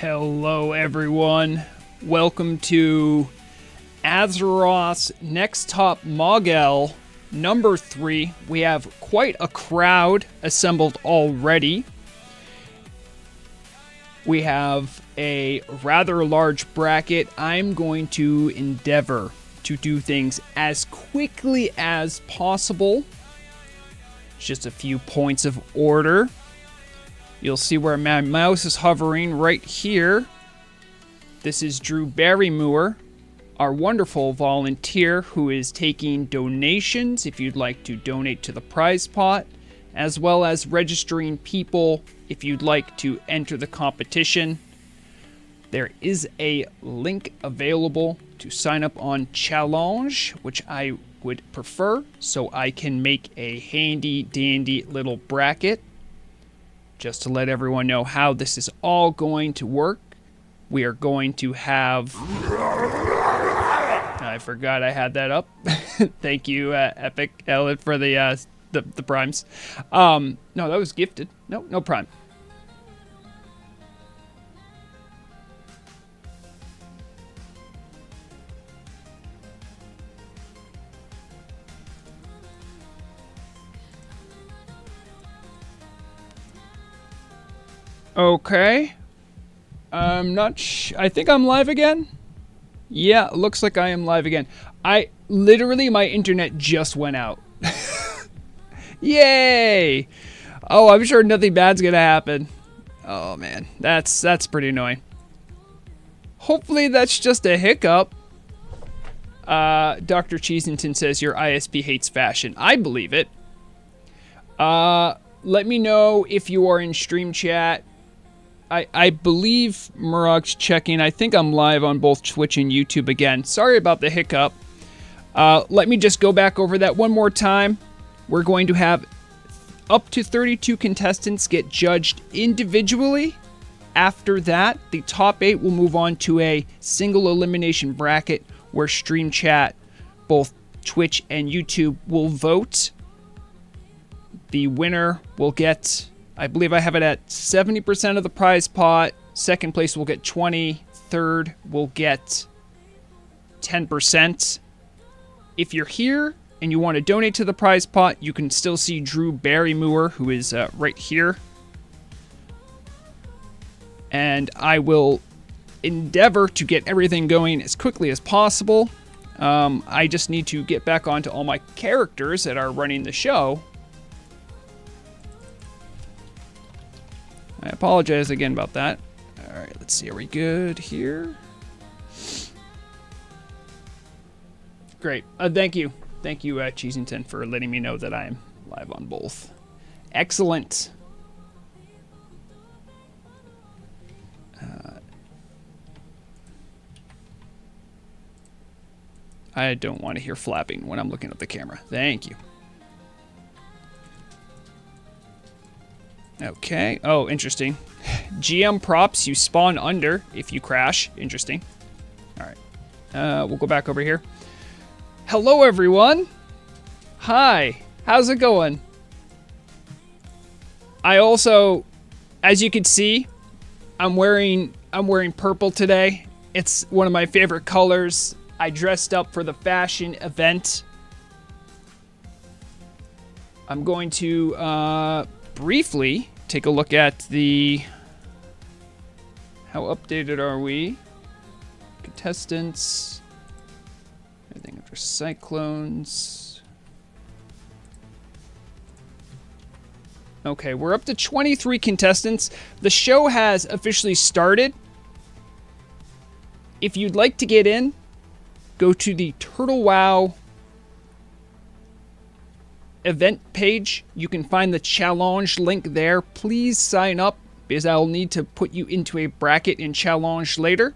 Hello everyone, welcome to Azeroth's Next Top Mogel number 3. We have quite a crowd assembled already. We have a rather large bracket. I'm going to endeavor to do things as quickly as possible. Just a few points of order. You'll see where my mouse is hovering right here. This is Drew Barrymore, our wonderful volunteer who is taking donations if you'd like to donate to the prize pot, as well as registering people if you'd like to enter the competition. There is a link available to sign up on Challenge, which I would prefer, so I can make a handy dandy little bracket. Just to let everyone know how this is all going to work, we are going to have... I forgot I had that up. Thank you, Epic Ellen, for the primes. No, that was gifted. No prime. Okay. I'm not I think I'm live again. Yeah, looks like I am live again. Literally, my internet just went out. Yay! Oh, I'm sure nothing bad's gonna happen. Oh man, that's pretty annoying. Hopefully that's just a hiccup. Dr. Cheesington says your ISP hates fashion. I believe it. Let me know if you are in stream chat. I believe Murog's checking. I think I'm live on both Twitch and YouTube again. Sorry about the hiccup. Let me just go back over that one more time. We're going to have up to 32 contestants get judged individually. After that, the top 8 will move on to a single elimination bracket where stream chat, both Twitch and YouTube, will vote. The winner will get... I believe I have it at 70% of the prize pot. Second place will get 20. Third will get 10%. If you're here and you want to donate to the prize pot, you can still see Drew Barrymore, who is right here. And I will endeavor to get everything going as quickly as possible. I just need to get back onto all my characters that are running the show. I apologize again about that. All right, let's see. Are we good here? Great. Thank you. Thank you, Cheesington, for letting me know that I am live on both. Excellent. I don't want to hear flapping when I'm looking at the camera. Thank you. Okay. Oh, interesting. GM props, you spawn under if you crash. Interesting. All right. We'll go back over here. Hello, everyone. Hi. How's it going? I also, as you can see, I'm wearing purple today. It's one of my favorite colors. I dressed up for the fashion event. I'm going to briefly take a look at how updated are we? Contestants. Everything after Cyclones. Okay, we're up to 23 contestants. The show has officially started. If you'd like to get in, go to the Turtle WoW event page. You can find the challenge link there. Please sign up because I'll need to put you into a bracket in challenge later.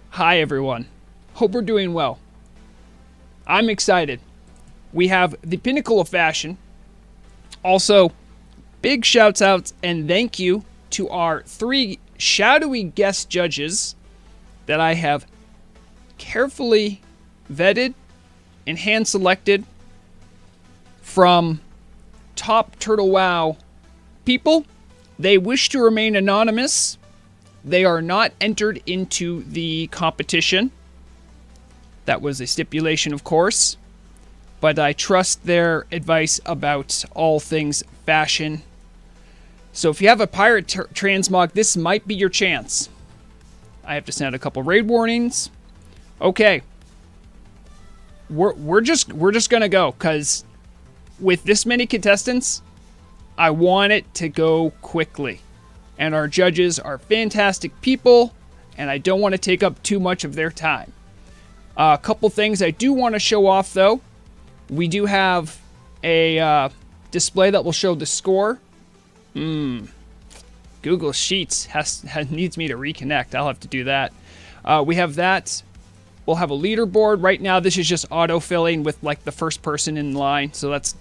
Hi everyone. Hope we're doing well. I'm excited. We have the pinnacle of fashion. Also, big shouts outs and thank you to our 3 shadowy guest judges that I have carefully vetted and hand selected from top Turtle WoW people They wish to remain anonymous. They are not entered into the competition. That was a stipulation, of course. But I trust their advice about all things fashion. So if you have a pirate transmog, this might be your chance. I have to send out a couple raid warnings. Okay. We're just gonna go, because with this many contestants, I want it to go quickly. And our judges are fantastic people, and I don't want to take up too much of their time. A couple things I do want to show off, though. We do have a display that will show the score. Google Sheets needs me to reconnect. I'll have to do that. We have that. We'll have a leaderboard. Right now, this is just auto-filling with, like, the first person in line. So that's...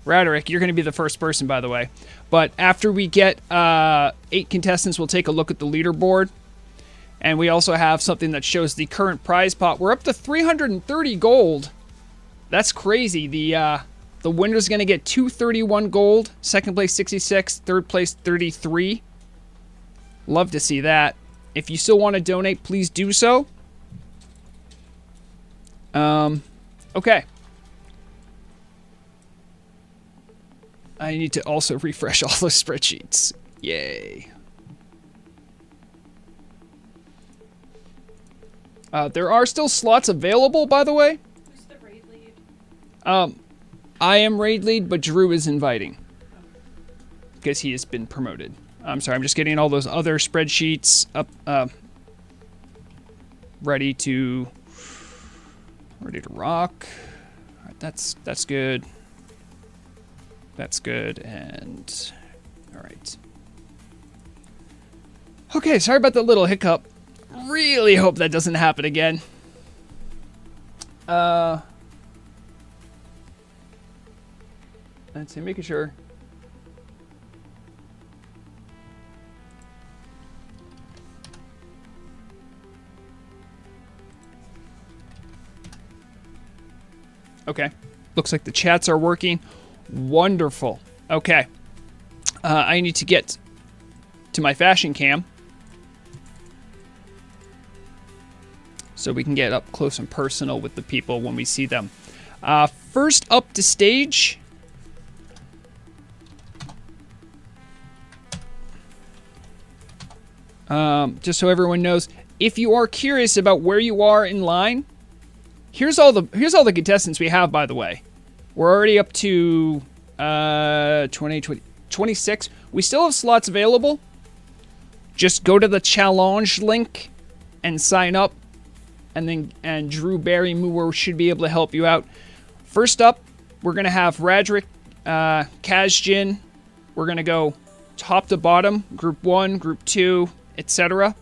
Radric, you're going to be the first person, by the way. But after we get 8 contestants, we'll take a look at the leaderboard. And we also have something that shows the current prize pot. We're up to 330 gold. That's crazy. The winner's going to get 231 gold. Second place, 66. Third place, 33. Love to see that. If you still want to donate, please do so. Okay. I need to also refresh all those spreadsheets. Yay. There are still slots available, by the way. Who's the raid lead? I am raid lead, but Drew is inviting. Because he has been promoted. I'm sorry, I'm just getting all those other spreadsheets up, ready to rock. All right, that's good. That's good, and all right. Okay, sorry about the little hiccup. Really hope that doesn't happen again. Let's see, making sure. Okay, looks like the chats are working. Wonderful. Okay. I need to get to my fashion cam so we can get up close and personal with the people when we see them. First up to stage. Just so everyone knows, if you are curious about where you are in line, here's all the contestants we have, by the way. We're already up to 26. We still have slots available. Just go to the challenge link and sign up. And Drew Barrymore should be able to help you out. First up, we're going to have Radric, Kazjinn. We're going to go top to bottom, group 1, group 2, etc.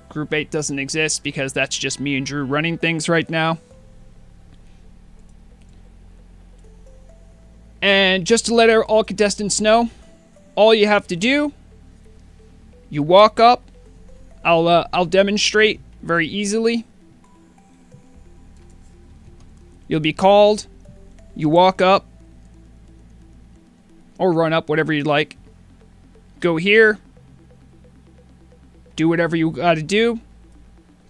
Group 8 doesn't exist because that's just me and Drew running things right now. And just to let all contestants know, all you have to do, you walk up. I'll demonstrate very easily. You'll be called. You walk up. Or run up, whatever you'd like. Go here. Do whatever you gotta do.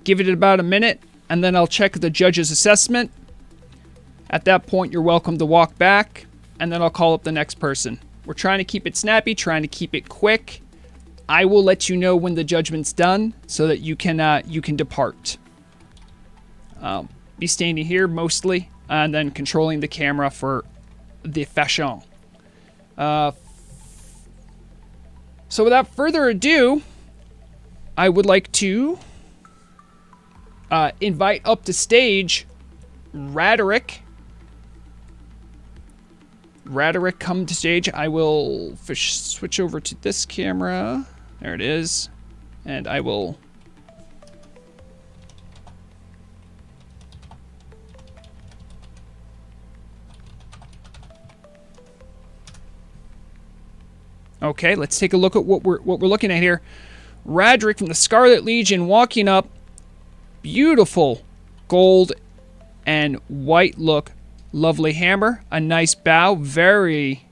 Give it about a minute, and then I'll check the judge's assessment. At that point, you're welcome to walk back, and then I'll call up the next person. We're trying to keep it snappy, trying to keep it quick. I will let you know when the judgment's done so that you can depart. Be standing here mostly, and then controlling the camera for the fashion. So without further ado, I would like to invite up to stage Radric. Radric, come to stage. I will switch over to this camera. There it is. And I will... Okay, let's take a look at what we're looking at here. Radric from the Scarlet Legion walking up. Beautiful gold and white look. Lovely hammer. A nice bow. Very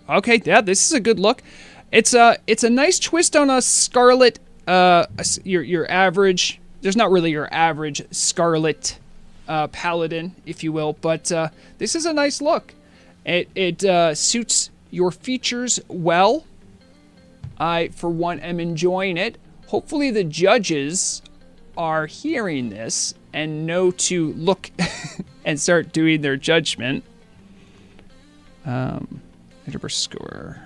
Okay, yeah, this is a good look. It's a nice twist on a Scarlet, your average, there's not really your average Scarlet Paladin, if you will, but this is a nice look. It suits your features well. I, for one, am enjoying it. Hopefully the judges are hearing this and know to look and start doing their judgment. Universe score.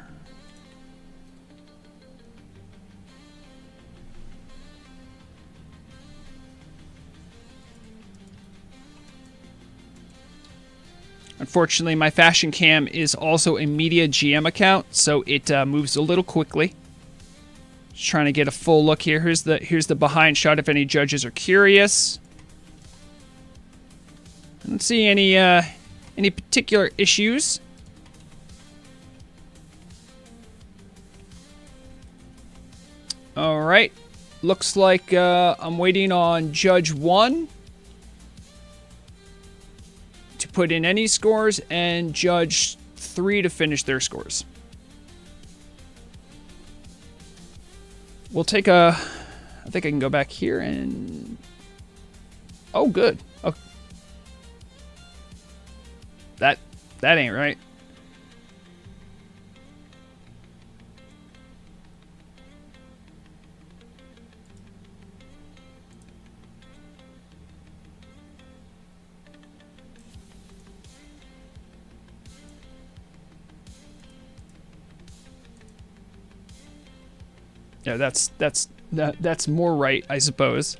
Unfortunately, my Fashion Cam is also a Media GM account, so it moves a little quickly. Just trying to get a full look here. Here's the behind shot if any judges are curious. I don't see any particular issues. All right, looks like I'm waiting on Judge 1 to put in any scores and Judge 3 to finish their scores. We'll take a... I think I can go back here and... Oh, good. Oh. That ain't right. Yeah, that's more right, I suppose.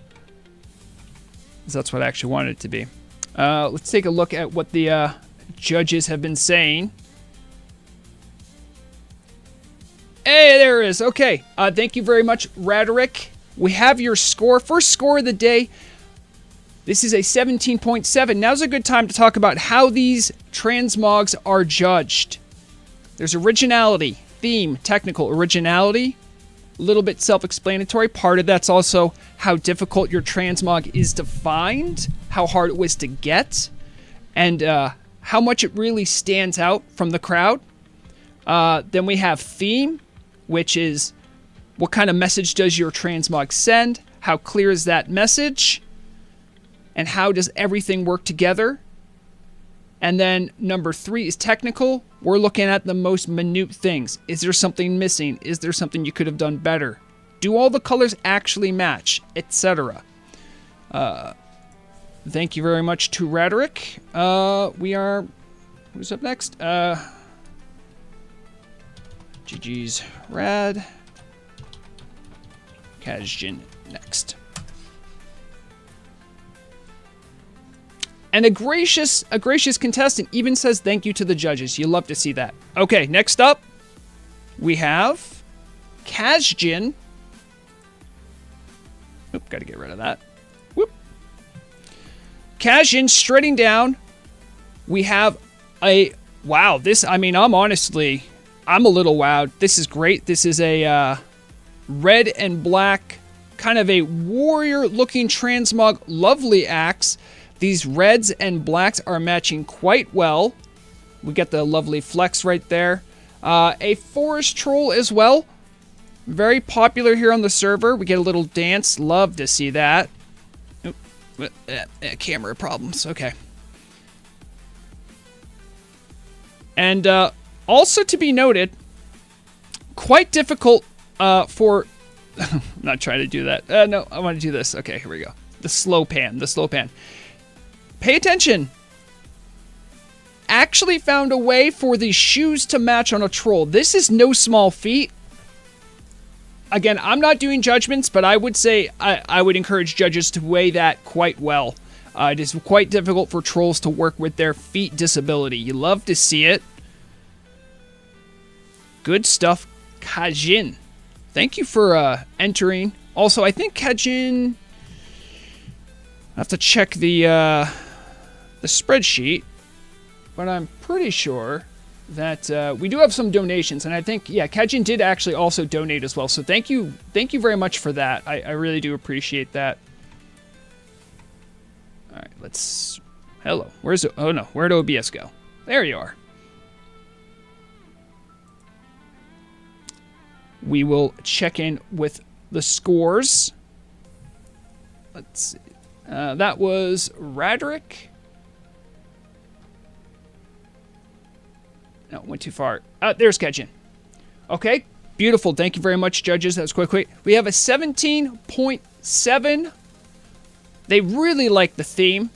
That's what I actually wanted it to be. Let's take a look at what the judges have been saying. Hey, there it is. Okay, thank you very much, Radric. We have your score. First score of the day. This is a 17.7. Now's a good time to talk about how these transmogs are judged. There's originality, theme, technical originality. A little bit self-explanatory. Part of that's also how difficult your transmog is to find, how hard it was to get, and how much it really stands out from the crowd. Then we have theme, which is what kind of message does your transmog send, how clear is that message, and how does everything work together. And then number 3 is technical. We're looking at the most minute things. Is there something missing? Is there something you could have done better? Do all the colors actually match? Etc. Thank you very much to Radric. Who's up next? GG's Rad. Kazjinn next. And a gracious contestant even says thank you to the judges. You love to see that. Okay, next up, we have Kazjinn. Oop, gotta get rid of that. Whoop. Kazjinn strutting down. We have a... Wow, this... I mean, I'm a little wowed. This is great. This is a red and black, kind of a warrior-looking transmog. Lovely axe. These reds and blacks are matching quite well. We get the lovely flex right there. A forest troll as well. Very popular here on the server. We get a little dance. Love to see that. Oop, camera problems. Okay. And also to be noted, quite difficult for... I'm not trying to do that. No, I want to do this. Okay, here we go. The slow pan. Pay attention. Actually found a way for the shoes to match on a troll. This is no small feat. Again, I'm not doing judgments, but I would say I would encourage judges to weigh that quite well. It is quite difficult for trolls to work with their feet disability. You love to see it. Good stuff, Kazjinn. Thank you for entering. Also, I think Kazjinn... I have to check the spreadsheet, but I'm pretty sure that we do have some donations, and I think, yeah, Kazjinn did actually also donate as well, so thank you very much for that. I really do appreciate that. Alright, let's... Hello. Where's... Oh no, where'd OBS go? There you are. we will check in with the scores. Let's see. That was Radric. No, went too far. There's Kazjinn. Okay, beautiful. Thank you very much, judges. That was quick. We have a 17.7. They really like the theme.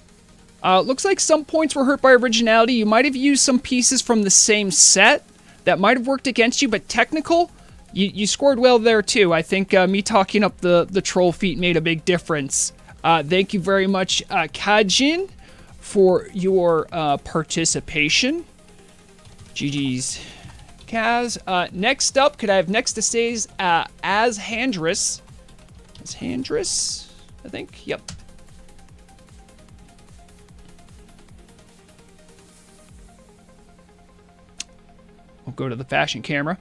Looks like some points were hurt by originality. You might have used some pieces from the same set that might have worked against you, but technical, you scored well there too. I think me talking up the troll feat made a big difference. Thank you very much, Kazjinn, for your participation. GG's. Kaz. Next up, could I have next to stage Azhandris? Azhandris, I think. Yep. We'll go to the fashion camera.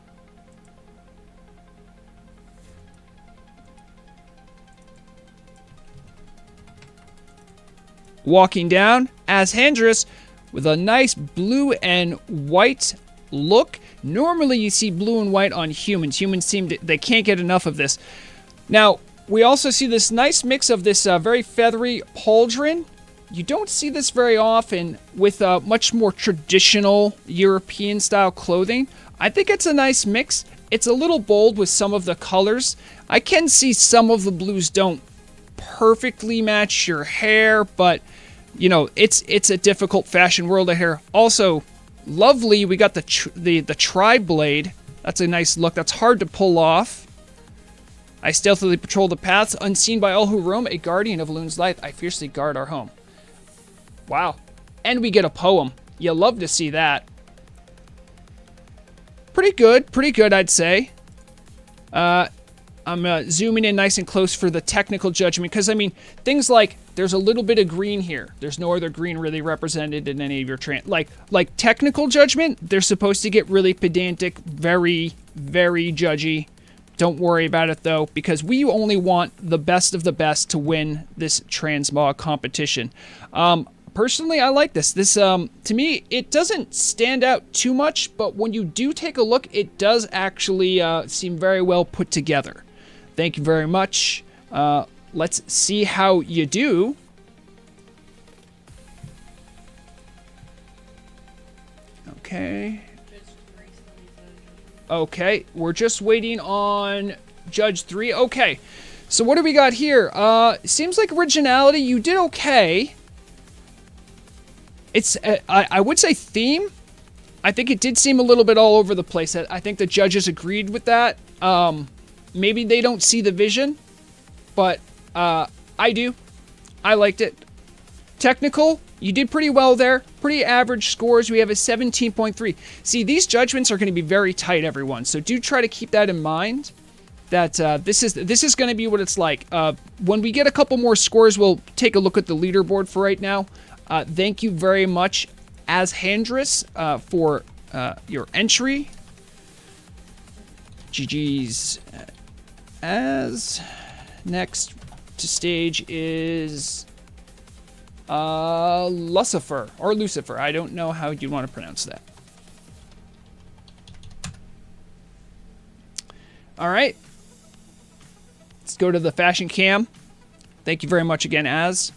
Walking down, Azhandris with a nice blue and white look. Normally you see blue and white on humans. Humans they can't get enough of this. Now, we also see this nice mix of this very feathery pauldron. You don't see this very often with much more traditional European style clothing. I think it's a nice mix. It's a little bold with some of the colors. I can see some of the blues don't perfectly match your hair, but you know, it's a difficult fashion world of hair. Also, lovely, we got the tri-blade. That's a nice look. That's hard to pull off. I stealthily patrol the paths, unseen by all who roam, a guardian of Loon's life. I fiercely guard our home. Wow. And we get a poem. You love to see that. Pretty good, I'd say. I'm zooming in nice and close for the technical judgment, because, I mean, things like, there's a little bit of green here. There's no other green really represented in any of your like technical judgment, they're supposed to get really pedantic, very, very judgy. Don't worry about it, though, because we only want the best of the best to win this transmog competition. Personally, I like this. This, to me, it doesn't stand out too much, but when you do take a look, it does actually seem very well put together. Thank you very much. Let's see how you do. Okay. Okay, we're just waiting on Judge 3. Okay, so what do we got here? Seems like originality, you did okay. It's, I would say theme. I think it did seem a little bit all over the place. I think the judges agreed with that. Maybe they don't see the vision, but I do. I liked it. Technical, you did pretty well there. Pretty average scores. We have a 17.3. See, these judgments are going to be very tight, everyone. So do try to keep that in mind. That this is going to be what it's like. When we get a couple more scores, we'll take a look at the leaderboard for right now. Thank you very much, Azhandris, for your entry. GG's. As next to stage is Lussifer, or Lucifer. I don't know how you want to pronounce that. All right. Let's go to the fashion cam. Thank you very much again, Az.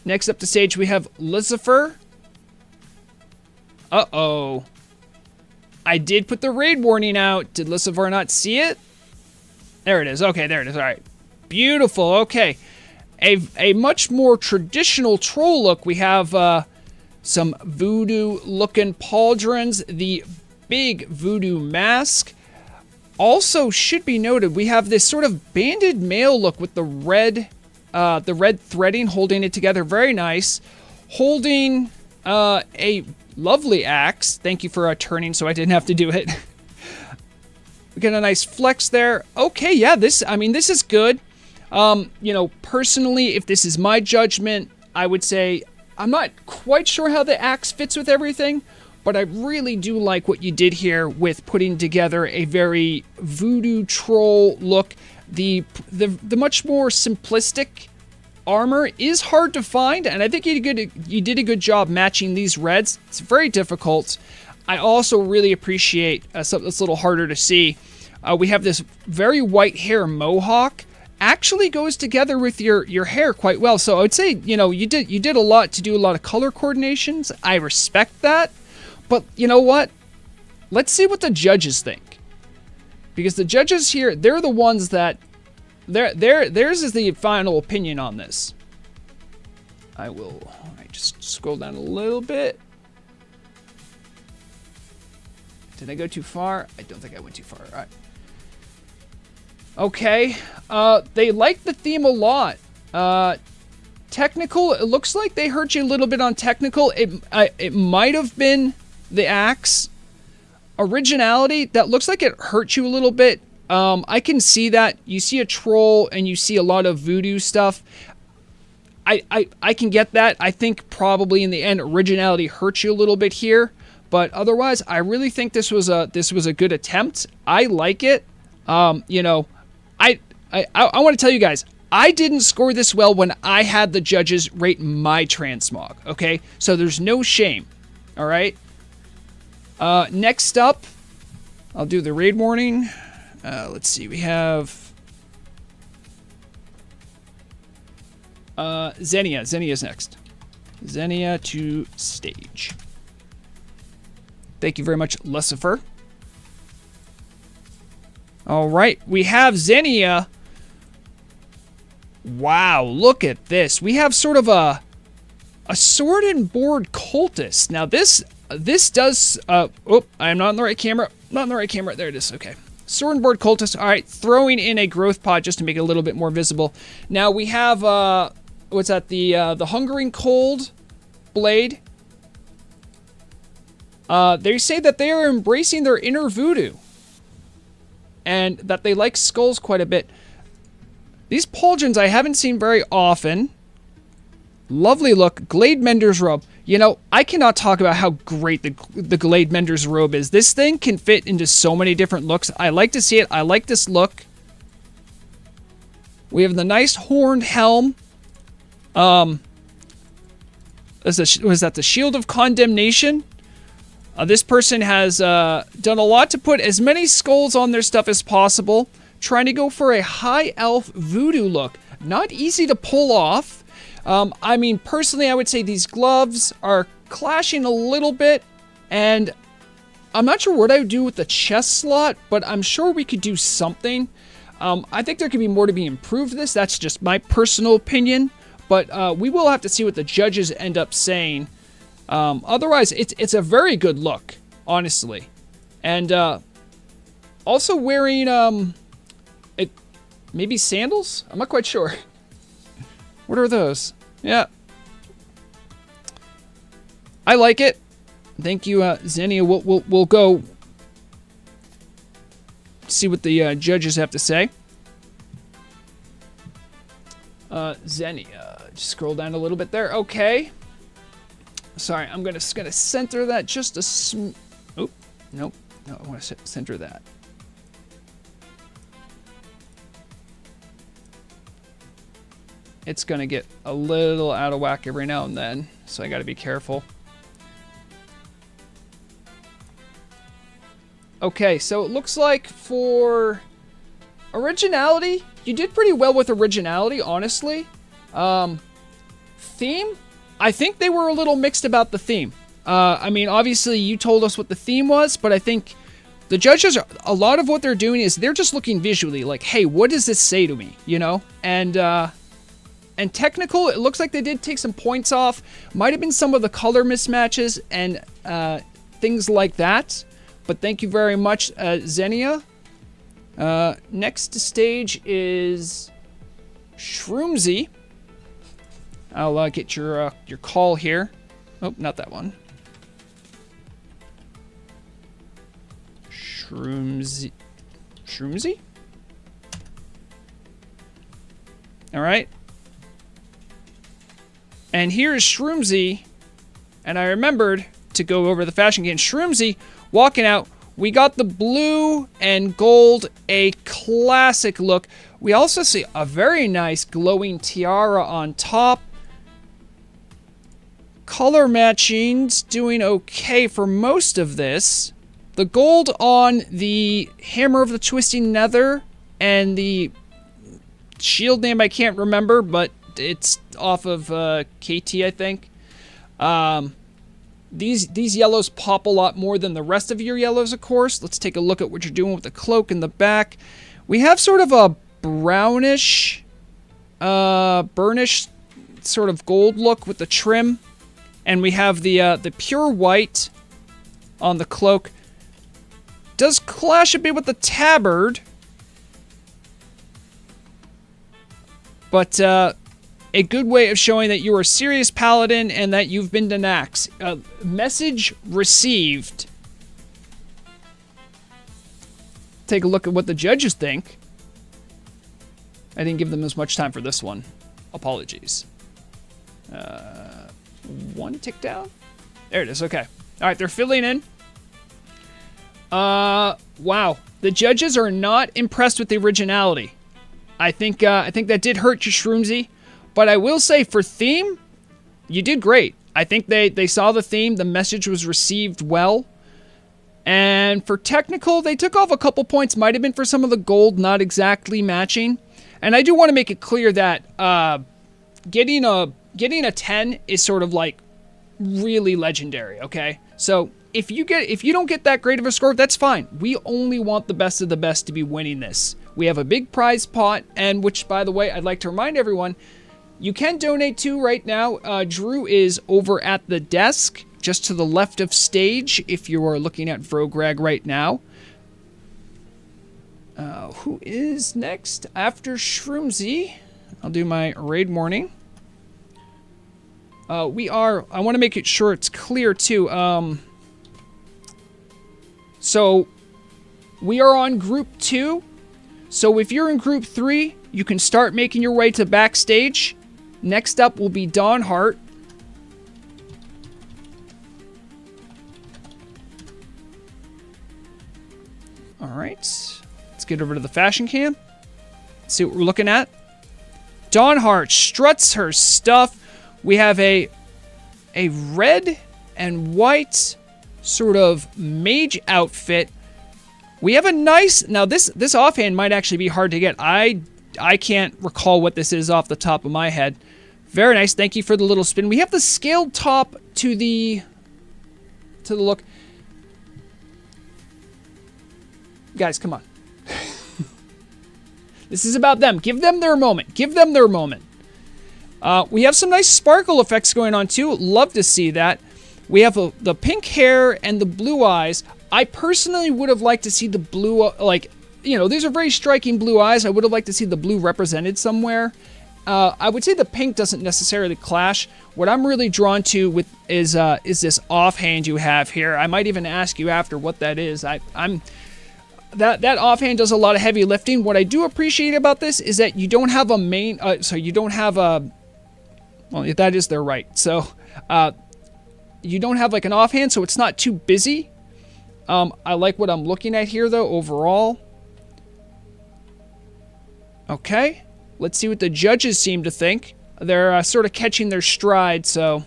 Next up to stage, we have Lussifer. Uh-oh. I did put the raid warning out. Did Lussifer not see it? There it is. Okay, there it is. All right. Beautiful. Okay. A much more traditional troll look. We have some voodoo-looking pauldrons. The big voodoo mask. Also, should be noted, we have this sort of banded male look with the red threading, holding it together. Very nice. Holding a lovely axe. Thank you for turning so I didn't have to do it. We got a nice flex there. Okay, yeah, this is good. You know, personally, if this is my judgment, I would say I'm not quite sure how the axe fits with everything, but I really do like what you did here with putting together a very voodoo troll look. The much more simplistic armor is hard to find, and I think you did a good job matching these reds. It's very difficult. I also really appreciate, it's a little harder to see, We have this very white hair mohawk. Actually goes together with your hair quite well. So I would say, you know, you did a lot to do a lot of color coordinations. I respect that. But you know what? Let's see what the judges think. Because the judges here, they're the ones that theirs is the final opinion on this. I just scroll down a little bit. Did I go too far? I don't think I went too far. All right. Okay. They like the theme a lot. Technical, it looks like they hurt you a little bit on technical. It might have been the axe. Originality, that looks like it hurt you a little bit. I can see that. You see a troll and you see a lot of voodoo stuff. I can get that. I think probably in the end, originality hurt you a little bit here. But otherwise, I really think this was a good attempt. I like it. You know, I want to tell you guys, I didn't score this well when I had the judges rate my transmog, okay? So there's no shame, all right? Next up, I'll do the raid warning. Let's see, we have Xenia. Xenia's next. Xenia to stage. Thank you very much, Lussifer. All right, we have Xenia. Wow, look at this. We have sort of a sword and board cultist. Now this does, oh, I'm not on the right camera. Not on the right camera. There it is. Okay. Sword and board cultist. All right, throwing in a growth pod just to make it a little bit more visible. Now we have, what's that? The Hungering Cold blade. They say that they are embracing their inner voodoo. And that they like skulls quite a bit. These pauldrons I haven't seen very often. Lovely look. Glade Mender's robe. You know, I cannot talk about how great the Glade Mender's robe is. This thing can fit into so many different looks. I like to see it. I like this look. We have the nice horned helm. Was that the Shield of Condemnation? This person has done a lot to put as many skulls on their stuff as possible. Trying to go for a high elf voodoo look. Not easy to pull off. I mean, personally, I would say these gloves are clashing a little bit. And I'm not sure what I would do with the chest slot, but I'm sure we could do something. I think there could be more to be improved this. That's just my personal opinion. But we will have to see what the judges end up saying. Otherwise, it's a very good look, honestly. And also wearing maybe sandals? I'm not quite sure. What are those? Yeah. I like it. Thank you, Xenia. We'll go see what the judges have to say. Xenia. Just scroll down a little bit there. Okay. Sorry, I'm just gonna center that just a oh, nope. No, I want to center that. It's gonna get a little out of whack every now and then, so I gotta be careful. Okay, so it looks like for originality, you did pretty well with originality, honestly. Theme? I think they were a little mixed about the theme. I mean, obviously you told us what the theme was, but I think the judges, a lot of what they're doing is they're just looking visually, like, hey, what does this say to me, you know? And technical, it looks like they did take some points off. Might have been some of the color mismatches and things like that. But thank you very much, Xenia. Next to stage is Shroomzy. I'll get your call here. Oh, not that one. Shroomzy. Shroomzy? All right. And here is Shroomzy. And I remembered to go over the fashion game. Shroomzy walking out. We got the blue and gold, a classic look. We also see a very nice glowing tiara on top. Color matching's doing okay for most of this. The gold on the Hammer of the Twisting Nether and the shield name I can't remember, but it's off of KT, I think. These yellows pop a lot more than the rest of your yellows, of course. Let's take a look at what you're doing with the cloak in the back. We have sort of a brownish, burnished sort of gold look with the trim. And we have the pure white on the cloak. Does clash a bit with the tabard. But a good way of showing that you're a serious paladin and that you've been to Knck's. Message received. Take a look at what the judges think. I didn't give them as much time for this one. Apologies. One tick down? There it is, okay. Alright, they're filling in. Wow. The judges are not impressed with the originality. I think that did hurt you, Shroomzy. But I will say, for theme, you did great. I think they saw the theme, the message was received well. And for technical, they took off a couple points. Might have been for some of the gold not exactly matching. And I do want to make it clear that getting a 10 is sort of like really legendary, okay? So if you don't get that great of a score, that's fine. We only want the best of the best to be winning this. We have a big prize pot, and which, by the way, I'd like to remind everyone, you can donate to right now. Drew is over at the desk, just to the left of stage, if you are looking at Vrograg right now. Who is next? After Shroomzy, I'll do my raid warning. I want to make it sure it's clear, too. So, we are on Group 2. So, if you're in Group 3, you can start making your way to backstage. Next up will be Dawnheart. Alright. Let's get over to the fashion cam. See what we're looking at. Dawnheart struts her stuff. We have a red and white sort of mage outfit. We have a nice... Now, this offhand might actually be hard to get. I can't recall what this is off the top of my head. Very nice. Thank you for the little spin. We have the scaled top to the look. Guys, come on. This is about them. Give them their moment. Give them their moment. We have some nice sparkle effects going on, too. Love to see that. We have the pink hair and the blue eyes. I personally would have liked to see the blue, like, you know, these are very striking blue eyes. I would have liked to see the blue represented somewhere. I would say the pink doesn't necessarily clash. What I'm really drawn to is this offhand you have here. I might even ask you after what that is. That offhand does a lot of heavy lifting. What I do appreciate about this is that you don't have a main, so you don't have a, well, that is their right. So, you don't have like an offhand, so it's not too busy. I like what I'm looking at here, though, overall. Okay. Let's see what the judges seem to think. They're sort of catching their stride, so...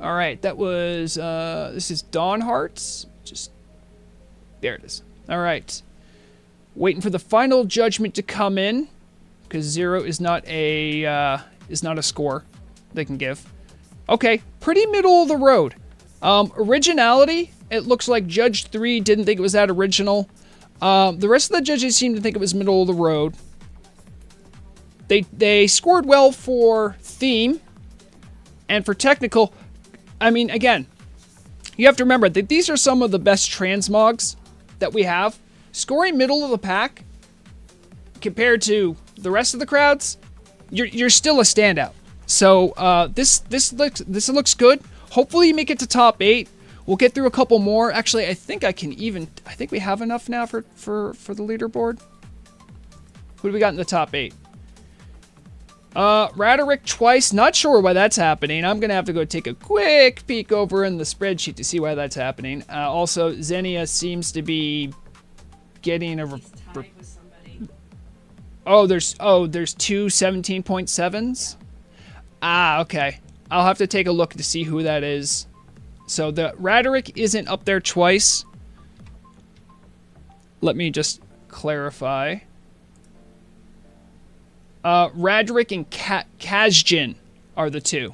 Alright, that was... this is Dawnheart. Just... There it is. Alright. Waiting for the final judgment to come in. Because 0 is not a score they can give. Okay, pretty middle of the road. Originality, it looks like Judge 3 didn't think it was that original. The rest of the judges seem to think it was middle of the road. They scored well for theme and for technical. I mean, again, you have to remember that these are some of the best transmogs that we have. Scoring middle of the pack compared to the rest of the crowds, you're still a standout. So this looks good. Hopefully you make it to top 8. We'll get through a couple more. Actually, I think I think we have enough now for the leaderboard. Who do we got in the top 8? Radric twice. Not sure why that's happening. I'm going to have to go take a quick peek over in the spreadsheet to see why that's happening. Also, Xenia seems to be getting a... there's two 17.7s? Ah, okay. I'll have to take a look to see who that is. So the Radric isn't up there twice. Let me just clarify. Radric and Kazjinn are the two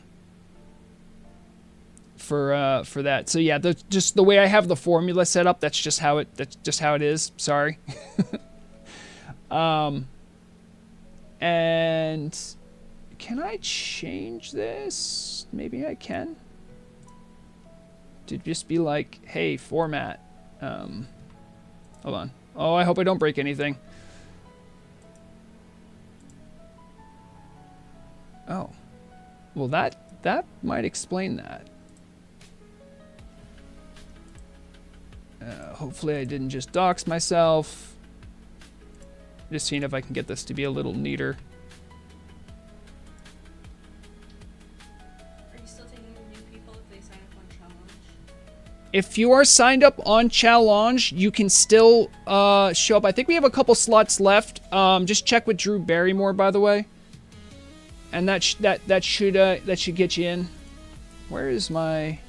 for that. So yeah, just the way I have the formula set up, that's just how it is. Sorry. And can I change this? Maybe I can. To just be like, hey, format. Hold on. Oh, I hope I don't break anything. Oh. Well, that might explain that. Hopefully I didn't just dox myself. Just seeing if I can get this to be a little neater. Are you still taking new people if they sign up on challenge? If you are signed up on challenge, you can still show up. I think we have a couple slots left. Just check with Drew Barrymore, by the way. And that should get you in. Where is my?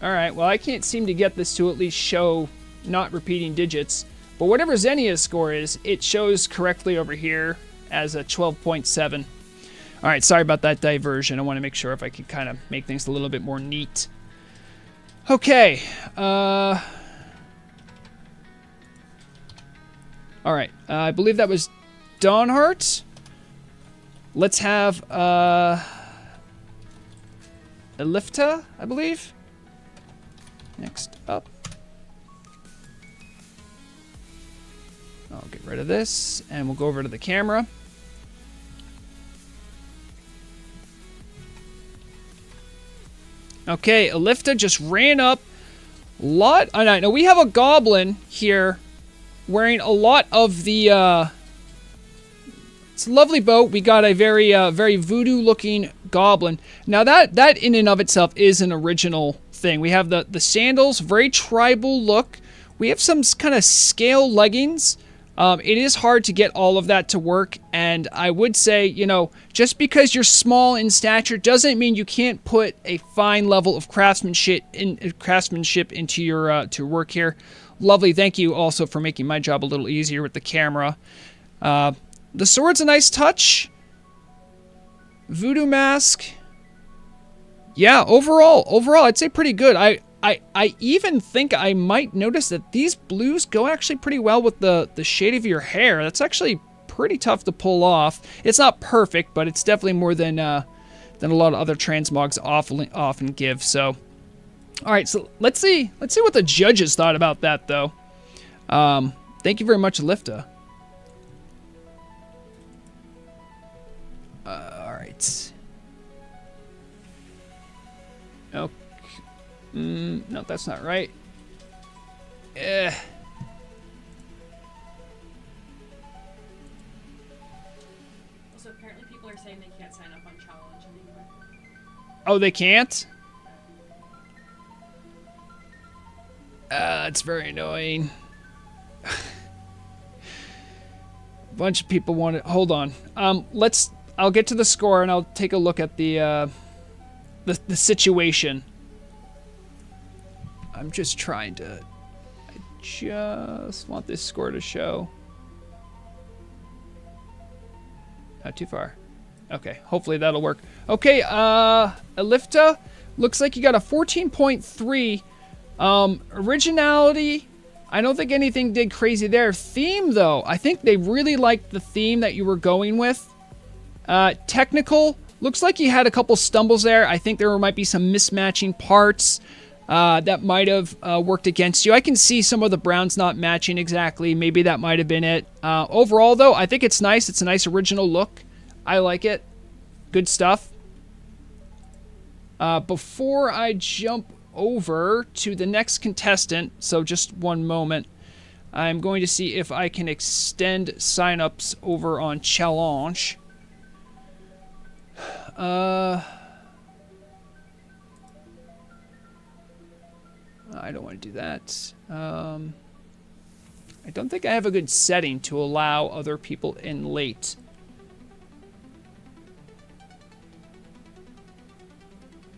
All right. Well, I can't seem to get this to at least show not repeating digits. But whatever Xenia's score is, it shows correctly over here as a 12.7. All right. Sorry about that diversion. I want to make sure if I can kind of make things a little bit more neat. Okay. All right. I believe that was Dawnheart. Let's have Ellifta, I believe. Next up. I'll get rid of this, and we'll go over to the camera. Okay, Ellifta just ran up. I know we have a goblin here wearing a lot of the it's a lovely boat. We got a very voodoo looking goblin. Now that in and of itself is an original thing. We have the sandals, very tribal look. We have some kind of scale leggings. It is hard to get all of that to work, and I would say, you know, just because you're small in stature doesn't mean you can't put a fine level of craftsmanship into your to work here. Lovely, thank you also for making my job a little easier with the camera. The sword's a nice touch. Voodoo mask. Yeah, overall, I'd say pretty good. I even think I might notice that these blues go actually pretty well with the shade of your hair. That's actually pretty tough to pull off. It's not perfect, but it's definitely more than a lot of other transmogs often give. So, all right, so let's see what the judges thought about that, though. Thank you very much, Ellifta. All right. Okay. No, that's not right. So apparently people are saying they can't sign up on challenge anymore. Oh, they can't? It's very annoying. A bunch of people want it. Hold on. I'll get to the score and I'll take a look at the situation. I'm just trying to... I just want this score to show. Not too far. Okay, hopefully that'll work. Okay, Ellifta, looks like you got a 14.3. Originality, I don't think anything did crazy there. Theme, though, I think they really liked the theme that you were going with. Technical, looks like you had a couple stumbles there. I think there might be some mismatching parts. That might have worked against you. I can see some of the browns not matching exactly. Maybe that might have been it. Overall, though, I think it's nice. It's a nice original look. I like it. Good stuff. Before I jump over to the next contestant, so just one moment, I'm going to see if I can extend signups over on challenge. I don't want to do that. I don't think I have a good setting to allow other people in late.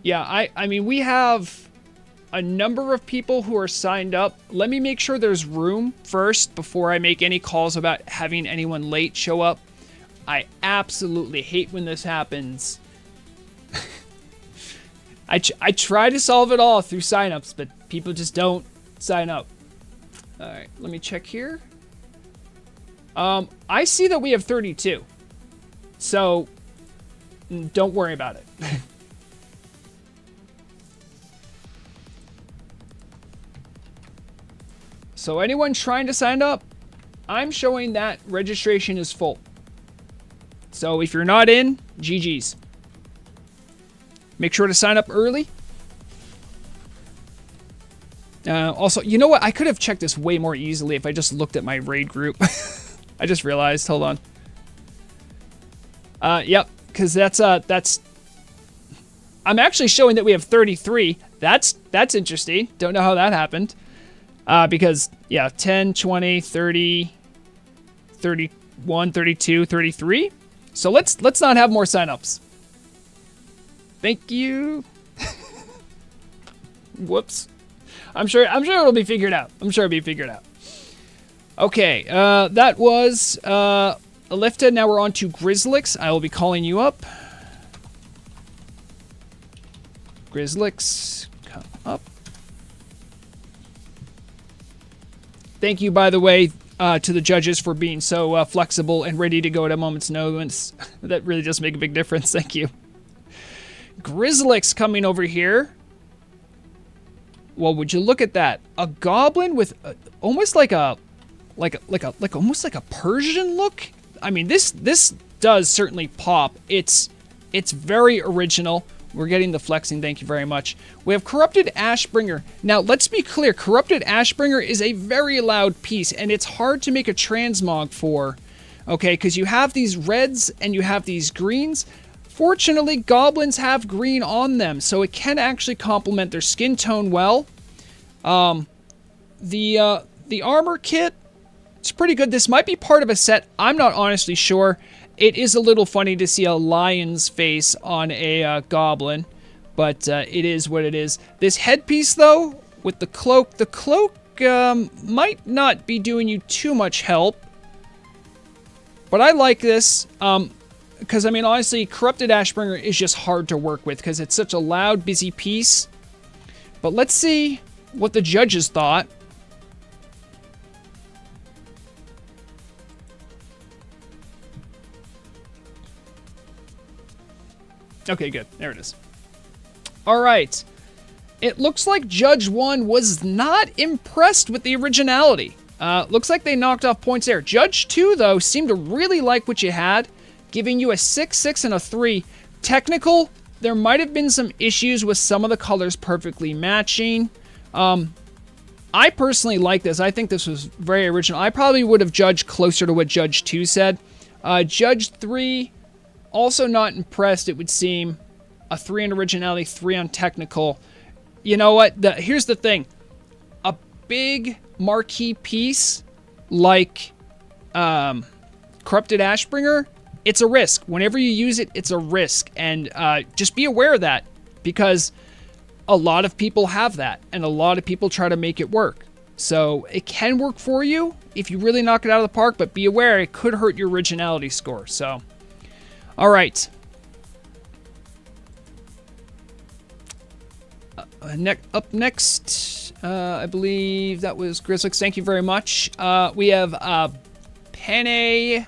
Yeah, I mean, we have a number of people who are signed up. Let me make sure there's room first before I make any calls about having anyone late show up. I absolutely hate when this happens. I try to solve it all through signups, but people just don't sign up. All right, let me check here. I see that we have 32. So, don't worry about it. So anyone trying to sign up, I'm showing that registration is full. So if you're not in, GG's. Make sure to sign up early. Also, you know what? I could have checked this way more easily if I just looked at my raid group. I just realized. Hold on. Yep, because that's I'm actually showing that we have 33. That's interesting. Don't know how that happened. Because, yeah, 10, 20, 30, 31, 32, 33. So let's not have more signups. Thank you. Whoops. I'm sure it'll be figured out. Okay, that was Ellifta. Now we're on to Grizzlix. I will be calling you up. Grizzlix, come up. Thank you, by the way, to the judges for being so flexible and ready to go at a moment's notice. That really does make a big difference. Thank you. Grizzlix coming over here. Well, would you look at that? A goblin with almost like a Persian look. I mean, this does certainly pop. It's very original. We're getting the flexing, thank you very much. We have Corrupted Ashbringer. Now, let's be clear. Corrupted Ashbringer is a very loud piece, and it's hard to make a transmog for. Okay, because you have these reds and you have these greens. Fortunately, goblins have green on them, so it can actually complement their skin tone well. The armor kit, it's pretty good. This might be part of a set. I'm not honestly sure. It is a little funny to see a lion's face on a goblin, but it is what it is. This headpiece, though, with the cloak might not be doing you too much help, but I like this because, I mean, honestly, Corrupted Ashbringer is just hard to work with because it's such a loud, busy piece. But let's see what the judges thought. Okay, good. There it is. All right. It looks like Judge 1 was not impressed with the originality. Looks like they knocked off points there. Judge 2, though, seemed to really like what you had, giving you a 6, 6, and a 3. Technical, there might have been some issues with some of the colors perfectly matching. I personally like this. I think this was very original. I probably would have judged closer to what Judge 2 said. Judge 3... also not impressed, it would seem. A 3 on originality, 3 on technical. You know what? Here's the thing. A big marquee piece like Corrupted Ashbringer, it's a risk. Whenever you use it, it's a risk. And just be aware of that, because a lot of people have that, and a lot of people try to make it work. So it can work for you if you really knock it out of the park, but be aware it could hurt your originality score. So... all right. Up next, I believe that was Grizzlix. Thank you very much. We have Panepic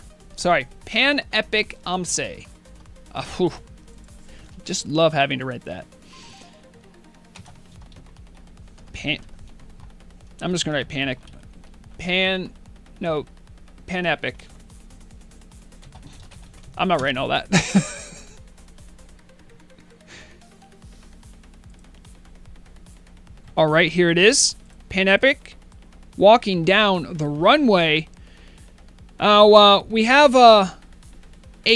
Amse. Just love having to write that. I'm just gonna write Panepic. I'm not writing all that. All right, here it is. Panepic walking down the runway. We have a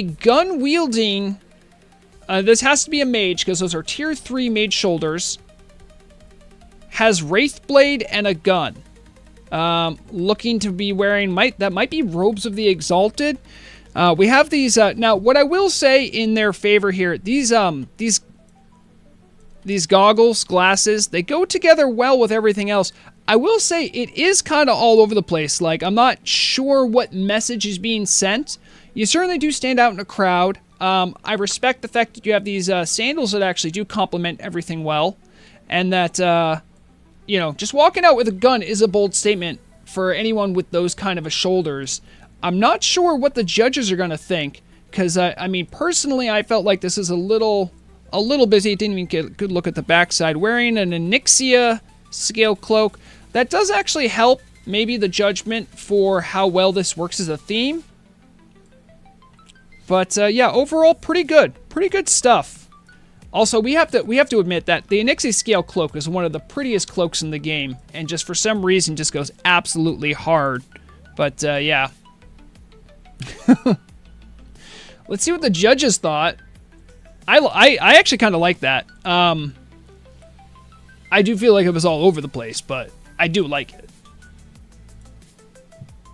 gun-wielding... this has to be a mage, because those are tier 3 mage shoulders. Has Wraithblade and a gun. Looking to be wearing... that might be Robes of the Exalted. We have these, now what I will say in their favor here, these these goggles, glasses, they go together well with everything else. I will say it is kind of all over the place. Like, I'm not sure what message is being sent. You certainly do stand out in a crowd. I respect the fact that you have these sandals that actually do complement everything well. And that, you know, just walking out with a gun is a bold statement for anyone with those kind of a shoulders. I'm not sure what the judges are going to think. Because, I mean, personally, I felt like this is a little busy. Didn't even get a good look at the backside. Wearing an Onyxia scale cloak. That does actually help maybe the judgment for how well this works as a theme. But, yeah, overall, pretty good. Pretty good stuff. Also, we have to admit that the Onyxia scale cloak is one of the prettiest cloaks in the game. And just for some reason, just goes absolutely hard. But, yeah. Let's see what the judges thought. I actually kind of like that. I do feel like it was all over the place, but I do like it.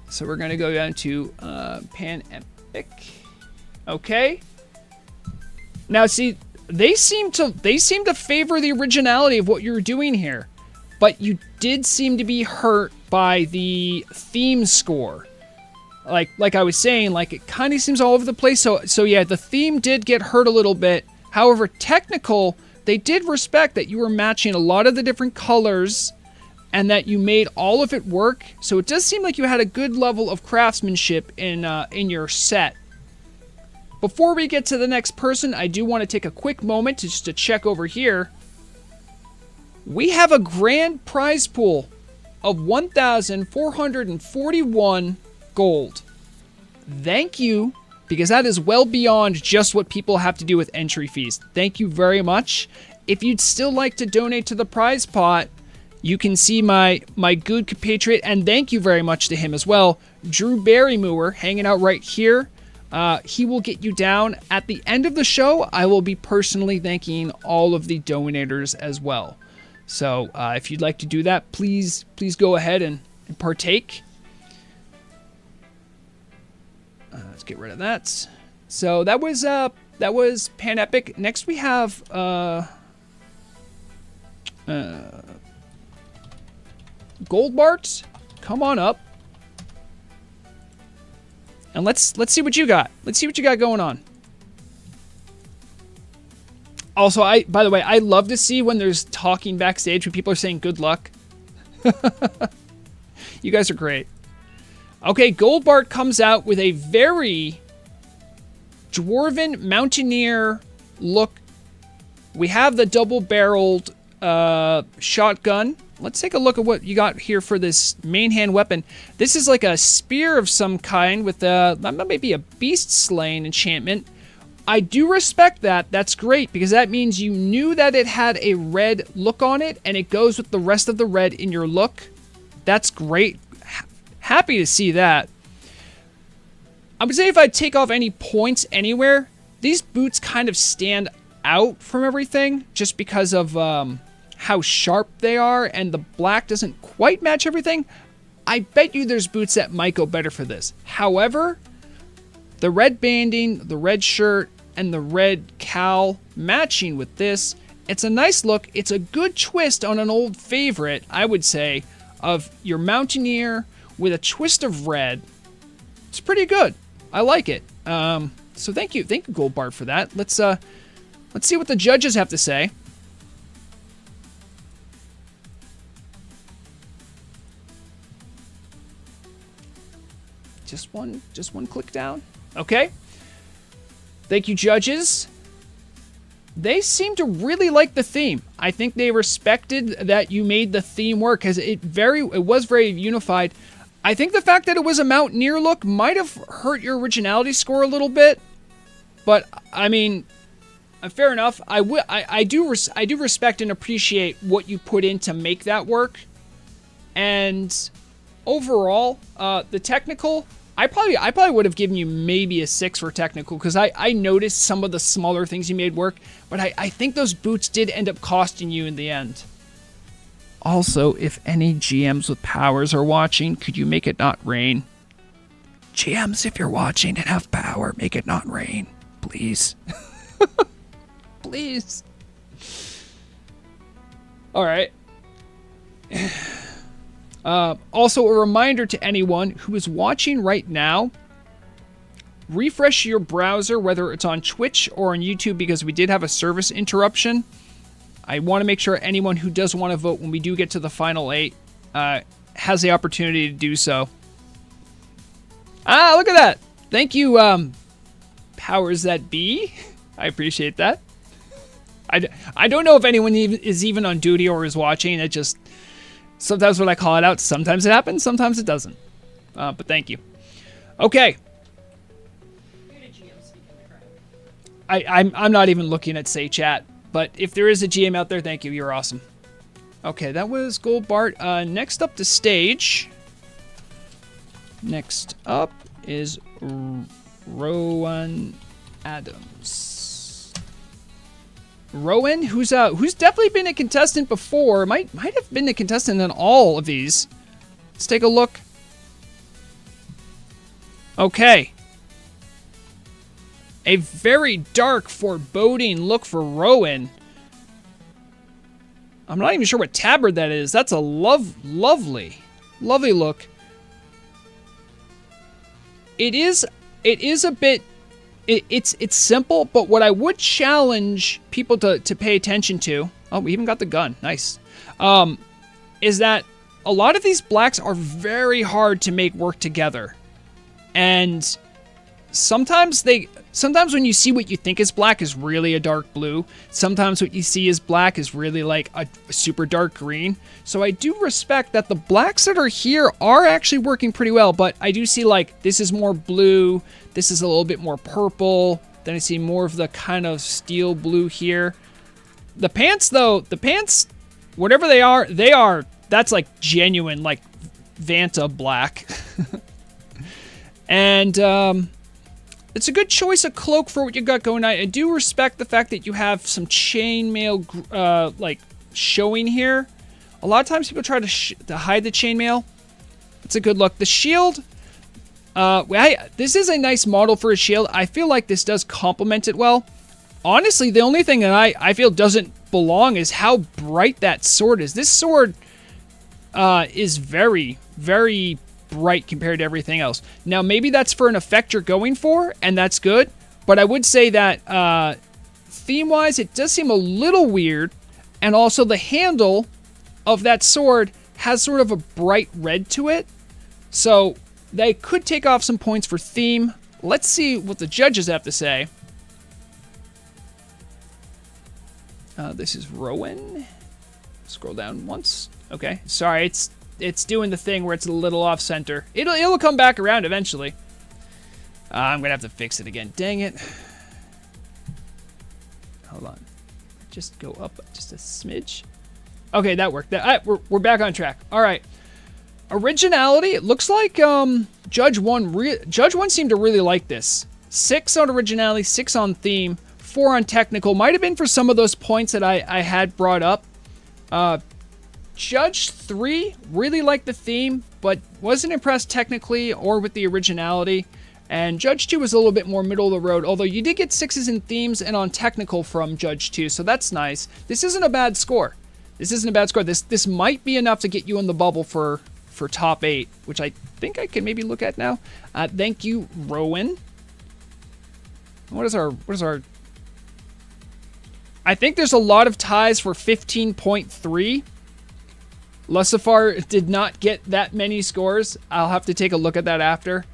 So we're gonna go down to Panepic. Okay. Now see, they seem to favor the originality of what you're doing here, but you did seem to be hurt by the theme score. Like I was saying, like it kind of seems all over the place. So yeah, the theme did get hurt a little bit. However, technical, they did respect that you were matching a lot of the different colors and that you made all of it work. So it does seem like you had a good level of craftsmanship in your set. Before we get to the next person, I do want to take a quick moment to check over here. We have a grand prize pool of 1,441 gold. Thank you, because that is well beyond just what people have to do with entry fees. Thank you very much. If you'd still like to donate to the prize pot, you can see my good compatriot, and thank you very much to him as well, Drew Barrymower, hanging out right here. He will get you down. At the end of the show, I will be personally thanking all of the donators as well. So if you'd like to do that, please go ahead and partake. Let's get rid of that. So that was Panepic. Next we have Goldbart. Come on up. And let's see what you got. Let's see what you got going on. Also, by the way, I love to see when there's talking backstage when people are saying good luck. You guys are great. Okay, Goldbart comes out with a very dwarven mountaineer look. We have the double-barreled shotgun. Let's take a look at what you got here for this main hand weapon. This is like a spear of some kind with maybe a beast slaying enchantment. I do respect that. That's great, because that means you knew that it had a red look on it, and it goes with the rest of the red in your look. That's great. Happy to see that. I would say if I take off any points anywhere, these boots kind of stand out from everything just because of how sharp they are, and the black doesn't quite match everything. I bet you there's boots that might go better for this. However, the red banding, the red shirt, and the red cowl matching with this, it's a nice look. It's a good twist on an old favorite, I would say, of your Mountaineer with a twist of red. It's pretty good. I like it. So thank you, Goldbart, for that. Let's see what the judges have to say. Just one click down. Okay. Thank you, judges. They seem to really like the theme. I think they respected that you made the theme work, because it was very unified. I think the fact that it was a Mountaineer look might have hurt your originality score a little bit, but I mean, fair enough. I do respect and appreciate what you put in to make that work. And overall, the technical, I probably would have given you maybe a 6 for technical, because I noticed some of the smaller things you made work, but I think those boots did end up costing you in the end. Also, if any GMs with powers are watching, could you make it not rain? GMs, if you're watching and have power, make it not rain. Please. Please. All right. Also, a reminder to anyone who is watching right now, refresh your browser, whether it's on Twitch or on YouTube, because we did have a service interruption. I want to make sure anyone who does want to vote when we do get to the final 8 has the opportunity to do so. Ah, look at that. Thank you, powers that be. I appreciate that. I don't know if anyone is even on duty or is watching. It just, sometimes when I call it out, sometimes it happens, sometimes it doesn't. But thank you. Okay. I'm not even looking at Say Chat, but if there is a GM out there, thank you. You're awesome. Okay, that was Goldbart. Next up the stage. Next up is Rowan Adams. Rowan, who's definitely been a contestant before, might have been a contestant in all of these. Let's take a look. Okay. A very dark, foreboding look for Rowan. I'm not even sure what tabard that is. That's a lovely look. It is a bit. It's simple, but what I would challenge people to pay attention to. Oh, we even got the gun. Nice. Is that a lot of these blacks are very hard to make work together, and sometimes when you see what you think is black is really a dark blue. Sometimes what you see as black is really like a super dark green. So I do respect that the blacks that are here are actually working pretty well, but I do see like this is more blue, this is a little bit more purple, then I see more of the kind of steel blue here. The pants though, whatever they are, that's like genuine like Vanta black. And it's a good choice of cloak for what you got going on. I do respect the fact that you have some chainmail like showing here. A lot of times people try to hide the chainmail. It's a good look. The shield, this is a nice model for a shield. I feel like this does complement it well. Honestly, the only thing that I feel doesn't belong is how bright that sword is. This sword is very, very bright compared to everything else. Now, maybe that's for an effect you're going for, and that's good, but I would say that theme-wise, it does seem a little weird, and also the handle of that sword has sort of a bright red to it, so they could take off some points for theme. Let's see what the judges have to say. This is Rowan. Scroll down once. Okay, sorry, it's doing the thing where it's a little off center. It'll come back around eventually. I'm gonna have to fix it again. Dang it. Hold on. Just go up just a smidge. Okay, that worked. We're back on track. All right. Originality. It looks like Judge 1 seemed to really like this. 6 on originality, 6 on theme, 4 on technical. Might have been for some of those points that I had brought up. Judge 3 really liked the theme, but wasn't impressed technically or with the originality. And Judge 2 was a little bit more middle of the road, although you did get 6s in themes and on technical from Judge 2, so that's nice. This isn't a bad score. This might be enough to get you in the bubble for top 8, which I think I can maybe look at now. Thank you, Rowan. What is our... I think there's a lot of ties for 15.3. Lussifer did not get that many scores. I'll have to take a look at that after.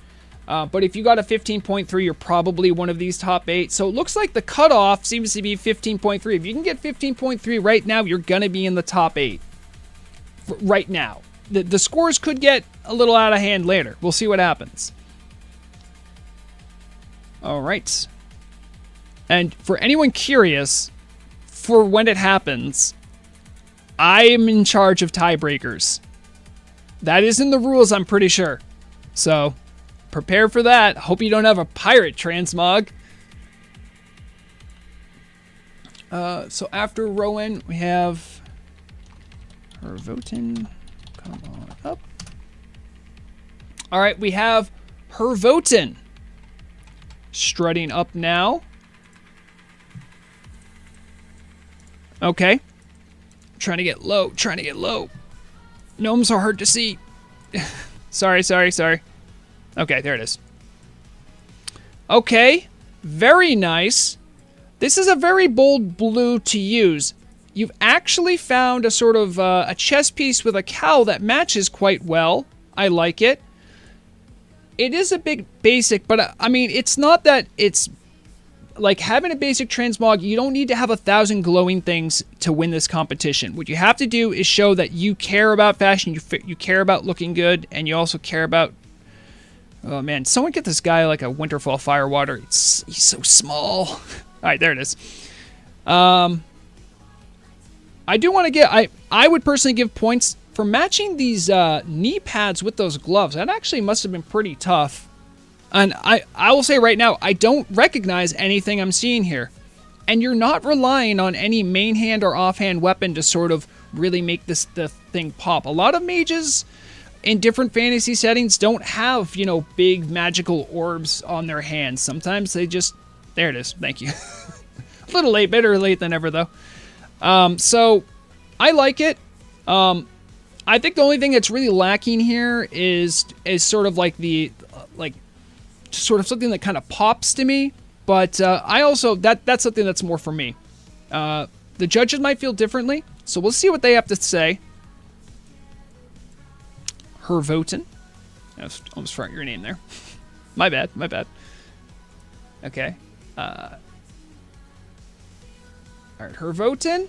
But if you got a 15.3, you're probably one of these top 8. So it looks like the cutoff seems to be 15.3. If you can get 15.3 right now, you're going to be in the top 8. Right now. The scores could get a little out of hand later. We'll see what happens. All right. And for anyone curious, for when it happens, I am in charge of tiebreakers. That is in the rules, I'm pretty sure. So, prepare for that. Hope you don't have a pirate transmog. So after Rowan, we have Herven. Come on up. All right, we have Herven strutting up now. Okay. Trying to get low. Trying to get low. Gnomes are hard to see. Sorry. Okay, there it is. Okay. Very nice. This is a very bold blue to use. You've actually found a sort of a chess piece with a cowl that matches quite well. I like it. It is a big basic, but I mean, it's not that it's like having a basic transmog. You don't need to have 1,000 glowing things to win this competition. What you have to do is show that you care about fashion, you care about looking good, and you also care about... Oh man, someone get this guy like a Winterfell Firewater. He's so small. All right, there it is. I do want to get... I would personally give points for matching these knee pads with those gloves. That actually must have been pretty tough. And I will say right now, I don't recognize anything I'm seeing here. And you're not relying on any main hand or offhand weapon to sort of really make the thing pop. A lot of mages in different fantasy settings don't have, you know, big magical orbs on their hands. Sometimes they just... There it is. Thank you. A little late, better late than ever, though. So, I like it. I think the only thing that's really lacking here is sort of like the... sort of something that kind of pops to me, but I also that's something that's more for me. The judges might feel differently, so we'll see what they have to say. Hervoten, I almost forgot your name there. my bad. Okay. All right, Hervoten.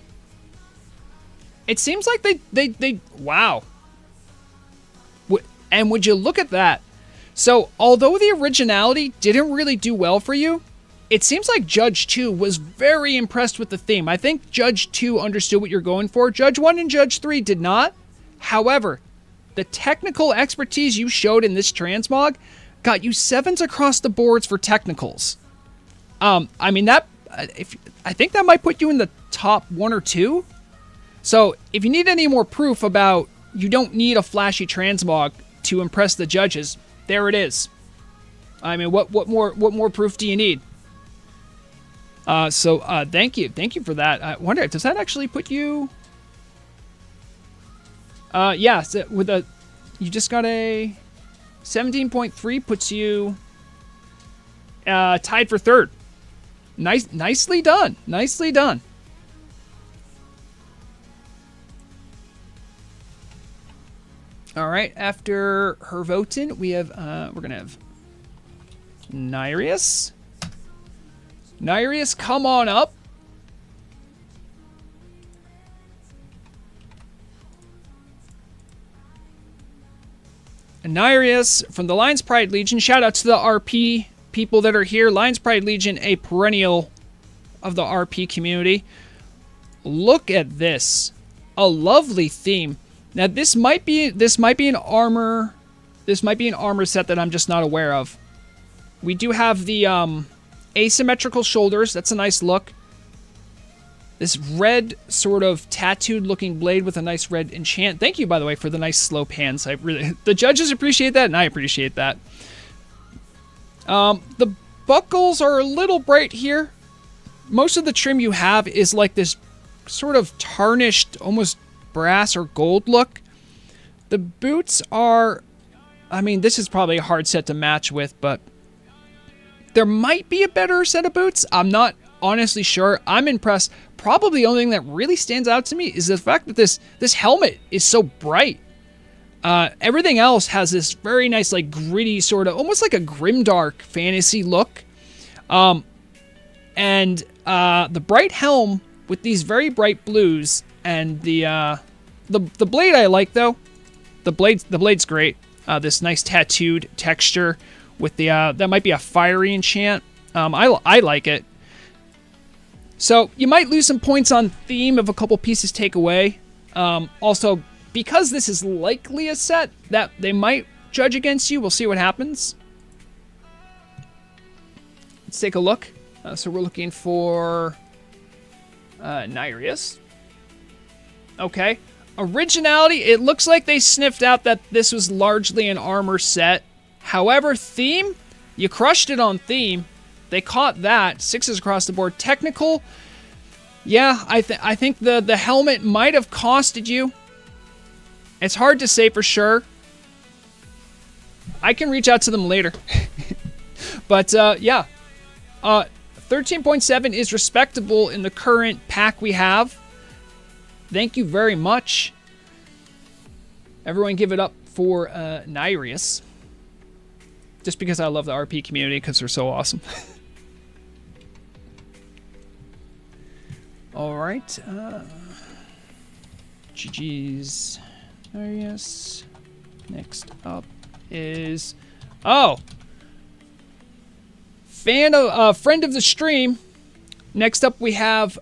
It seems like they wow. And would you look at that? So, although the originality didn't really do well for you, it seems like Judge 2 was very impressed with the theme. I think Judge 2 understood what you're going for. Judge 1 and Judge 3 did not. However, the technical expertise you showed in this transmog got you 7s across the boards for technicals. I mean, I think that might put you in the top 1 or 2. So, if you need any more proof about you don't need a flashy transmog to impress the judges, there it is. I mean, what more proof do you need? Thank you for that. I wonder, does that actually put you? Yeah, so you just got a 17.3 puts you tied for 3rd. Nicely done. Nicely done. All right, after Hervoten, we have we're gonna have Neirius. Neirius, come on up. Neirius from the Lion's Pride Legion. Shout out to the RP people that are here. Lion's Pride Legion, a perennial of the RP community. Look at this, a lovely theme. Now this might be an armor set that I'm just not aware of. We do have the asymmetrical shoulders. That's a nice look. This red sort of tattooed looking blade with a nice red enchant. Thank you, by the way, for the nice slope hands. The judges appreciate that, and I appreciate that. The buckles are a little bright here. Most of the trim you have is like this sort of tarnished, almost brass or gold look. The boots are, I mean, this is probably a hard set to match with, but there might be a better set of boots. I'm not honestly sure. I'm impressed. Probably the only thing that really stands out to me is the fact that this helmet is so bright. Everything else has this very nice, like, gritty sort of, almost like a grimdark fantasy look. And the bright helm with these very bright blues. And the blade I like, though. The blade's great. This nice tattooed texture with the that might be a fiery enchant. I like it. So you might lose some points on theme if a couple pieces take away. Also, because this is likely a set that they might judge against you, we'll see what happens. Let's take a look. So we're looking for Neirius. Okay. Originality, it looks like they sniffed out that this was largely an armor set. However, theme, you crushed it on theme. They caught that. 6s across the board. Technical, Yeah, I think the helmet might have costed you. It's hard to say for sure. I can reach out to them later. But yeah, 13.7 is respectable in the current pack we have. Thank you very much. Everyone give it up for Nereus. Just because I love the RP community, because they're so awesome. Alright. GG's. Nereus. Next up is... Oh! Friend of the stream. Next up we have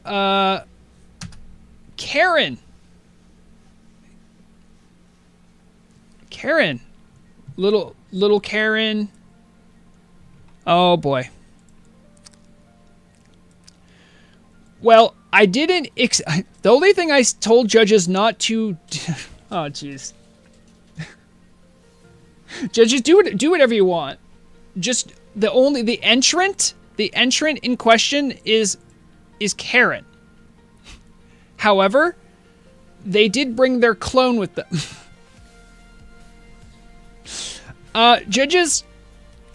Karen. Karen. Little Karen. Oh boy. Well, I didn't the only thing I told judges not to oh jeez. Judges, do whatever you want. Just the entrant in question is Karen. However, they did bring their clone with them. Judges,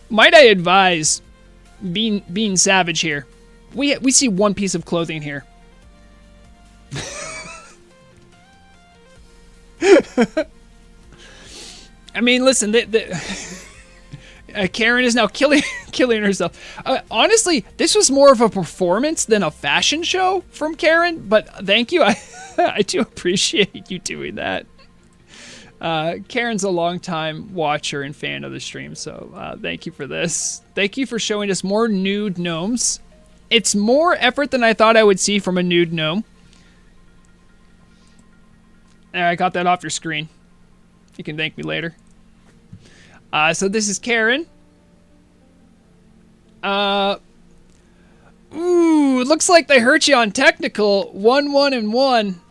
might I advise being savage here. We see one piece of clothing here. I mean, listen, Karen is now killing herself. Honestly, this was more of a performance than a fashion show from Karen, but thank you. I do appreciate you doing that. Karen's a longtime watcher and fan of the stream, so thank you for this. Thank you for showing us more nude gnomes. It's more effort than I thought I would see from a nude gnome. There, I got that off your screen. You can thank me later. So this is Karen. Ooh, it looks like they hurt you on technical. 1, 1, and 1.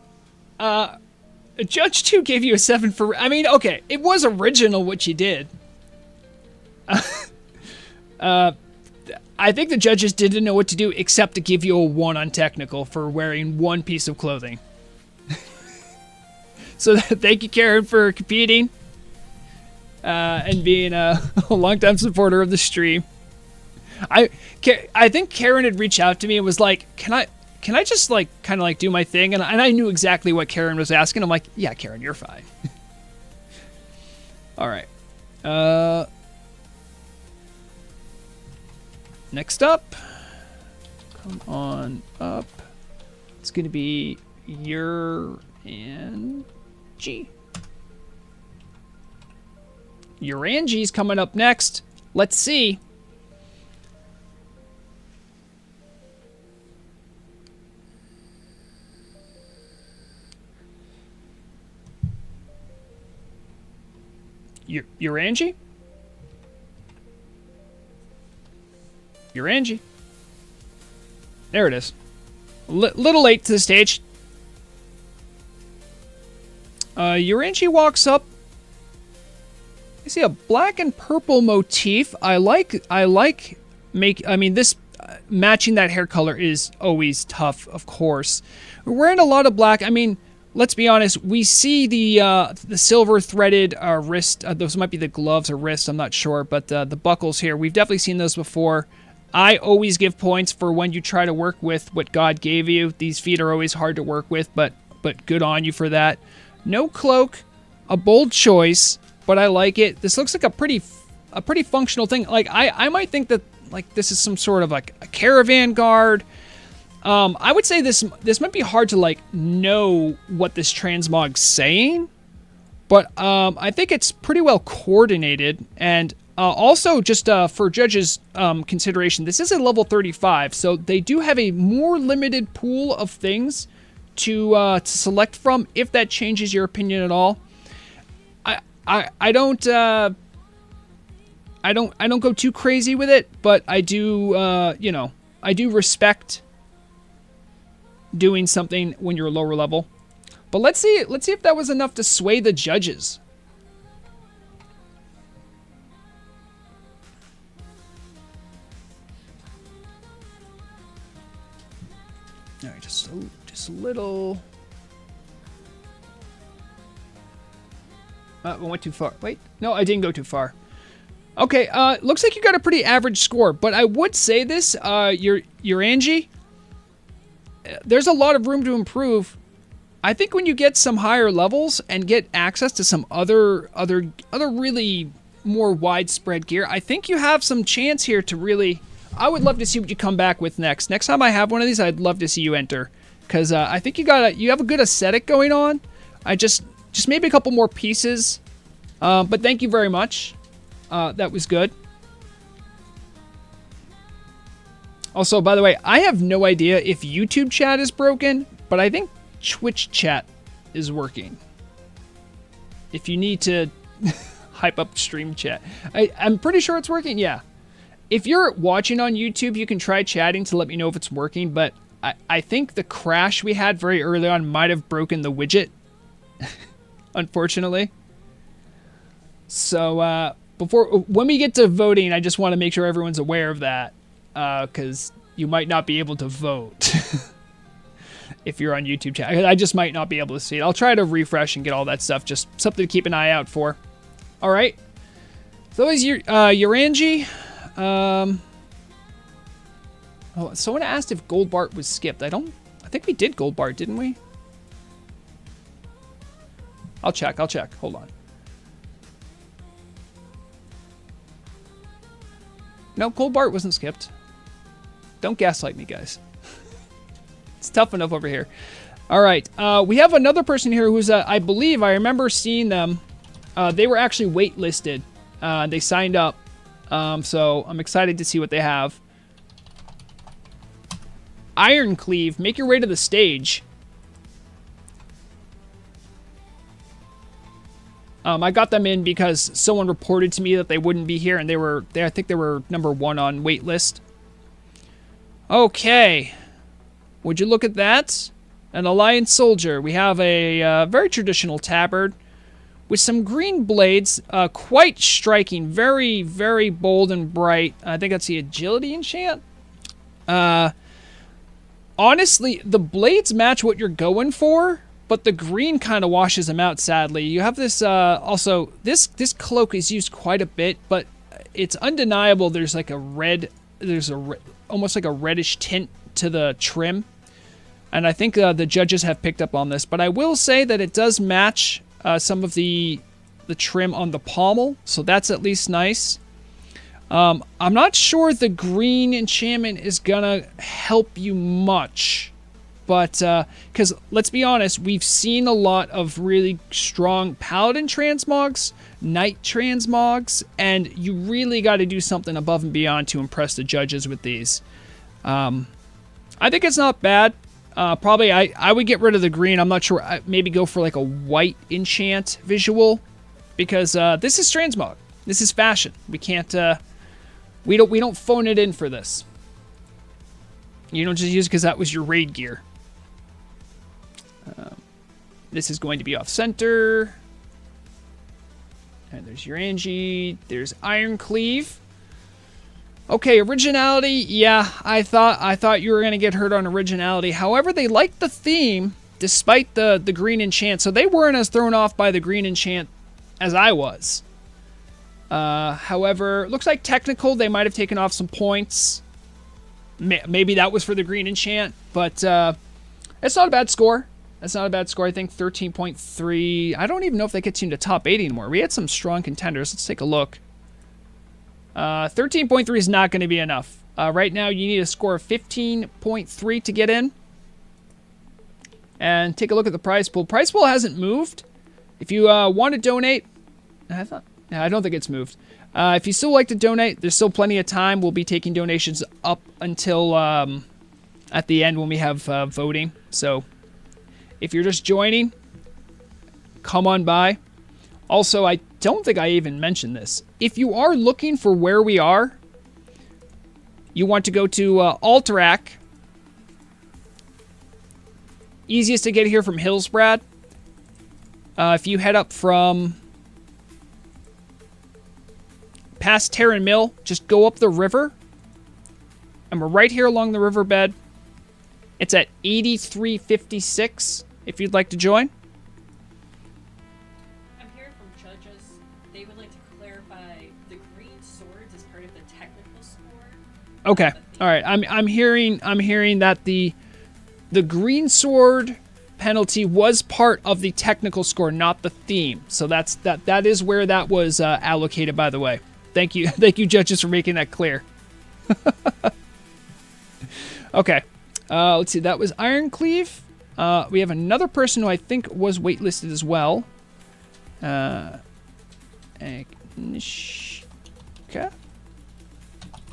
Judge 2 gave you a 7 for... I mean, okay, it was original what you did. I think the judges didn't know what to do except to give you a 1 on technical for wearing one piece of clothing. So thank you, Karen, for competing. And being a longtime supporter of the stream. I think Karen had reached out to me and was like, can I just like kind of like do my thing? And I knew exactly what Karen was asking. I'm like, yeah, Karen, you're fine. All right. Next up, come on up. It's gonna be Urangi. Urangi's coming up next. Let's see. Urangi? Urangi. There it is. Little late to the stage. Urangi walks up. I see a black and purple motif. I mean, this matching that hair color is always tough, of course. We're wearing a lot of black. I mean, let's be honest. We see the silver threaded wrist. Those might be the gloves or wrist. I'm not sure, but the buckles here. We've definitely seen those before. I always give points for when you try to work with what God gave you. These feet are always hard to work with, but good on you for that. No cloak, a bold choice, but I like it. This looks like a pretty functional thing. Like I might think that like this is some sort of like a caravan guard. I would say this might be hard to like know what this transmog's saying, but I think it's pretty well coordinated. And also just for judges' consideration, this is a level 35, so they do have a more limited pool of things to select from. If that changes your opinion at all, I don't go too crazy with it, but I do I do respect doing something when you're lower level. But let's see if that was enough to sway the judges. All right, just a little. I went too far. Wait, no, I didn't go too far. Okay, looks like you got a pretty average score, but I would say this, Urangi, there's a lot of room to improve. I think when you get some higher levels and get access to some other really more widespread gear, I think you have some chance here to really. I would love to see what you come back with next. Next time I have one of these, I'd love to see you enter, because I think you have a good aesthetic going on. I just maybe a couple more pieces, but thank you very much. That was good. Also, by the way, I have no idea if YouTube chat is broken, but I think Twitch chat is working. If you need to hype up stream chat. I'm pretty sure it's working, yeah. If you're watching on YouTube, you can try chatting to let me know if it's working, but I think the crash we had very early on might have broken the widget, unfortunately. So, when we get to voting, I just want to make sure everyone's aware of that, because you might not be able to vote if you're on YouTube chat. I just might not be able to see it. I'll try to refresh and get all that stuff, just something to keep an eye out for. All right. So is Urangi. Someone asked if Goldbart was skipped. I think we did Goldbart, didn't we? I'll check. Hold on. No, Goldbart wasn't skipped. Don't gaslight me, guys. It's tough enough over here. All right. We have another person here who's, I believe, I remember seeing them. They were actually waitlisted. They signed up. So I'm excited to see what they have. Iron Cleave, make your way to the stage. I got them in because someone reported to me that they wouldn't be here, and I think they were number 1 on waitlist. Okay. Would you look at that? An Alliance soldier. We have a very traditional tabard with some green blades, quite striking, very, very bold and bright. I think that's the agility enchant. Honestly, the blades match what you're going for, but the green kind of washes them out, sadly. You have this, also, this cloak is used quite a bit, but it's undeniable there's like a red, almost like a reddish tint to the trim. And I think the judges have picked up on this, but I will say that it does match some of the trim on the pommel, so that's at least nice. I'm not sure the green enchantment is gonna help you much, but because let's be honest, we've seen a lot of really strong paladin transmogs, knight transmogs, and you really got to do something above and beyond to impress the judges with these. I think it's not bad. Probably I would get rid of the green. I'm not sure. Maybe go for like a white enchant visual, because this is transmog. This is fashion. We can't. We don't phone it in for this. You don't just use it because that was your raid gear. This is going to be off center. And there's Urangi. There's Iron Cleave. Okay, originality. Yeah, I thought you were gonna get hurt on originality. However, they liked the theme despite the green enchant, so they weren't as thrown off by the green enchant as I was. However, looks like technical, they might have taken off some points. Maybe that was for the green enchant, but it's not a bad score. That's not a bad score. I think 13.3. I don't even know if that gets you into top 80 anymore. We had some strong contenders. Let's take a look. 13.3 is not going to be enough. Right now, you need a score of 15.3 to get in. And take a look at the prize pool. Prize pool hasn't moved. If you want to donate, I don't think it's moved. If you still like to donate, there's still plenty of time. We'll be taking donations up until at the end when we have voting. So if you're just joining, come on by. Also, I don't think I even mentioned this. If you are looking for where we are, you want to go to Alterac. Easiest to get here from Hillsbrad. If you head up from past Terran Mill, just go up the river. And we're right here along the riverbed. It's at 83.56 if you'd like to join. I'm hearing from judges. They would like to clarify the green swords as part of the technical score. Okay. All right. I'm hearing that the green sword penalty was part of the technical score, not the theme. So that is where that was allocated, by the way. Thank you, judges, for making that clear. Okay, let's see. That was Iron Cleave. We have another person who I think was waitlisted as well. Annishka,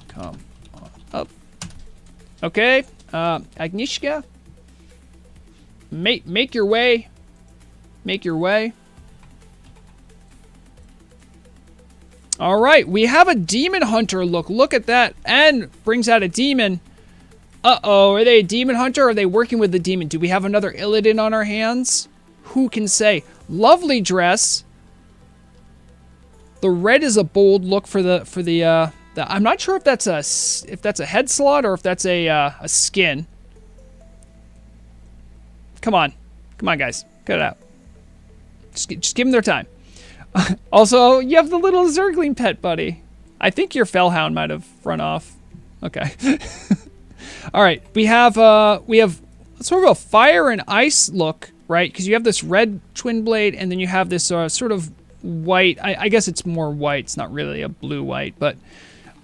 come on up. Okay, Annishka. Make your way. Make your way. All right, we have a demon hunter look. Look at that. And brings out a demon. Uh-oh, are they a demon hunter or are they working with the demon? Do we have another Illidan on our hands? Who can say? Lovely dress. The red is a bold look for the I'm not sure if that's a head slot or if that's a skin. Come on, guys, cut it out. Just give them their time. Also, you have the little Zergling pet, buddy. I think your Fellhound might have run off. Okay. All right, we have sort of a fire and ice look, right? Because you have this red twin blade, and then you have this sort of white. I guess it's more white. It's not really a blue-white, but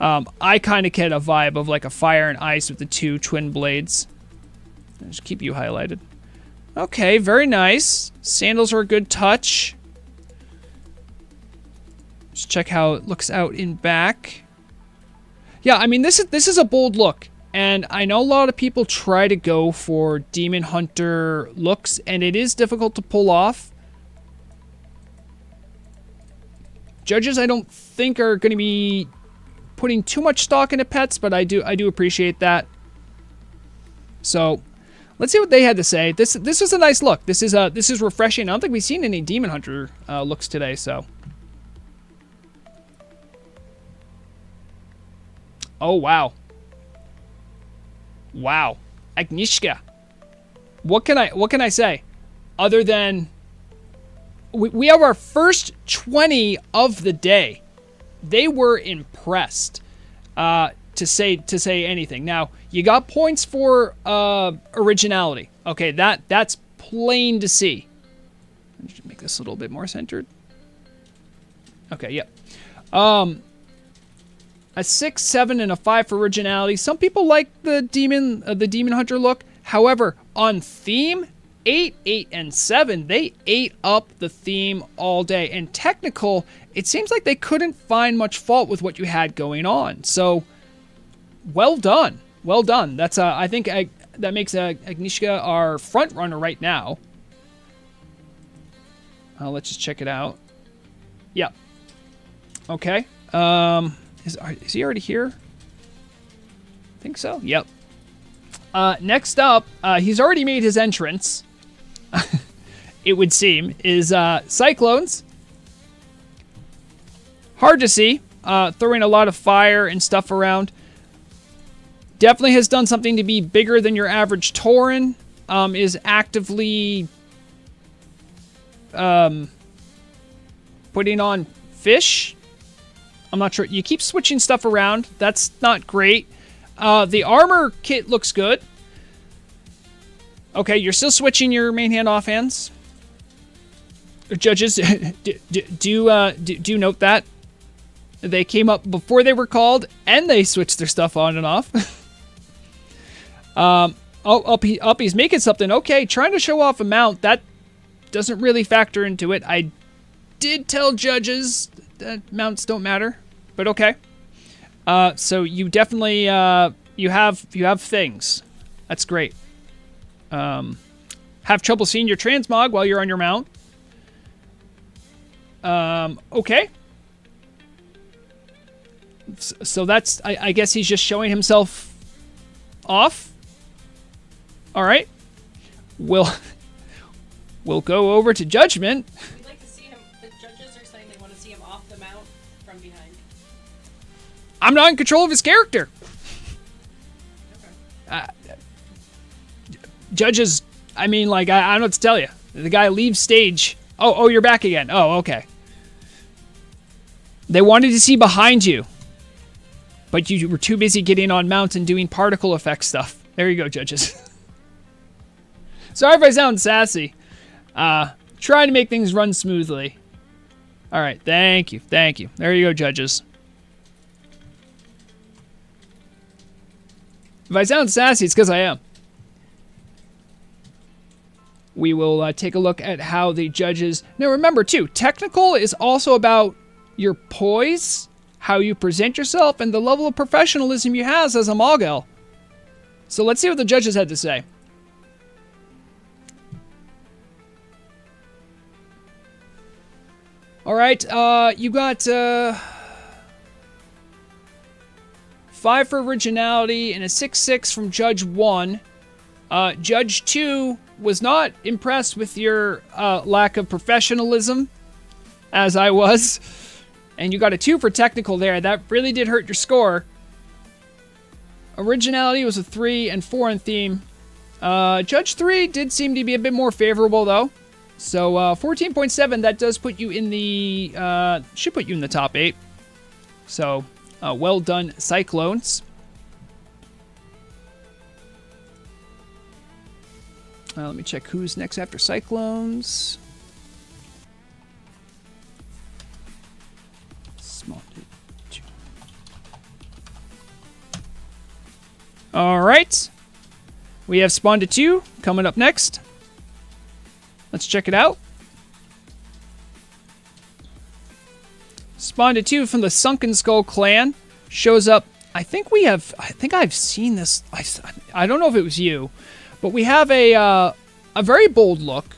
I kind of get a vibe of like a fire and ice with the two twin blades. I'll just keep you highlighted. Okay, very nice. Sandals are a good touch. Just check how it looks out in back. Yeah, I mean, this is a bold look. And I know a lot of people try to go for Demon Hunter looks, and it is difficult to pull off. Judges, I don't think, are going to be putting too much stock into pets, but I do appreciate that. So, let's see what they had to say. This is a nice look. This is refreshing. I don't think we've seen any Demon Hunter looks today, so. Oh, wow. Wow. Annishka. What can I say? Other than we have our first 20 of the day. They were impressed. To say anything. Now, you got points for originality. Okay, that's plain to see. Let me just make this a little bit more centered. Okay, yep. A 6, 7, and a 5 for originality. Some people like the demon hunter look. However, on theme, 8, 8, and 7, they ate up the theme all day. And technical, it seems like they couldn't find much fault with what you had going on. So, well done. Well done. That's I think that makes Annishka our front runner right now. Let's just check it out. Yeah. Okay. Is he already here? I think so. Yep. Next up, he's already made his entrance. It would seem is Cyclones. Hard to see. Throwing a lot of fire and stuff around. Definitely has done something to be bigger than your average Tauren. Is actively putting on fish. I'm not sure. You keep switching stuff around. That's not great. The armor kit looks good. Okay, you're still switching your main hand offhands. Judges, do note that. They came up before they were called, and they switched their stuff on and off. He's making something. Okay, trying to show off a mount. That doesn't really factor into it. I did tell judges that mounts don't matter, but okay. So you definitely, you have things. That's great. Have trouble seeing your transmog while you're on your mount. Okay. So that's, I guess he's just showing himself off. All right. We'll go over to Judgment. We'd like to see him. The judges are saying they want to see him off the mount from behind. I'm not in control of his character. Okay. judges, I mean, like, I don't know what to tell you. The guy leaves stage. Oh, you're back again. Oh, okay. They wanted to see behind you, but you were too busy getting on mount and doing particle effect stuff. There you go, judges. Sorry if I sound sassy. Trying to make things run smoothly. All right, thank you. There you go, judges. If I sound sassy, it's because I am. We will take a look at how the judges... Now remember, too, technical is also about your poise, how you present yourself, and the level of professionalism you have as a Mogel. So let's see what the judges had to say. All right, you got 5 for originality and a 6-6 from Judge 1. Judge 2 was not impressed with your lack of professionalism, as I was. And you got a 2 for technical there. That really did hurt your score. Originality was a 3 and 4 in theme. Judge 3 did seem to be a bit more favorable, though. So 14.7, that does put you in the... should put you in the top 8. So, well done, Cyclones. Let me check who's next after Cyclones. All right. We have Spawn to 2 coming up next. Let's check it out. Spawn to 2 from the Sunken Skull clan shows up. I think I've seen this. I don't know if it was you, but we have a very bold look.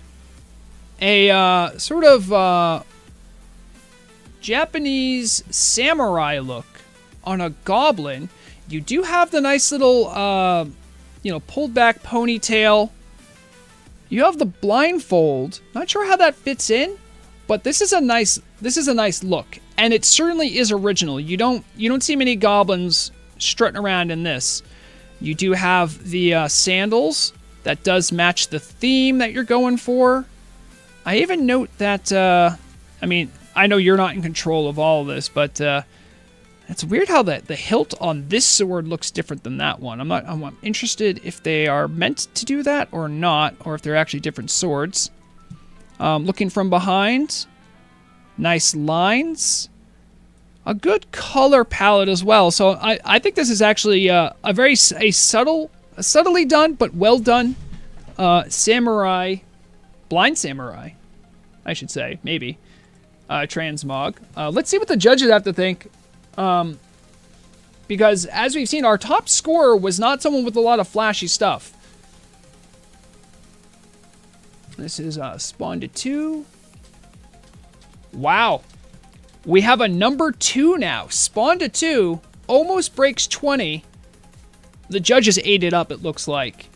A sort of Japanese samurai look on a goblin. You do have the nice little, pulled back ponytail. You have the blindfold. Not sure how that fits in, but this is a nice look, and it certainly is original. You don't see many goblins strutting around in this. You do have the sandals that does match the theme that you're going for. I even note that. I know you're not in control of all of this, but it's weird how the hilt on this sword looks different than that one. I'm interested if they are meant to do that or not, or if they're actually different swords. Looking from behind, nice lines, a good color palette as well. So I think this is actually a subtly done but well done samurai, blind samurai, I should say, maybe transmog. Let's see what the judges have to think. Because as we've seen, our top scorer was not someone with a lot of flashy stuff. This is Spawn to 2. Wow. We have a number 2 now. Spawn to 2 almost breaks 20. The judges ate it up, it looks like.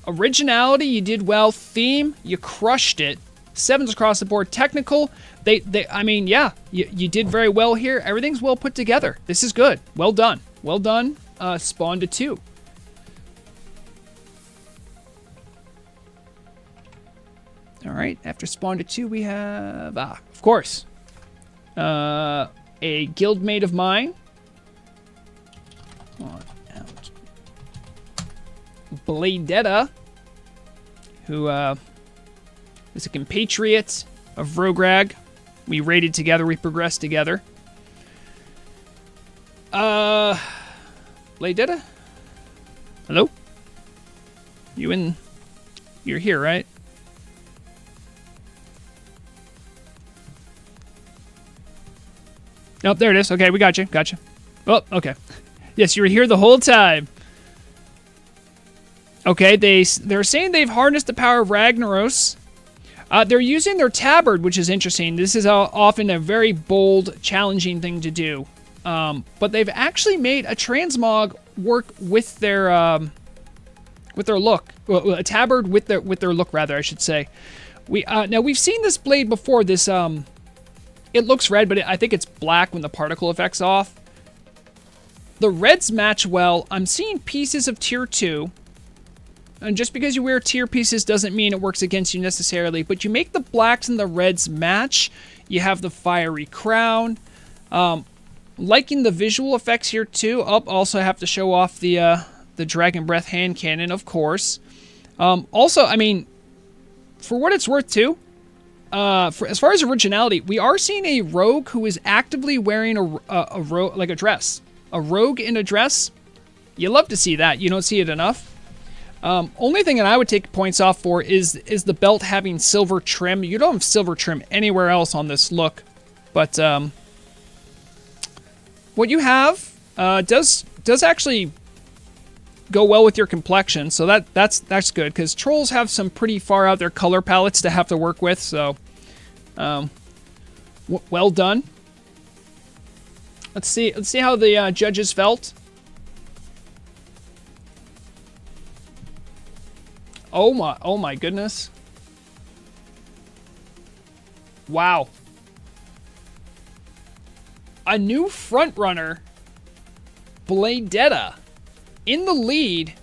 Originality, you did well. Theme, you crushed it. 7s across the board. Technical, you did very well here. Everything's well put together. This is good. Well done. Well done. Spawn to 2. All right. After Spawn to 2, we have, of course, a guildmate of mine. Out. Blade Daa, who is a compatriot of Vrograg. We raided together. We progressed together. Blade Daa? Hello? You're here, right? Nope, there it is. Okay, we got you. Gotcha. Oh, okay. Yes, you were here the whole time. Okay, they're saying they've harnessed the power of Ragnaros. They're using their tabard, which is interesting. This is often a very bold, challenging thing to do. But they've actually made a transmog work with their look. Well, a tabard with their look, rather, I should say. Now we've seen this blade before. This it looks red, but I think it's black when the particle effect's off. The reds match well. I'm seeing pieces of tier 2. And just because you wear tier pieces doesn't mean it works against you necessarily, but you make the blacks and the reds match. You have the fiery crown. Liking the visual effects here too. Also have to show off the Dragon Breath hand cannon, of course. Also, I mean, for what it's worth too, as far as originality, we are seeing a rogue who is actively wearing a dress. A rogue in a dress. You love to see that. You don't see it enough. Only thing that I would take points off for is the belt having silver trim. You don't have silver trim anywhere else on this look, but what you have does actually go well with your complexion, so that's good, because trolls have some pretty far out there color palettes to have to work with. So, well done. Let's see how the judges felt. Oh my goodness. Wow. A new frontrunner, Blade Daa, in the lead.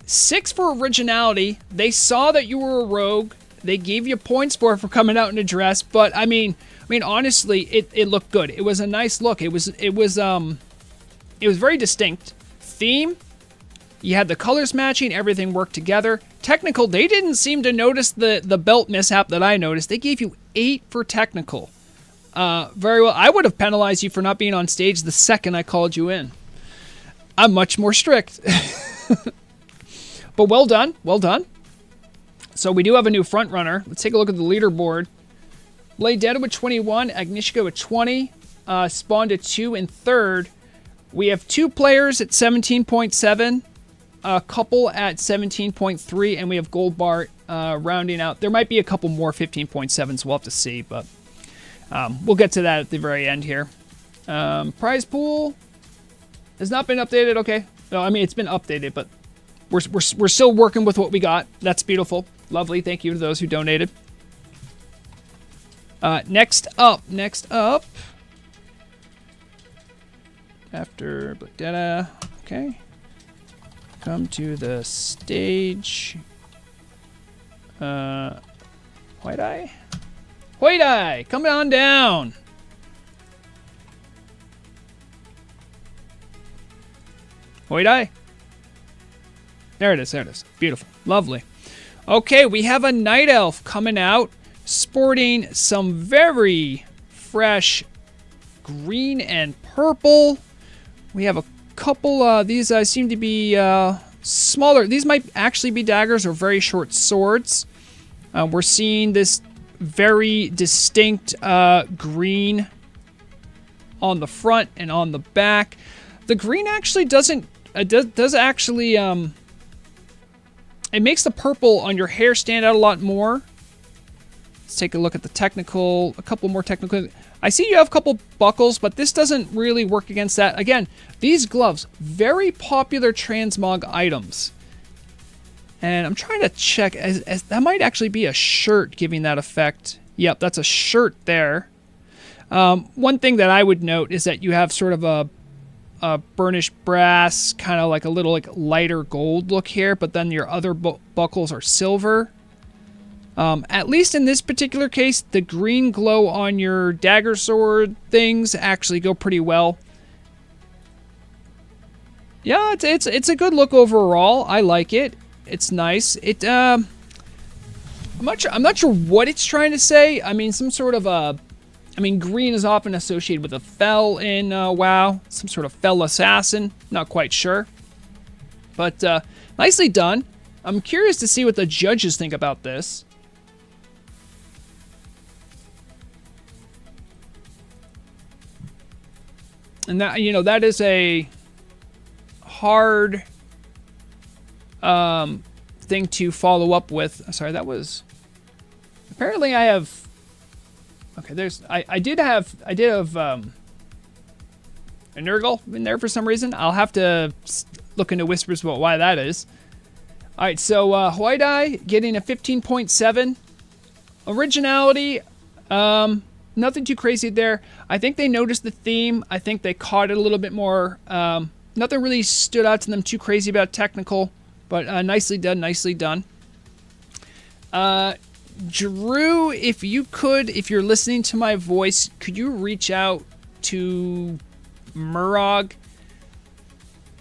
6 for originality. They saw that you were a rogue. They gave you points for it for coming out in a dress, but I mean honestly, it looked good. It was a nice look. It was very distinct. Theme, you had the colors matching, everything worked together. Technical, they didn't seem to notice the belt mishap that I noticed. They gave you 8 for technical. Very well. I would have penalized you for not being on stage the second I called you in. I'm much more strict. But well done. Well done. So we do have a new front runner. Let's take a look at the leaderboard. Blade Daa with 21, Annishka with 20, Spawned at 2 in third. We have 2 players at 17.7, a couple at 17.3, and we have Goldbart rounding out. There might be a couple more 15.7s. We'll have to see, but we'll get to that at the very end here. Prize pool has not been updated. Okay. No, I mean, it's been updated, but we're still working with what we got. That's beautiful. Lovely. Thank you to those who donated. Next up. After Blade Daa. Okay. Come to the stage. White Eyy? White Eyy! Come on down! White Eyy? There it is, there it is. Beautiful. Lovely. Okay, we have a Night Elf coming out, sporting some very fresh green and purple. We have a couple, these seem to be smaller. These might actually be daggers or very short swords. We're seeing this very distinct green on the front and on the back. The green actually doesn't, does actually, it makes the purple on your hair stand out a lot more. Let's take a look at the technical, a couple more technical. I see you have a couple buckles, but this doesn't really work against that. Again, these gloves, very popular transmog items. And I'm trying to check, as that might actually be a shirt giving that effect. Yep, that's a shirt there. One thing that I would note is that you have sort of a burnished brass, kind of like a little like lighter gold look here, but then your other buckles are silver. At least in this particular case, the green glow on your dagger sword things actually go pretty well. Yeah, it's a good look overall. I like it. It's nice. I'm not sure what it's trying to say. I mean, some sort of a, I mean, green is often associated with a fel in WoW, some sort of fel assassin. Not quite sure, but nicely done. I'm curious to see what the judges think about this. And that, you know, that is a hard thing to follow up with. Sorry, that was, apparently I have, okay, there's, I did have a Nurgle in there for some reason. I'll have to look into whispers about why that is. All right, so White Eyy getting a 15.7. Originality, nothing too crazy there. I think they noticed the theme. I think they caught it a little bit more. Nothing really stood out to them too crazy about technical. But nicely done, nicely done. Drew, if you could, if you're listening to my voice, could you reach out to Murog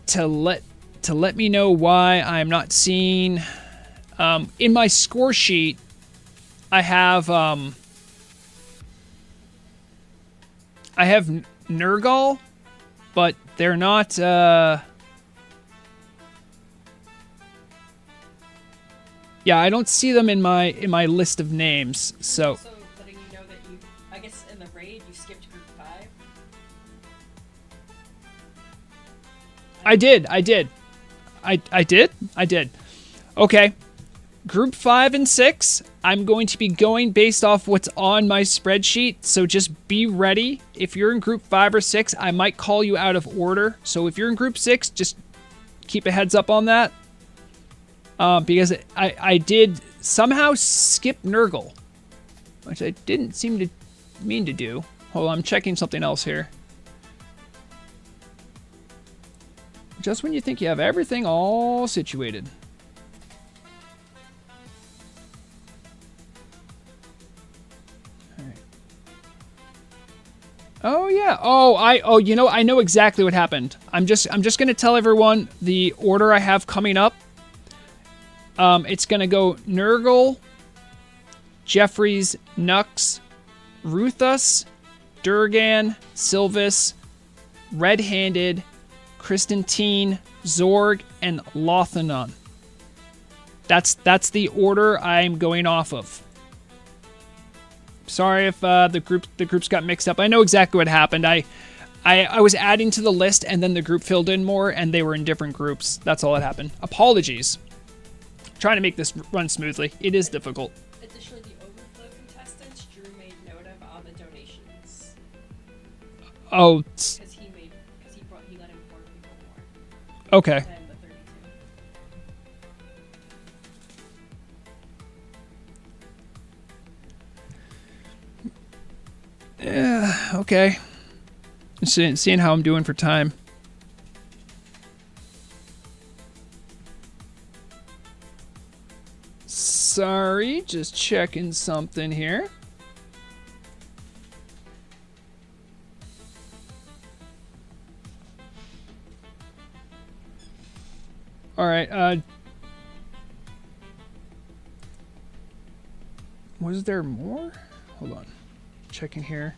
to let me know why I'm not seeing in my score sheet. I have Nurgle, but they're not yeah, I don't see them in my list of names. So Also letting you know that you, I guess in the raid you skipped group 5. I did. Okay. Group 5 and 6, I'm going to be going based off what's on my spreadsheet, so just be ready. If you're in group 5 or 6, I might call you out of order. So if you're in group 6, just keep a heads up on that. Because I did somehow skip Nurgle, which I didn't seem to mean to do. Hold on, I'm checking something else here. Just when you think you have everything all situated. All right. Oh yeah. Oh, you know, I know exactly what happened. I'm just gonna tell everyone the order I have coming up. It's gonna go Nurgle, Jeffries, Knux, Ruthus, Durgan, Sylvis, Red-Handed, Kristantine, Zorg, and Lothanon. That's the order I'm going off of. Sorry if the groups got mixed up. I know exactly what happened. I was adding to the list and then the group filled in more and they were in different groups. That's all that happened. Apologies. Trying to make this run smoothly. It is difficult. Additionally, the overflow contestants Drew made note of on the donations. Oh. Because he let in 4 people more. Okay. Than the 32. Yeah. Okay. Seeing how I'm doing for time. Sorry, just checking something here. All right, was there more? Hold on. Checking here.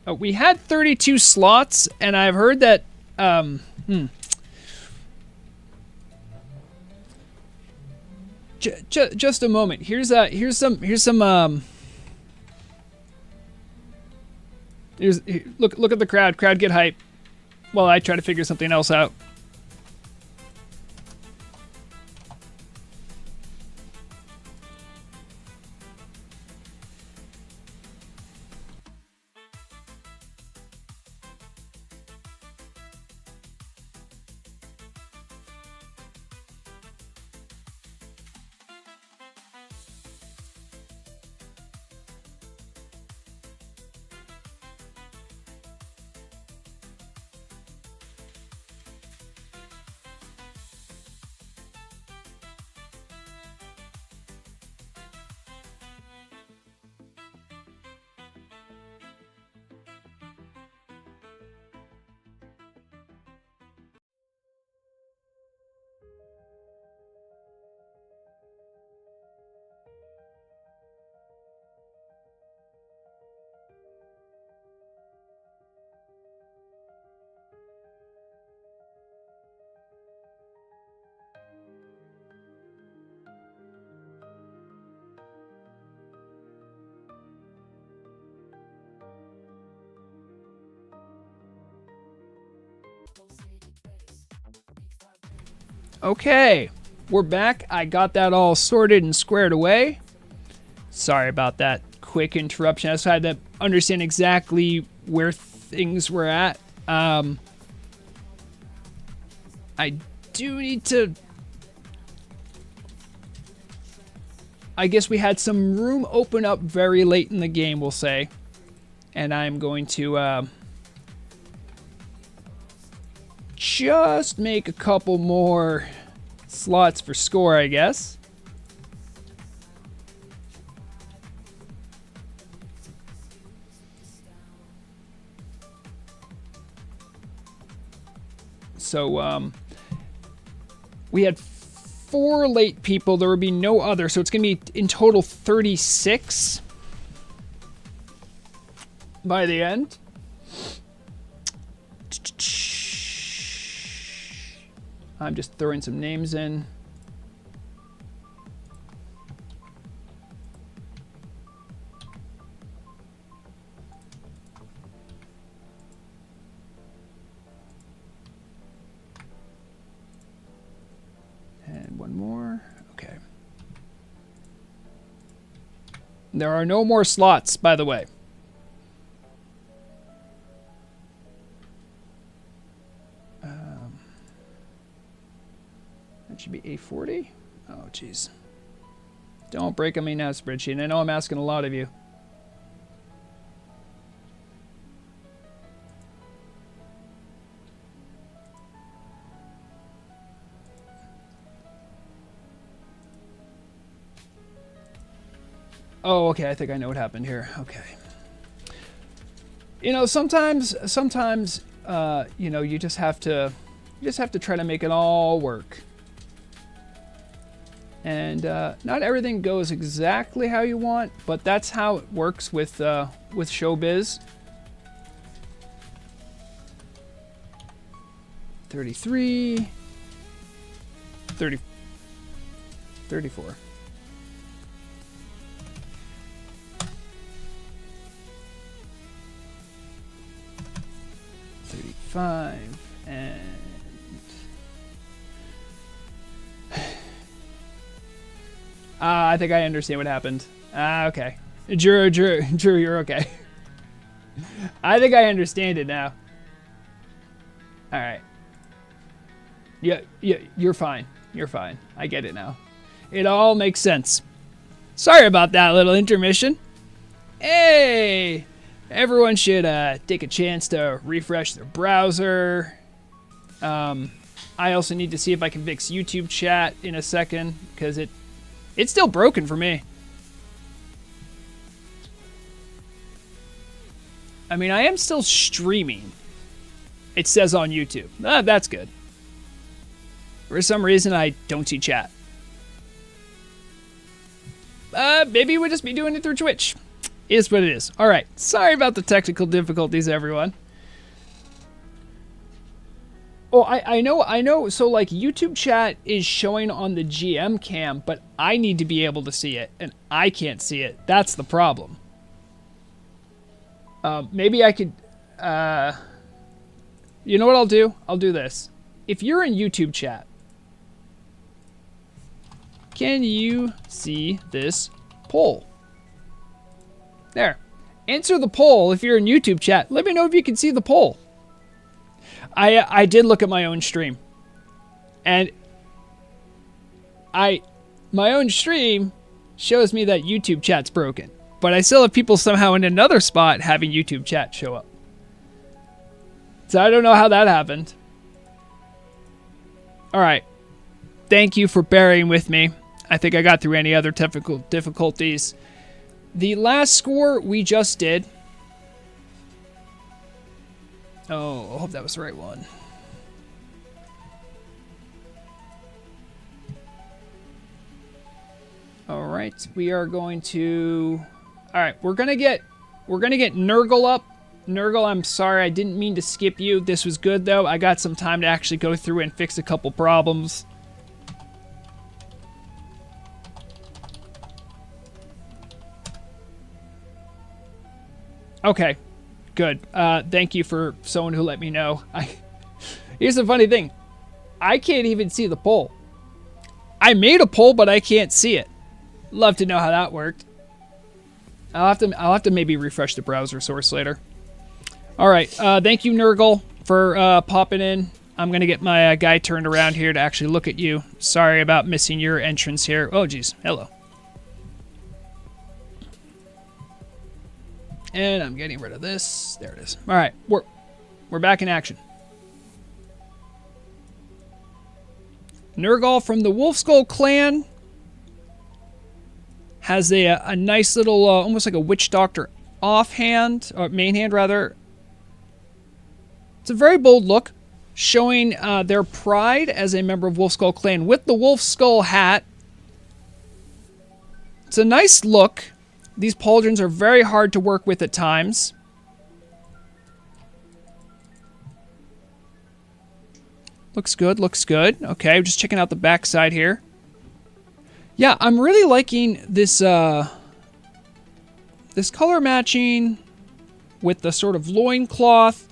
Oh, we had 32 slots, and I've heard that, just a moment. Here's some look at the crowd. Crowd get hype while I try to figure something else out. Okay, we're back. I got that all sorted and squared away. Sorry about that quick interruption. I just had to understand exactly where things were at. I do need to... I guess we had some room open up very late in the game, we'll say. And I'm going to... just make a couple more slots for score, I guess. So, we had 4 late people. There would be no other, so it's going to be in total 36 by the end. I'm just throwing some names in. And one more. Okay. There are no more slots, by the way. That should be A40. Oh, jeez. Don't break on me now, spreadsheet. I know I'm asking a lot of you. Oh, okay. I think I know what happened here. Okay. You know, sometimes, you know, you just have to try to make it all work. And not everything goes exactly how you want, but that's how it works with showbiz. 33, 30, 34. And I think I understand what happened. Okay. Drew, you're okay. I think I understand it now. All right. Yeah, you're fine. You're fine. I get it now. It all makes sense. Sorry about that little intermission. Hey! Everyone should take a chance to refresh their browser. I also need to see if I can fix YouTube chat in a second, because it's still broken for me. I mean, I am still streaming. It says on YouTube. That's good. For some reason, I don't see chat. Maybe we'll just be doing it through Twitch. Is what it is. All right. Sorry about the technical difficulties, everyone. Oh, I know. So, like, YouTube chat is showing on the GM cam, but I need to be able to see it, and I can't see it. That's the problem. Maybe I could... you know what I'll do? I'll do this. If you're in YouTube chat, can you see this poll? There. Answer the poll if you're in YouTube chat. Let me know if you can see the poll. I did look at my own stream. And my own stream shows me that YouTube chat's broken. But I still have people somehow in another spot having YouTube chat show up. So I don't know how that happened. Alright. Thank you for bearing with me. I think I got through any other technical difficulties. The last score we just did. Oh, I hope that was the right one. All right, we are going to. All right, we're gonna get Nurgle up. Nurgle, I'm sorry, I didn't mean to skip you. This was good though. I got some time to actually go through and fix a couple problems. Okay, good. Thank you for someone who let me know. Here's the funny thing. I can't even see the poll. I made a poll, but I can't see it. Love to know how that worked. I'll have to maybe refresh the browser source later. All right. Thank you, Nurgle, for popping in. I'm gonna get my guy turned around here to actually look at you. Sorry about missing your entrance here. Oh, geez. Hello. And I'm getting rid of this. There it is. All right, we're back in action. Nurgle from the Wolfskull clan has a nice little, almost like a Witch Doctor offhand, or main hand rather. It's a very bold look, showing their pride as a member of Wolfskull clan with the Wolfskull hat. It's a nice look. These pauldrons are very hard to work with at times. Looks good, looks good. Okay, just checking out the backside here. Yeah, I'm really liking this this color matching with the sort of loincloth.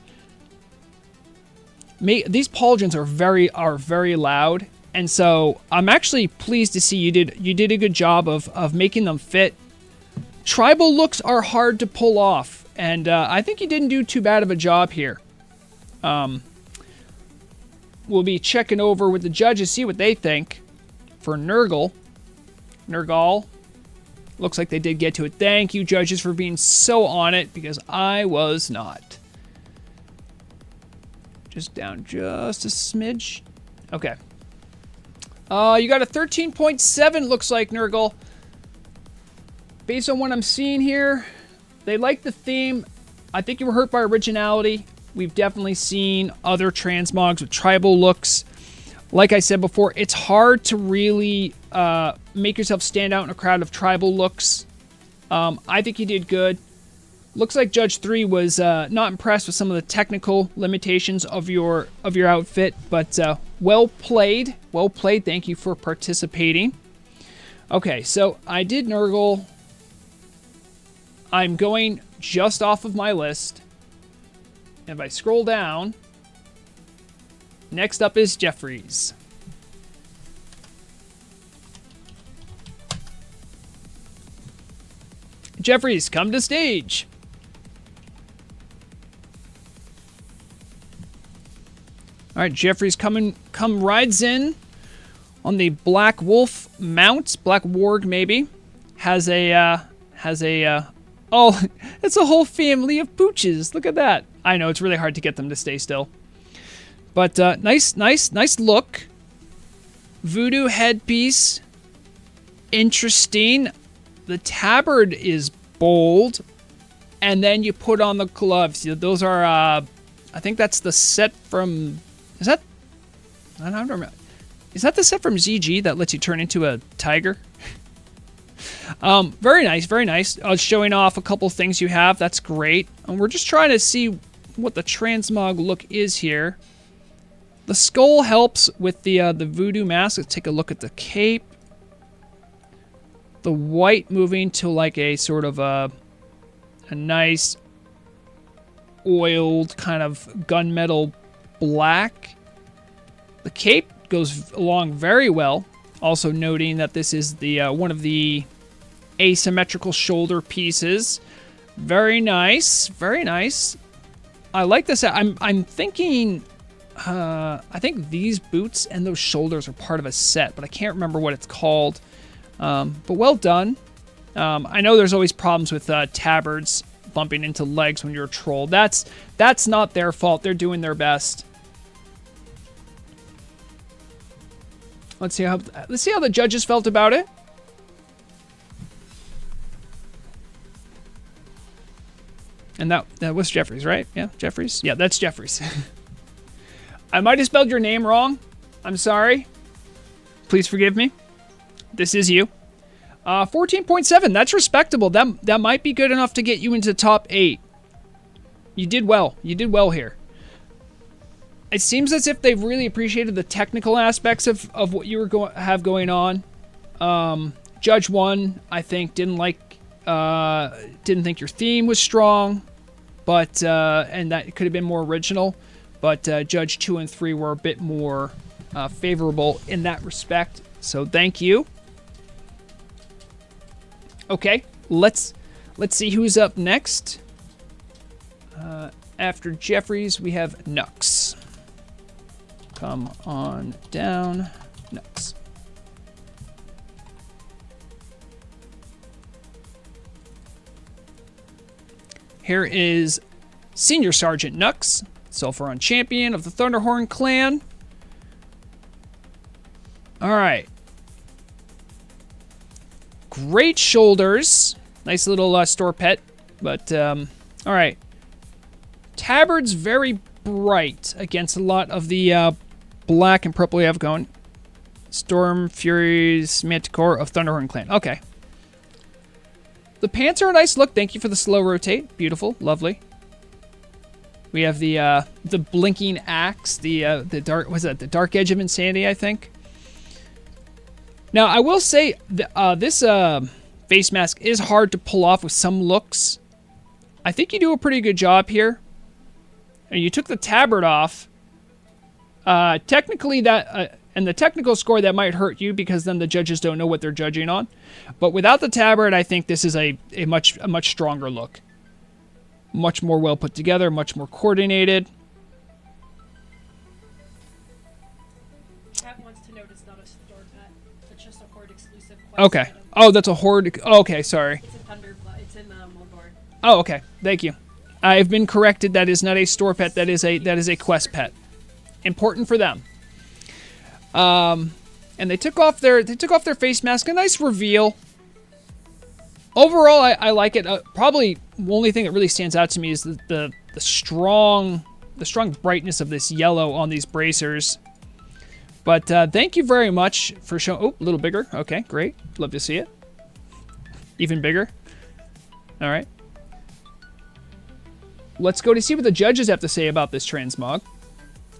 These pauldrons are very loud, and so I'm actually pleased to see you did a good job of making them fit. Tribal looks are hard to pull off, and I think you didn't do too bad of a job here. We'll be checking over with the judges, see what they think for Nurgle. Looks like they did get to it. Thank you, judges, for being so on it, because I was not. Just down just a smidge. Okay. You got a 13.7, looks like, Nurgle. Based on what I'm seeing here, they like the theme. I think you were hurt by originality. We've definitely seen other transmogs with tribal looks. Like I said before, it's hard to really make yourself stand out in a crowd of tribal looks. I think you did good. Looks like Judge 3 was not impressed with some of the technical limitations of your outfit, but well played. Well played. Thank you for participating. Okay, so I did Nurgle. I'm going just off of my list. And if I scroll down, next up is Jeffries. Jeffries, come to stage. All right, Jeffries rides in on the Black Wolf mount, Black Warg maybe. Has a oh, it's a whole family of pooches. Look at that. I know it's really hard to get them to stay still. But nice look. Voodoo headpiece. Interesting. The tabard is bold. And then you put on the gloves. Those are, I think that's the set from... Is that... I don't remember. Is that the set from ZG that lets you turn into a tiger? Very nice, very nice. Showing off a couple things you have. That's great. And we're just trying to see what the transmog look is here. The skull helps with the voodoo mask. Let's take a look at the cape. The white moving to like a sort of a nice oiled kind of gunmetal black. The cape goes along very well. Also noting that this is the one of the asymmetrical shoulder pieces. Very nice, very nice. I like this. I'm thinking. I think these boots and those shoulders are part of a set, but I can't remember what it's called. But well done. I know there's always problems with tabards bumping into legs when you're a troll. That's not their fault. They're doing their best. Let's see how the judges felt about it. And that was Jeffries, right? Yeah, Jeffries. Yeah, that's Jeffries. I might have spelled your name wrong. I'm sorry. Please forgive me. This is you. 14.7. That's respectable. That might be good enough to get you into top 8. You did well. You did well here. It seems as if they've really appreciated the technical aspects of what you were going on. Judge 1, I think, didn't think your theme was strong, but and that it could have been more original. But Judge 2 and 3 were a bit more favorable in that respect. So thank you. Okay, let's see who's up next. After Jeffries, we have Knck. Come on down, Knck. Here is Senior Sergeant Knck, Sulfuron Champion of the Thunderhorn clan. All right. Great shoulders. Nice little store pet. But, all right. Tabard's very bright against a lot of the black and purple we have going. Storm Fury's Manticore of Thunderhorn Clan. Okay. The pants are a nice look. Thank you for the slow rotate. Beautiful. Lovely. We have the blinking axe. The dark... Was that the Dark Edge of Insanity, I think? Now, I will say, this face mask is hard to pull off with some looks. I think you do a pretty good job here. And you took the tabard off. Technically, that... and the technical score, that might hurt you because then the judges don't know what they're judging on. But without the tabard, I think this is a much stronger look. Much more well put together, much more coordinated. Cat wants to note it's not a store pet. It's just a horde exclusive quest Okay. item. Oh, that's a horde. Okay, sorry. It's in It's in Moldor. Oh, okay. Thank you. I've been corrected. That is not a store pet. That is a quest pet. Important for them. And they took off their face mask. A nice reveal. Overall, I like it. Probably the only thing that really stands out to me is the strong brightness of this yellow on these bracers. But thank you very much for showing. Oh, a little bigger. Okay, great. Love to see it. Even bigger. All right. Let's go to see what the judges have to say about this transmog.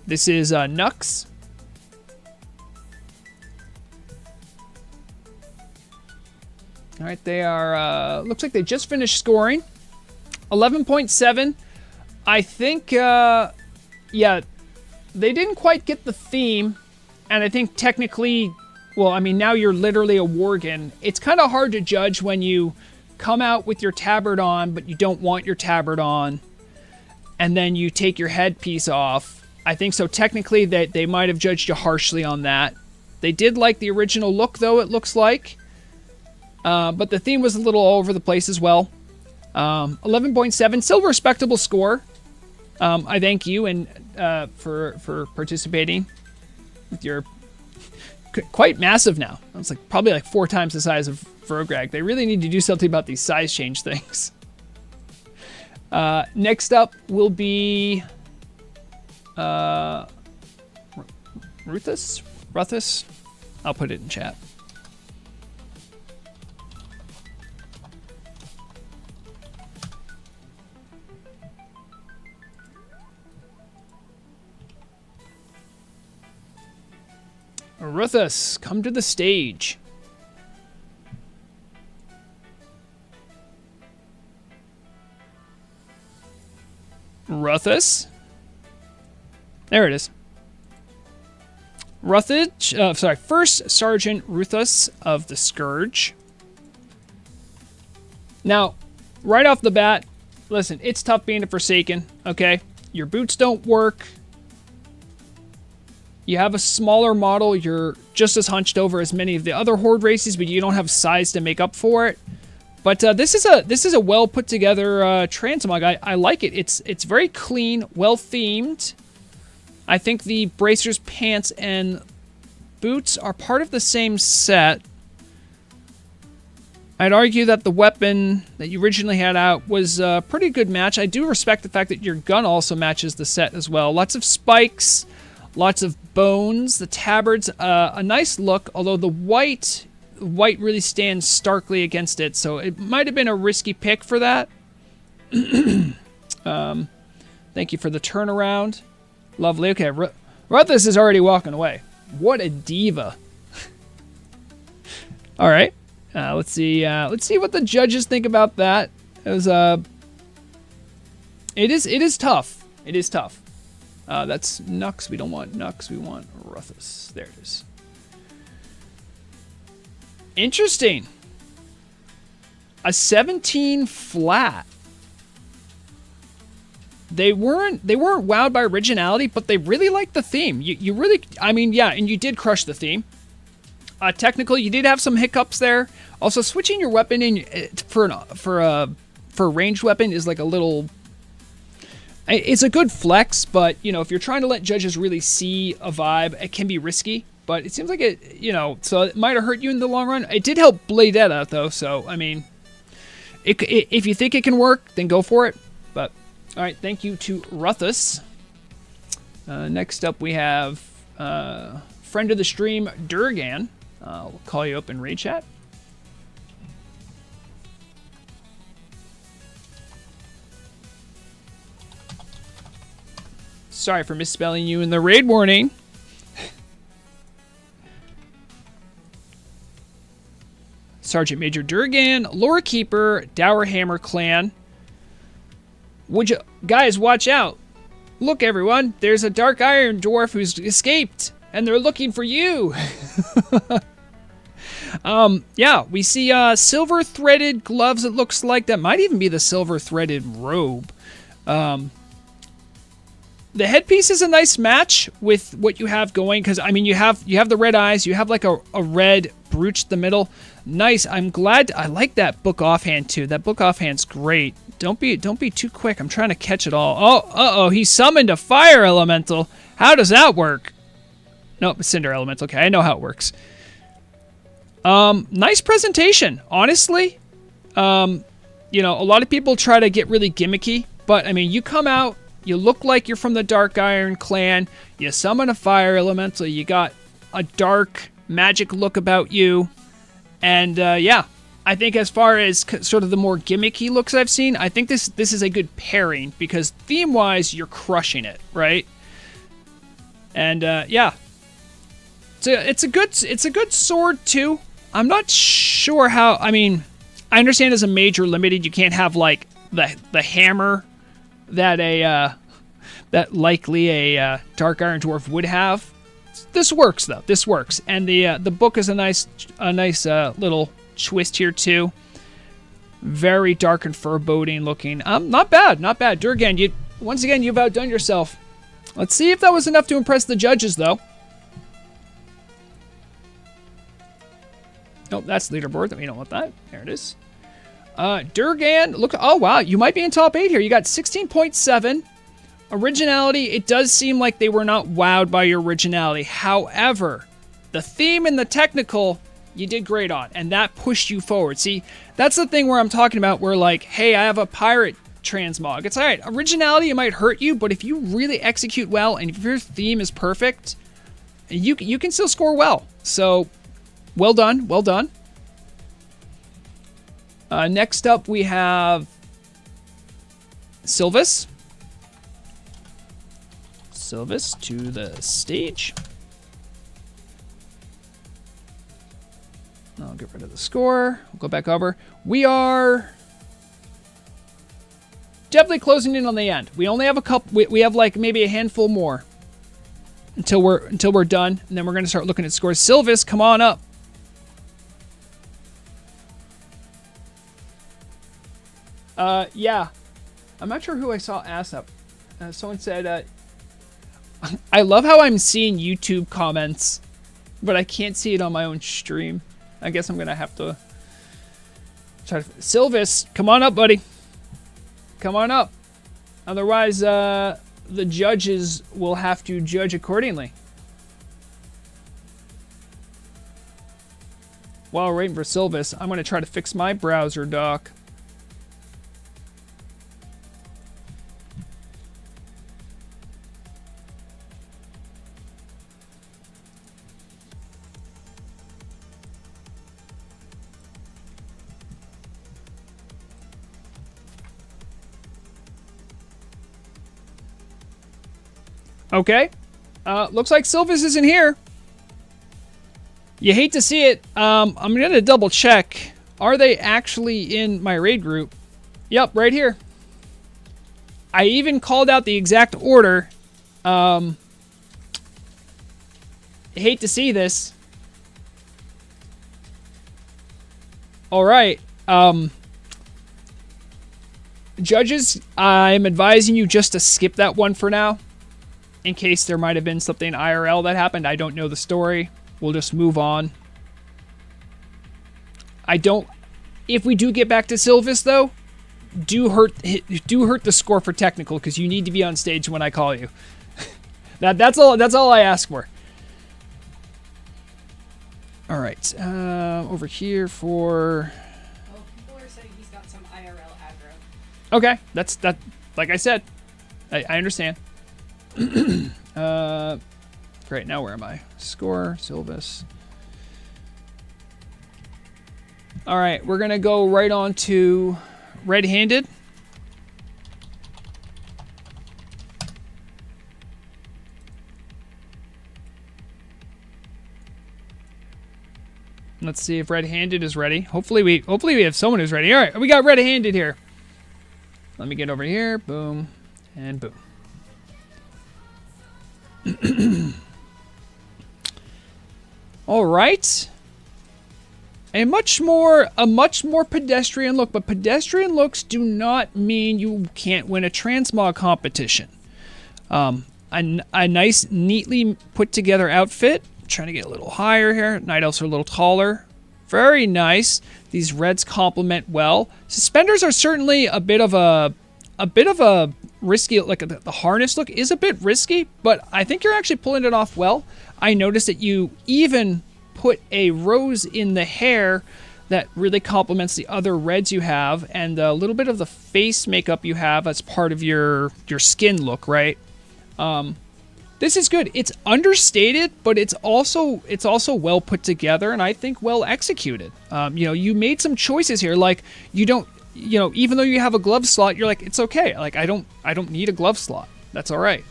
This is Knck. All right, they are, looks like they just finished scoring. 11.7. I think, yeah, they didn't quite get the theme. And I think technically, well, I mean, now you're literally a worgen. It's kind of hard to judge when you come out with your tabard on, but you don't want your tabard on. And then you take your headpiece off. I think so technically they might have judged you harshly on that. They did like the original look, though, it looks like. But the theme was a little all over the place as well. 11.7, still a respectable score. I thank you and for participating with your quite massive now. It's like probably like 4 times the size of Vrograg. They really need to do something about these size change things. Next up will be Ruthus. I'll put it in chat. Ruthus, come to the stage. Ruthus? There it is. First Sergeant Ruthus of the Scourge. Now, right off the bat, listen, it's tough being a Forsaken, okay? Your boots don't work. You have a smaller model. You're just as hunched over as many of the other Horde races, but you don't have size to make up for it. But this is a well put together transmog. I like it. It's very clean, well themed. I think the bracers, pants, and boots are part of the same set. I'd argue that the weapon that you originally had out was a pretty good match. I do respect the fact that your gun also matches the set as well. Lots of spikes. Lots of bones. The tabard's a nice look, although the white really stands starkly against it, so it might have been a risky pick for that. Thank you for the turnaround. Lovely. Okay, Ruthus is already walking away. What a diva. All right. Let's see what the judges think about that. It was it is tough. It is tough. That's Knck. We don't want Knck. We want Ruthus. There it is. Interesting. A 17 flat. They weren't wowed by originality, but they really liked the theme. You really, I mean, yeah, and you did crush the theme. Technically, you did have some hiccups there. Also, switching your weapon in for a ranged weapon is like a little. It's a good flex, but you know, if you're trying to let judges really see a vibe, it can be risky. but it seems like it, you know, so it might have hurt you in the long run. It did help Blade Daa though, so I mean, if you think it can work, then go for it. But all right, thank you to Ruthus. Next up, we have friend of the stream, Durgan. We'll call you up in raid chat. Sorry for misspelling you in the raid warning. Sergeant Major Durgan, Lore Keeper, Dowerhammer Clan. Would you guys watch out? Look, everyone, there's a Dark Iron Dwarf who's escaped, and they're looking for you. Yeah, we see silver threaded gloves. It looks like that might even be the silver threaded robe. The headpiece is a nice match with what you have going, because I mean you have the red eyes, you have like a red brooch in the middle. Nice. I'm glad. I like that book offhand too. That book offhand's great. Don't be too quick. I'm trying to catch it all. Oh, he summoned a fire elemental. How does that work? Nope, cinder elemental. Okay, I know how it works. Nice presentation, honestly. You know, a lot of people try to get really gimmicky, but I mean, you come out, you look like you're from the Dark Iron clan, you summon a fire elemental, you got a dark magic look about you, and yeah, I think as far as sort of the more gimmicky looks I've seen, I think this is a good pairing, because theme-wise, you're crushing it, right? And yeah, it's a good sword too. I'm not sure how. I mean, I understand as a major limited, you can't have like the hammer that that likely a Dark Iron Dwarf would have. This works though. This works, and the book is a nice little twist here too. Very dark and foreboding looking. Not bad, not bad. Durgan, once again you've outdone yourself. Let's see if that was enough to impress the judges though. Nope, that's leaderboard. We don't want that. There it is. Durgan, look. Oh, wow. You might be in top 8 here. You got 16.7. Originality, it does seem like they were not wowed by your originality. However, the theme and the technical, you did great on. And that pushed you forward. See, that's the thing where I'm talking about where like, hey, I have a pirate transmog. It's all right. Originality, it might hurt you, but if you really execute well and if your theme is perfect, you can still score well. So, well done. Well done. Next up, we have Sylvis. Sylvis to the stage. I'll get rid of the score. We'll go back over. We are definitely closing in on the end. We only have a couple. We have like maybe a handful more until we're done, and then we're going to start looking at scores. Sylvis, come on up. Yeah. I'm not sure who I saw ask up. Someone said, I love how I'm seeing YouTube comments, but I can't see it on my own stream. I guess I'm going to have to try to... Sylvis, come on up, buddy. Come on up. Otherwise, the judges will have to judge accordingly. While we're waiting for Sylvis, I'm going to try to fix my browser dock. Okay. Looks like Sylvis isn't here. You hate to see it. I'm going to double check. Are they actually in my raid group? Yep, right here. I even called out the exact order. I hate to see this. All right. Judges, I'm advising you just to skip that one for now. In case there might have been something IRL that happened. I don't know the story. We'll just move on. If we do get back to Sylvis, though, do hurt the score for technical, because you need to be on stage when I call you. That's all I ask for. All right, over here for... Well, people are saying he's got some IRL aggro. Okay, that's that. Like I said, I understand. Great, now where am I? Score, Sylvis. All right, we're going to go right on to red-handed. Let's see if red-handed is ready. Hopefully we have someone who's ready. All right, we got red-handed here. Let me get over here. Boom and boom. All right. A much more pedestrian look, but pedestrian looks do not mean you can't win a transmog competition. A nice, neatly put together outfit. Trying to get a little higher here. Night elves are a little taller. Very nice. These reds complement well. Suspenders are certainly a bit of a risky, like the harness look is a bit risky, but I think you're actually pulling it off well. I noticed that you even put a rose in the hair that really complements the other reds you have, and a little bit of the face makeup you have as part of your skin look, right? This is good. It's understated, but it's also well put together, and I think well executed. You made some choices here, like you don't, even though you have a glove slot, you're like, it's okay. Like I don't need a glove slot. That's all right.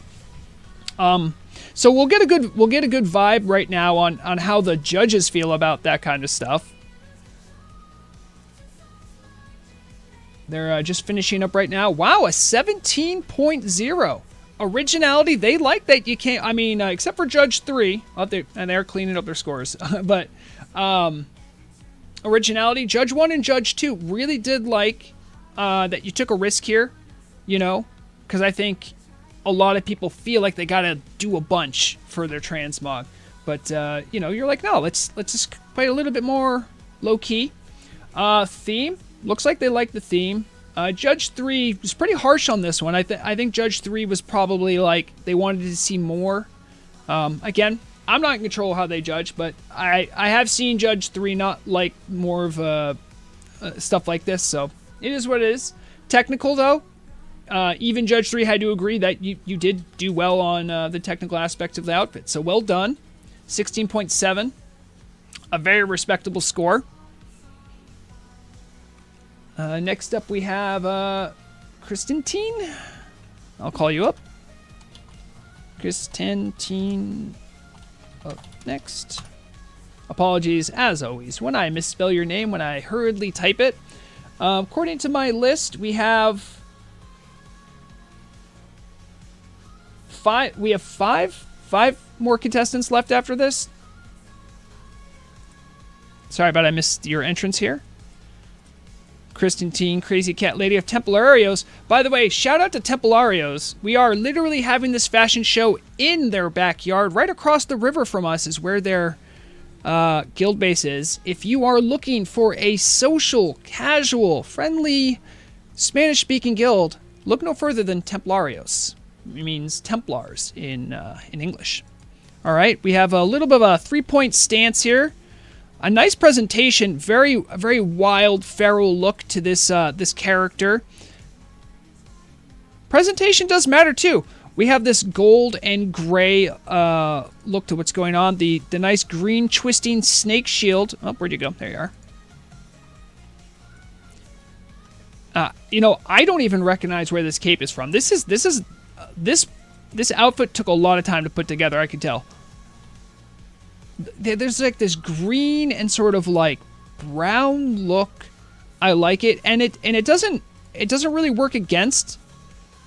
So we'll get a good vibe right now on how the judges feel about that kind of stuff. They're just finishing up right now. Wow, a 17.0. Originality, they like that you can't, except for Judge 3, and they're cleaning up their scores. But originality, Judge 1 and Judge 2 really did like that you took a risk here, because I think a lot of people feel like they gotta do a bunch for their transmog. But, you're like, no, let's just play a little bit more low-key. Theme, looks like they like the theme. Judge 3 was pretty harsh on this one. I think Judge 3 was probably like they wanted to see more. Again, I'm not in control of how they judge, but I have seen Judge 3 not like more of stuff like this, so it is what it is. Technical, though, even Judge 3 had to agree that you did do well on the technical aspects of the outfit, so well done. 16.7, a very respectable score. Next up, we have Kristantine. I'll call you up. Kristantine up next. Apologies, as always, when I misspell your name, when I hurriedly type it. According to my list, we have five. We have five more contestants left after this. Sorry, but I missed your entrance here. Kristantine, Crazy Cat Lady of Templarios. By the way, shout out to Templarios. We are literally having this fashion show in their backyard. Right across the river from us is where their guild base is. If you are looking for a social, casual, friendly, Spanish-speaking guild, look no further than Templarios. It means Templars in English. All right, we have a little bit of a three-point stance here. A nice presentation, very wild, feral look to this this character. Presentation does matter too. We have this gold and gray look to what's going on. The nice green twisting snake shield. Oh, where'd you go? There you are. I don't even recognize where this cape is from. This outfit took a lot of time to put together. I can tell. There's like this green and sort of like brown look. I like it, and it doesn't really work against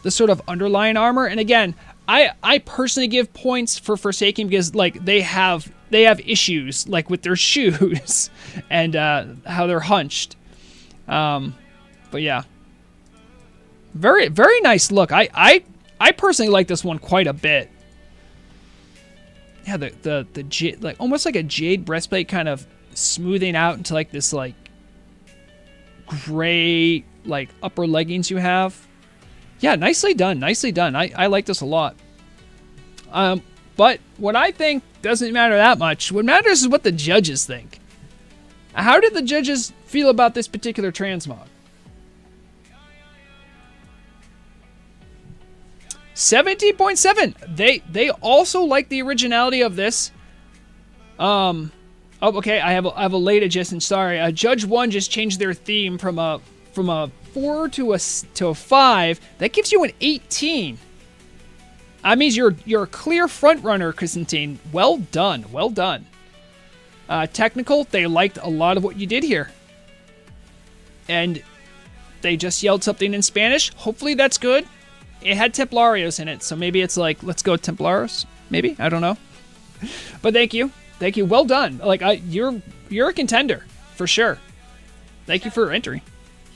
the sort of underlying armor. And again, I personally give points for Forsaken because like they have issues like with their shoes and how they're hunched. But yeah, very nice look. I personally like this one quite a bit. Yeah, the jade, like almost like a jade breastplate, kind of smoothing out into like this like gray like upper leggings you have. Yeah, nicely done, nicely done. I like this a lot. But what I think doesn't matter that much. What matters is what the judges think. How did the judges feel about this particular transmog? 17.7. They also like the originality of this. Oh, okay. I have a late adjustment. Sorry. Judge 1 just changed their theme from a 4 to a 5. That gives you an 18. That means you're a clear front runner, Constantine. Well done. Well done. Technical, they liked a lot of what you did here. And they just yelled something in Spanish. Hopefully that's good. It had Templarios in it, so maybe it's like, let's go Templarios. Maybe, I don't know. But thank you. Thank you. Well done. Like you're a contender for sure. Thank you for entering.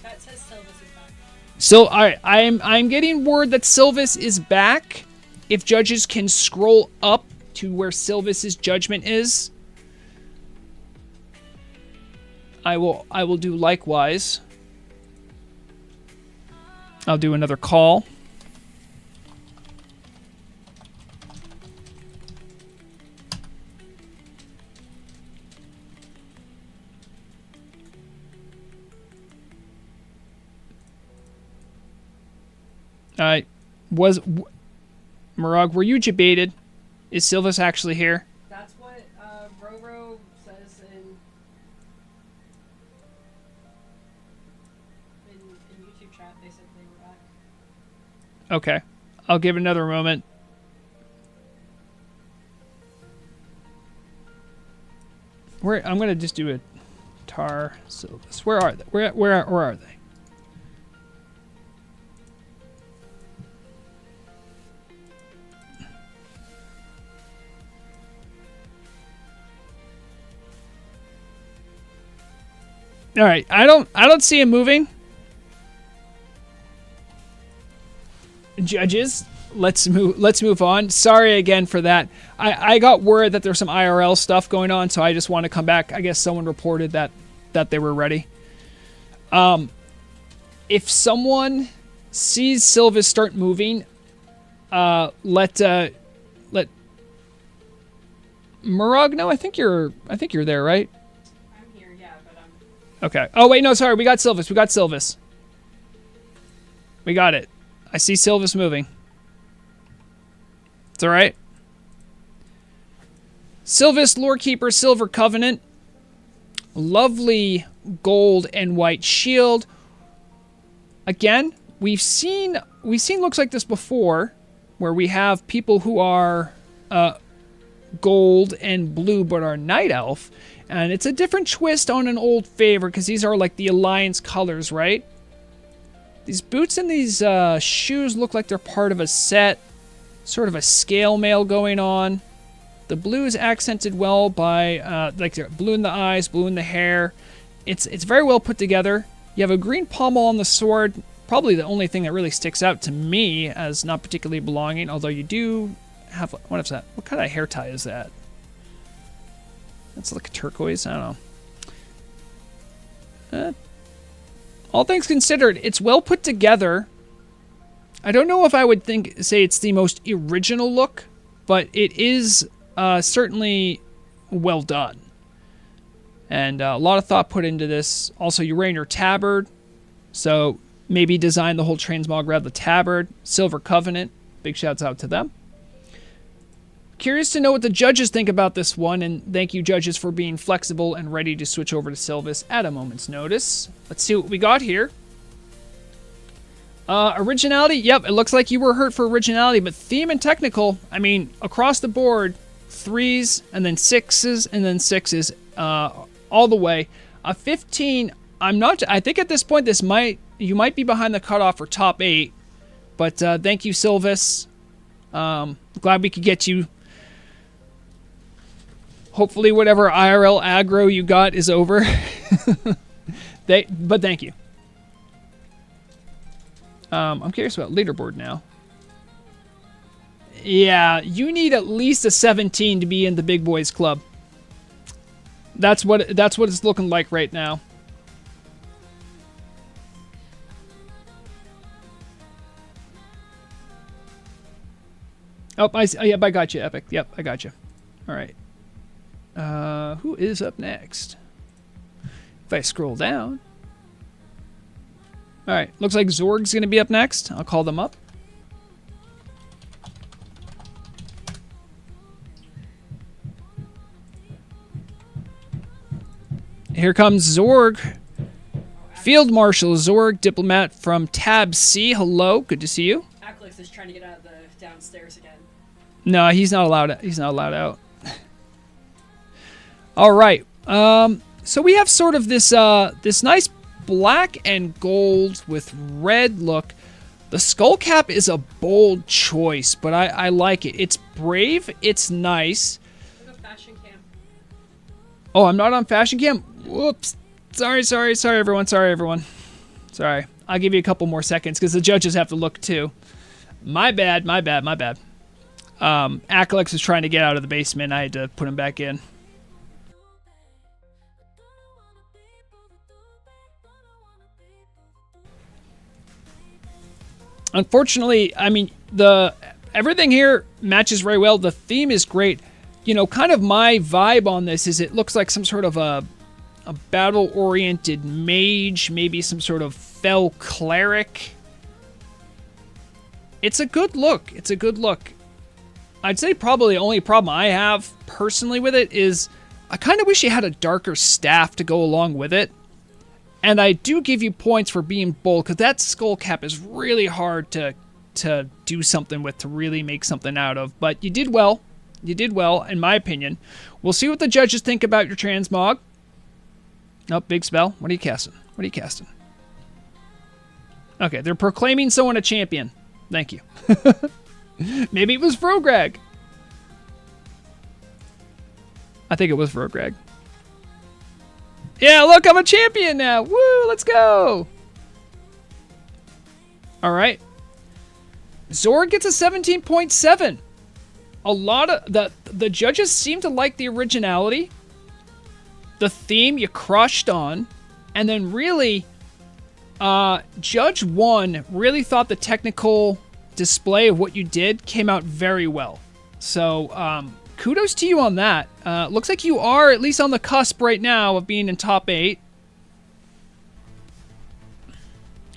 Chat says Sylvis is back. So all right, I'm getting word that Sylvis is back. If judges can scroll up to where Sylvis's judgment is, I will do likewise. I'll do another call. Murag, were you debated? Is Sylvis actually here? That's what Roro says in YouTube chat. They said they were back. Okay. I'll give it another moment. I'm gonna just do a tar Sylvis. Where are they? Where are they? All right, I don't see him moving. Judges, let's move on. Sorry again for that. I got word that there's some IRL stuff going on, so I just want to come back. I guess someone reported that they were ready. If someone sees Sylvis start moving, let Murag know. I think you're there, right? Okay. Oh, wait, no, sorry. We got Sylvis. We got it. I see Sylvis moving. It's all right. Sylvis, Lorekeeper, Silver Covenant. Lovely gold and white shield. Again, we've seen looks like this before, where we have people who are gold and blue but are night elf. And it's a different twist on an old favorite because these are like the Alliance colors, right? These boots and these shoes look like they're part of a set. Sort of a scale mail going on. The blue is accented well by like blue in the eyes, blue in the hair. It's very well put together. You have a green pommel on the sword. Probably the only thing that really sticks out to me as not particularly belonging. Although you do have... What is that? What kind of hair tie is that? That's like a turquoise. I don't know. All things considered, it's well put together. I don't know if I would say it's the most original look, but it is certainly well done. And a lot of thought put into this. Also, you're wearing your tabard, so maybe design the whole transmog around the tabard. Silver Covenant, big shouts out to them. Curious to know what the judges think about this one, and thank you, judges, for being flexible and ready to switch over to Sylvis at a moment's notice. Let's see what we got here. Originality, yep, it looks like you were hurt for originality, but theme and technical, I mean, across the board, 3s, and then 6s, and then 6s, all the way. 15, I think at this point, you might be behind the cutoff for top 8, but thank you, Sylvis. Glad we could get you. Hopefully whatever IRL aggro you got is over. But thank you. I'm curious about leaderboard now. Yeah, you need at least a 17 to be in the big boys club. That's what it's looking like right now. Oh, yep, I got you, Epic. Yep, I got you. All right. Who is up next? If I scroll down. All right, looks like Zorg's going to be up next. I'll call them up. Here comes Zorg. Field Marshal Zorg, diplomat from Tab C. Hello, good to see you. Alex is trying to get out of the downstairs again. No, he's not allowed. He's not allowed out. All right. So we have sort of this this nice black and gold with red look. The skull cap is a bold choice, but I like it. It's brave. It's nice. Go to fashion cam. Oh, I'm not on fashion cam. Whoops. Sorry, everyone. Sorry. I'll give you a couple more seconds because the judges have to look too. My bad. Akalex was trying to get out of the basement. I had to put him back in. Unfortunately, I mean, everything here matches very well. The theme is great. You know, kind of my vibe on this is it looks like some sort of a battle-oriented mage, maybe some sort of fell cleric. It's a good look. I'd say probably the only problem I have personally with it is I kind of wish you had a darker staff to go along with it. And I do give you points for being bold, because that skull cap is really hard to do something with, to really make something out of. But you did well. You did well, in my opinion. We'll see what the judges think about your transmog. Nope, big spell. What are you casting? Okay, they're proclaiming someone a champion. Thank you. Maybe it was Vrograg. I think it was Vrograg. Yeah, look, I'm a champion now. Woo, let's go. All right. Zorg gets a 17.7. A lot of the judges seem to like the originality. The theme you crushed on. And then really, Judge 1 really thought the technical display of what you did came out very well. So, kudos to you on that. Looks like you are at least on the cusp right now of being in top 8.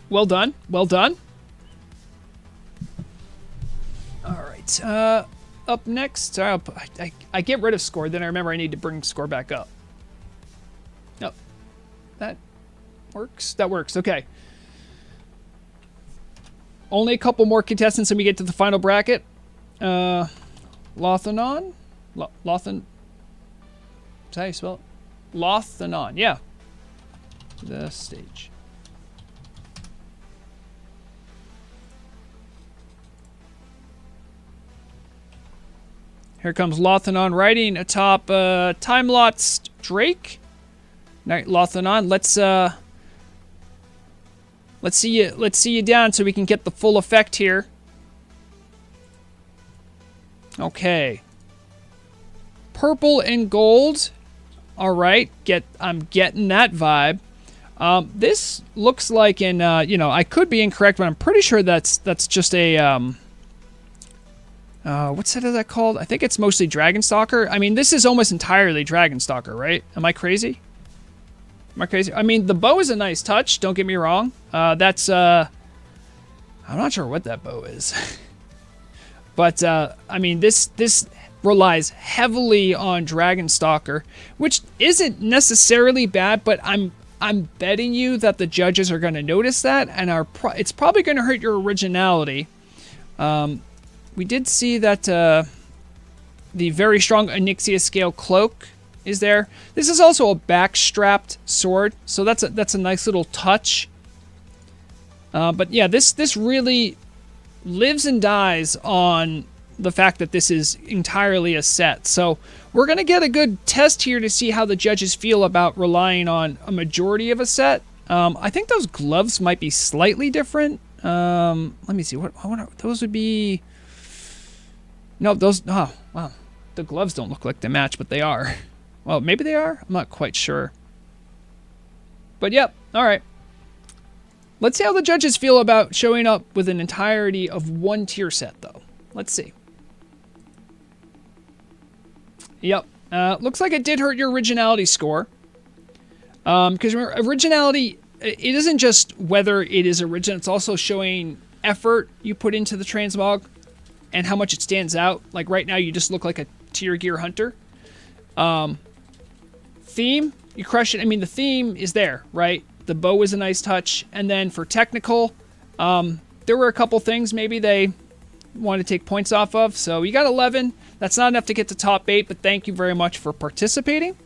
Well done. Well done. All right. Up next. Sorry, I get rid of score. Then I remember I need to bring score back up. Nope. That works. That works. Okay. Only a couple more contestants and we get to the final bracket. Lothanon? Lothan. Is that how you spell it? Lothanon, yeah. The stage. Here comes Lothanon riding atop Timelot's Drake. All right, Lothanon, let's see you down so we can get the full effect here. Okay. Purple and gold. All right, I'm getting that vibe. This looks like I could be incorrect, but I'm pretty sure that's just a what set is that called? I think it's mostly Dragonstalker. I mean, this is almost entirely Dragonstalker, right? Am I crazy? I mean, the bow is a nice touch, don't get me wrong. I'm not sure what that bow is. But, I mean, this relies heavily on Dragonstalker, which isn't necessarily bad, but I'm betting you that the judges are going to notice that, and it's probably going to hurt your originality. We did see that the very strong Onyxia scale cloak is there. This is also a backstrapped sword, so that's a nice little touch. But yeah, this really lives and dies on the fact that this is entirely a set. So we're going to get a good test here to see how the judges feel about relying on a majority of a set. I think those gloves might be slightly different. Let me see. What those would be? No, those. Oh, wow. The gloves don't look like they match, but they are. Well, maybe they are. I'm not quite sure. But yep. All right. Let's see how the judges feel about showing up with an entirety of one tier set, though. Let's see. Yep. Looks like it did hurt your originality score. Because originality, it isn't just whether it is original, it's also showing effort you put into the transmog and how much it stands out. Like right now, you just look like a tier gear hunter. Theme, you crush it. I mean, the theme is there, right? The bow is a nice touch. And then for technical, there were a couple things maybe they want to take points off of. So you got 11. That's not enough to get to top 8, but thank you very much for participating.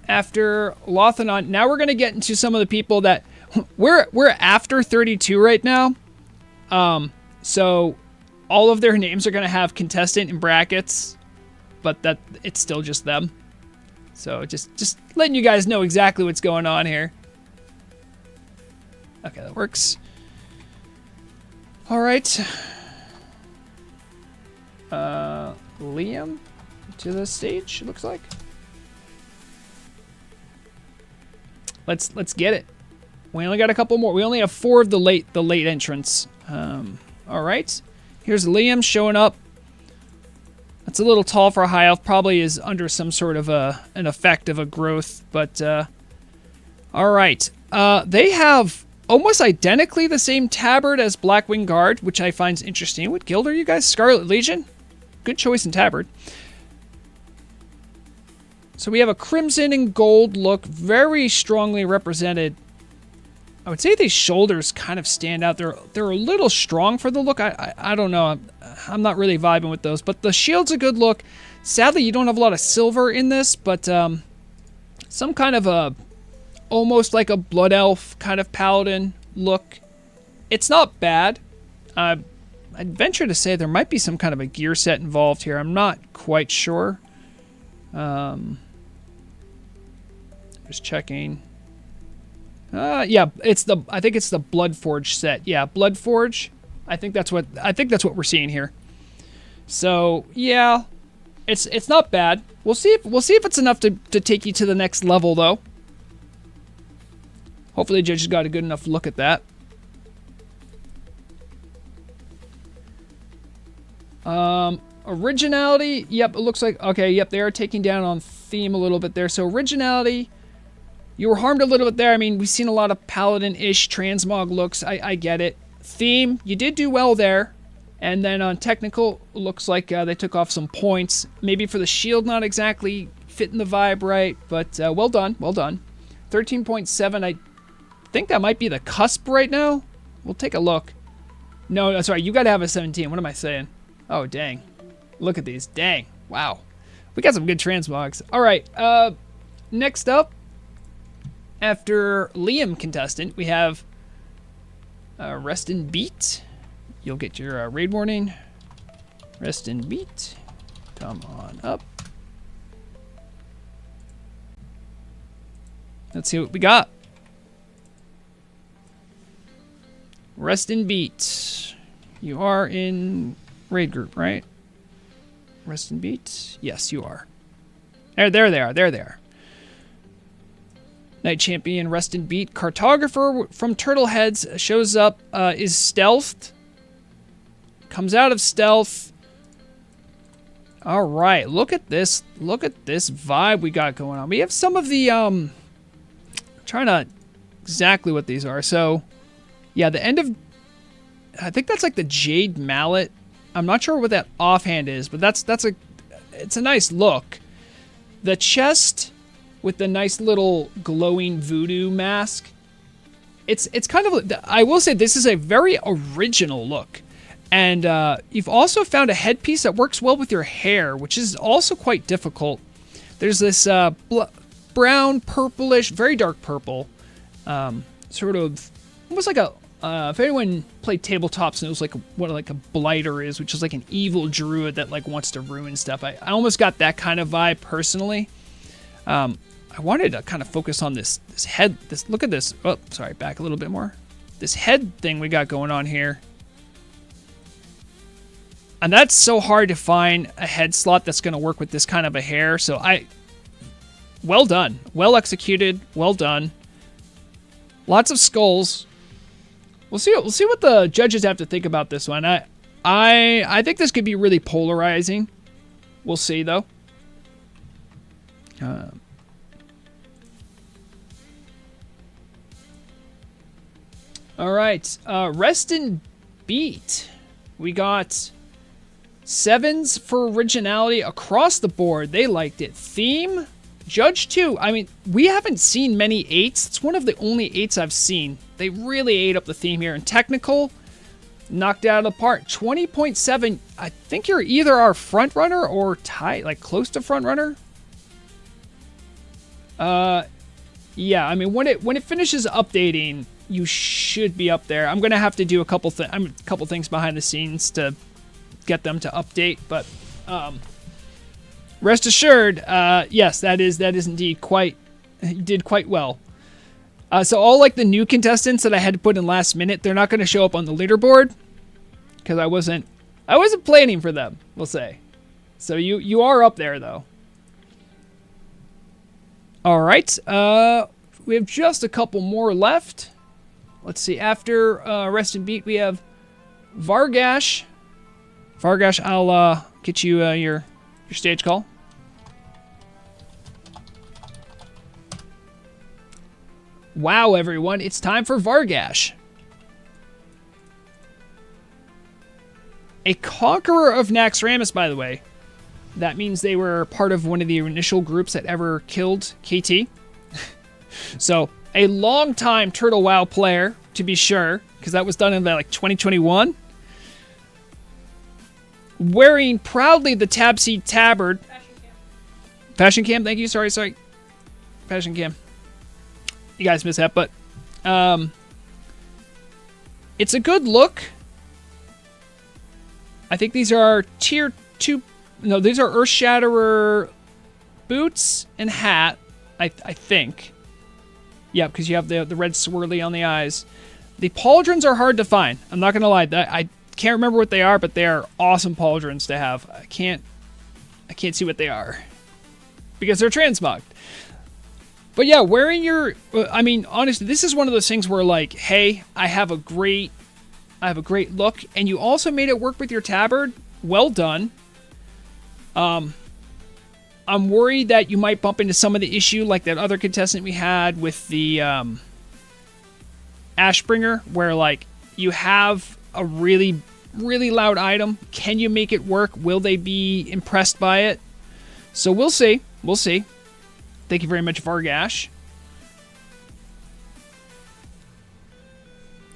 After Lothanon, now we're going to get into some of the people that we're after 32 right now. So all of their names are going to have contestant in brackets, but that it's still just them. So just letting you guys know exactly what's going on here. Okay, that works. All right. Liam to the stage, it looks like. Let's get it. We only got a couple more. We only have 4 of the late entrants. All right. Here's Liam showing up. That's a little tall for a high elf. Probably is under some sort of an effect of a growth. But all right. They have almost identically the same tabard as Blackwing Guard, which I find interesting. What guild are you guys? Scarlet Legion. Good choice in tabard. So we have a crimson and gold look, very strongly represented. I would say these shoulders kind of stand out. They're a little strong for the look. I don't know. I'm not really vibing with those, but the shield's a good look. Sadly, you don't have a lot of silver in this, but some kind of a almost like a blood elf kind of paladin look. It's not bad. I'd venture to say there might be some kind of a gear set involved here. I'm not quite sure. Just checking. Yeah, I think it's the Bloodforge set. Yeah, Bloodforge. I think that's what we're seeing here. So yeah, it's not bad. We'll see if it's enough to take you to the next level though. Hopefully the judges got a good enough look at that. Originality, yep, it looks like, okay, yep, they are taking down on theme a little bit there. So originality, you were harmed a little bit there. I mean, we've seen a lot of paladin-ish transmog looks. I get it. Theme, you did do well there. And then on technical, looks like they took off some points. Maybe for the shield, not exactly fitting the vibe right, but well done, well done. 13.7, I think that might be the cusp right now. We'll take a look. No, that's right, you gotta have a 17. What am I saying? Oh, dang. Look at these. Dang. Wow. We got some good transmogs. All right. Next up, after Liam contestant, we have Rest and Beat. You'll get your raid warning. Rest and Beat. Come on up. Let's see what we got. Rest and Beat. You are in raid group, right? Rest and Beat. Yes, you are. There they are. There they are. Knight Champion, Rest and Beat. Cartographer from Turtleheads shows up, is stealthed. Comes out of stealth. All right, look at this. Look at this vibe we got going on. We have some of the, trying to exactly what these are. So, yeah, the end of, I think that's like the Jade Mallet. I'm not sure what that offhand is, but it's a nice look. The chest with the nice little glowing voodoo mask. It's kind of, I will say this is a very original look. And you've also found a headpiece that works well with your hair, which is also quite difficult. There's this brown, purplish, very dark purple, sort of almost like a, if anyone played tabletops knows like what like a blighter is, which is like an evil druid that like wants to ruin stuff. I almost got that kind of vibe personally. I wanted to kind of focus on this head. Look at this. Oh, sorry, back a little bit more. This head thing we got going on here. And that's so hard to find a head slot that's going to work with this kind of a hair. So well done. Well executed. Well done. Lots of skulls. We'll see what the judges have to think about this one. I think this could be really polarizing. We'll see, though. All right. Rest and beat. We got 7s for originality across the board. They liked it. Theme, Judge 2. I mean, we haven't seen many 8s. It's one of the only 8s I've seen. They really ate up the theme here. And technical, knocked it out of the park. 20.7. I think you're either our front runner or tight, like close to front runner. Yeah. I mean, when it finishes updating, you should be up there. I'm gonna have to do a couple things behind the scenes to get them to update, but rest assured, yes, that is indeed did quite well. So all like the new contestants that I had to put in last minute, they're not going to show up on the leaderboard because I wasn't planning for them, we'll say. So you are up there though. All right, we have just a couple more left. Let's see. After Rest and Beat, we have Vrograg. Vrograg, I'll get you your stage call. Wow, everyone, it's time for Vrograg. A conqueror of Naxxramas, by the way. That means they were part of one of the initial groups that ever killed KT. So, a long-time Turtle WoW player, to be sure, because that was done in like 2021. Wearing proudly the Tabseed tabard. Fashion Cam, thank you. Sorry. Fashion Cam. You guys missed that, but it's a good look. I think these are tier 2. No, these are Earthshatterer boots and hat, I think. Yeah, because you have the red swirly on the eyes. The pauldrons are hard to find. I'm not going to lie. I can't remember what they are, but they are awesome pauldrons to have. I can't see what they are because they're transmogged. But yeah, wearing your... I mean, honestly, this is one of those things where like, hey, I have a great look, and you also made it work with your tabard. Well done. I'm worried that you might bump into some of the issue like that other contestant we had with the Ashbringer, where like you have a really, really loud item. Can you make it work? Will they be impressed by it? So we'll see. We'll see. Thank you very much, Vrograg.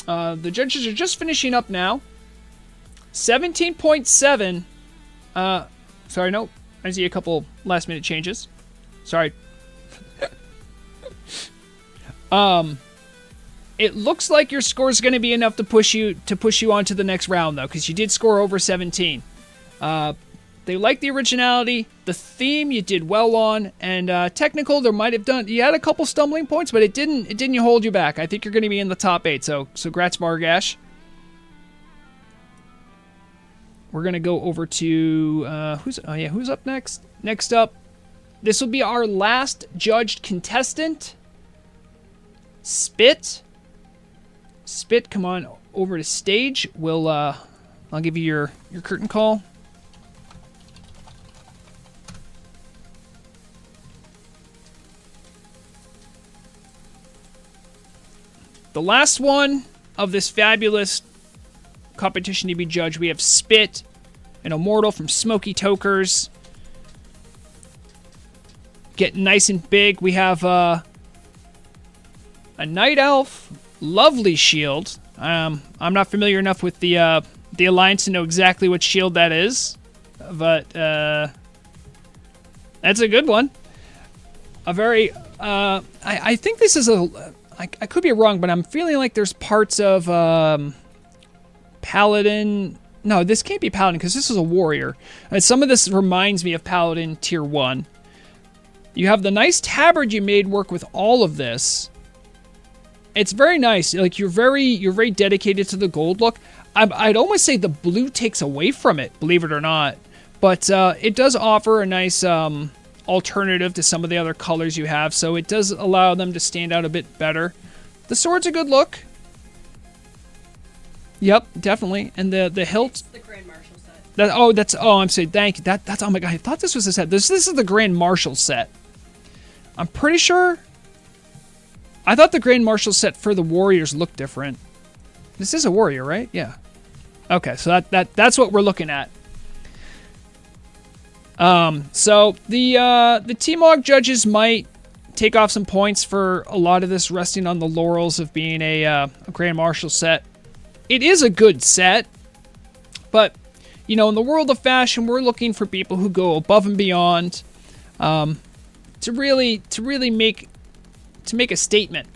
The judges are just finishing up now. 17.7. Sorry, no. I see a couple last-minute changes. Sorry. It looks like your score is going to be enough to push you on to the next round, though, because you did score over 17. They like the originality, the theme you did well on, and technical there might have done. You had a couple stumbling points, but it didn't hold you back. I think you're going to be in the top 8. So grats, Vrograg. We're going to go over to, who's up next? Next up, this will be our last judged contestant. Spit, come on over to stage. I'll give you your curtain call. The last one of this fabulous competition to be judged, we have Spit, an immortal from Smoky Tokers. Getting nice and big. We have a Night Elf, lovely shield. I'm not familiar enough with the Alliance to know exactly what shield that is, but that's a good one. A very, I think this is I could be wrong, but I'm feeling like there's parts of Paladin. No, this can't be Paladin because this is a warrior. And some of this reminds me of Paladin Tier 1. You have the nice tabard you made work with all of this. It's very nice. Like you're very dedicated to the gold look. I'd almost say the blue takes away from it, believe it or not. But it does offer a nice alternative to some of the other colors you have, so it does allow them to stand out a bit better. The sword's a good look. Yep, definitely. And the hilt. It's the Grand Marshal set. I'm saying thank you. That's oh my god, I thought this was a set. This is the Grand Marshal set. I'm pretty sure. I thought the Grand Marshal set for the warriors looked different. This is a warrior, right? Yeah. Okay, so that's what we're looking at. So the T-mog judges might take off some points for a lot of this resting on the laurels of being a Grand Marshal set. It is a good set, but you know, in the world of fashion, we're looking for people who go above and beyond to really make a statement,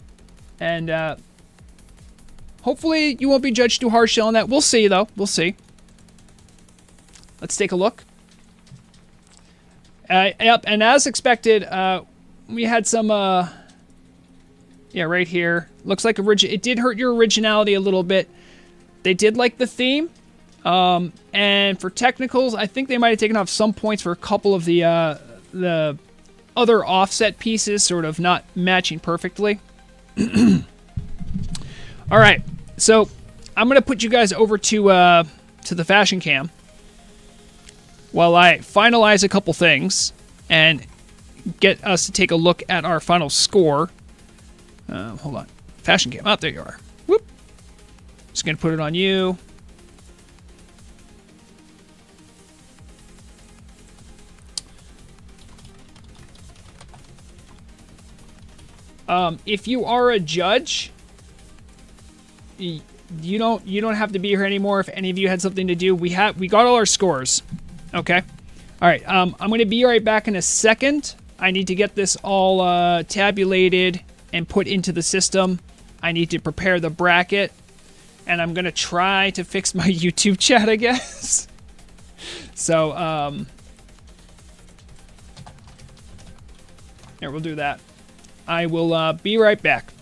and hopefully you won't be judged too harshly on that. We'll see, though. We'll see. Let's take a look. Yep, and as expected, we had some, yeah, right here. Looks like it did hurt your originality a little bit. They did like the theme, and for technicals, I think they might have taken off some points for a couple of the other offset pieces, sort of not matching perfectly. All right, so I'm gonna put you guys over to the fashion cam while I finalize a couple things and get us to take a look at our final score. Hold on. Fashion cam. Oh, there you are. Whoop. Just going to put it on you. If you are a judge, you don't have to be here anymore. If any of you had something to do, we got all our scores. Okay. All right. I'm going to be right back in a second. I need to get this all tabulated and put into the system. I need to prepare the bracket, and I'm going to try to fix my YouTube chat, I guess. So, here, we'll do that. I will be right back.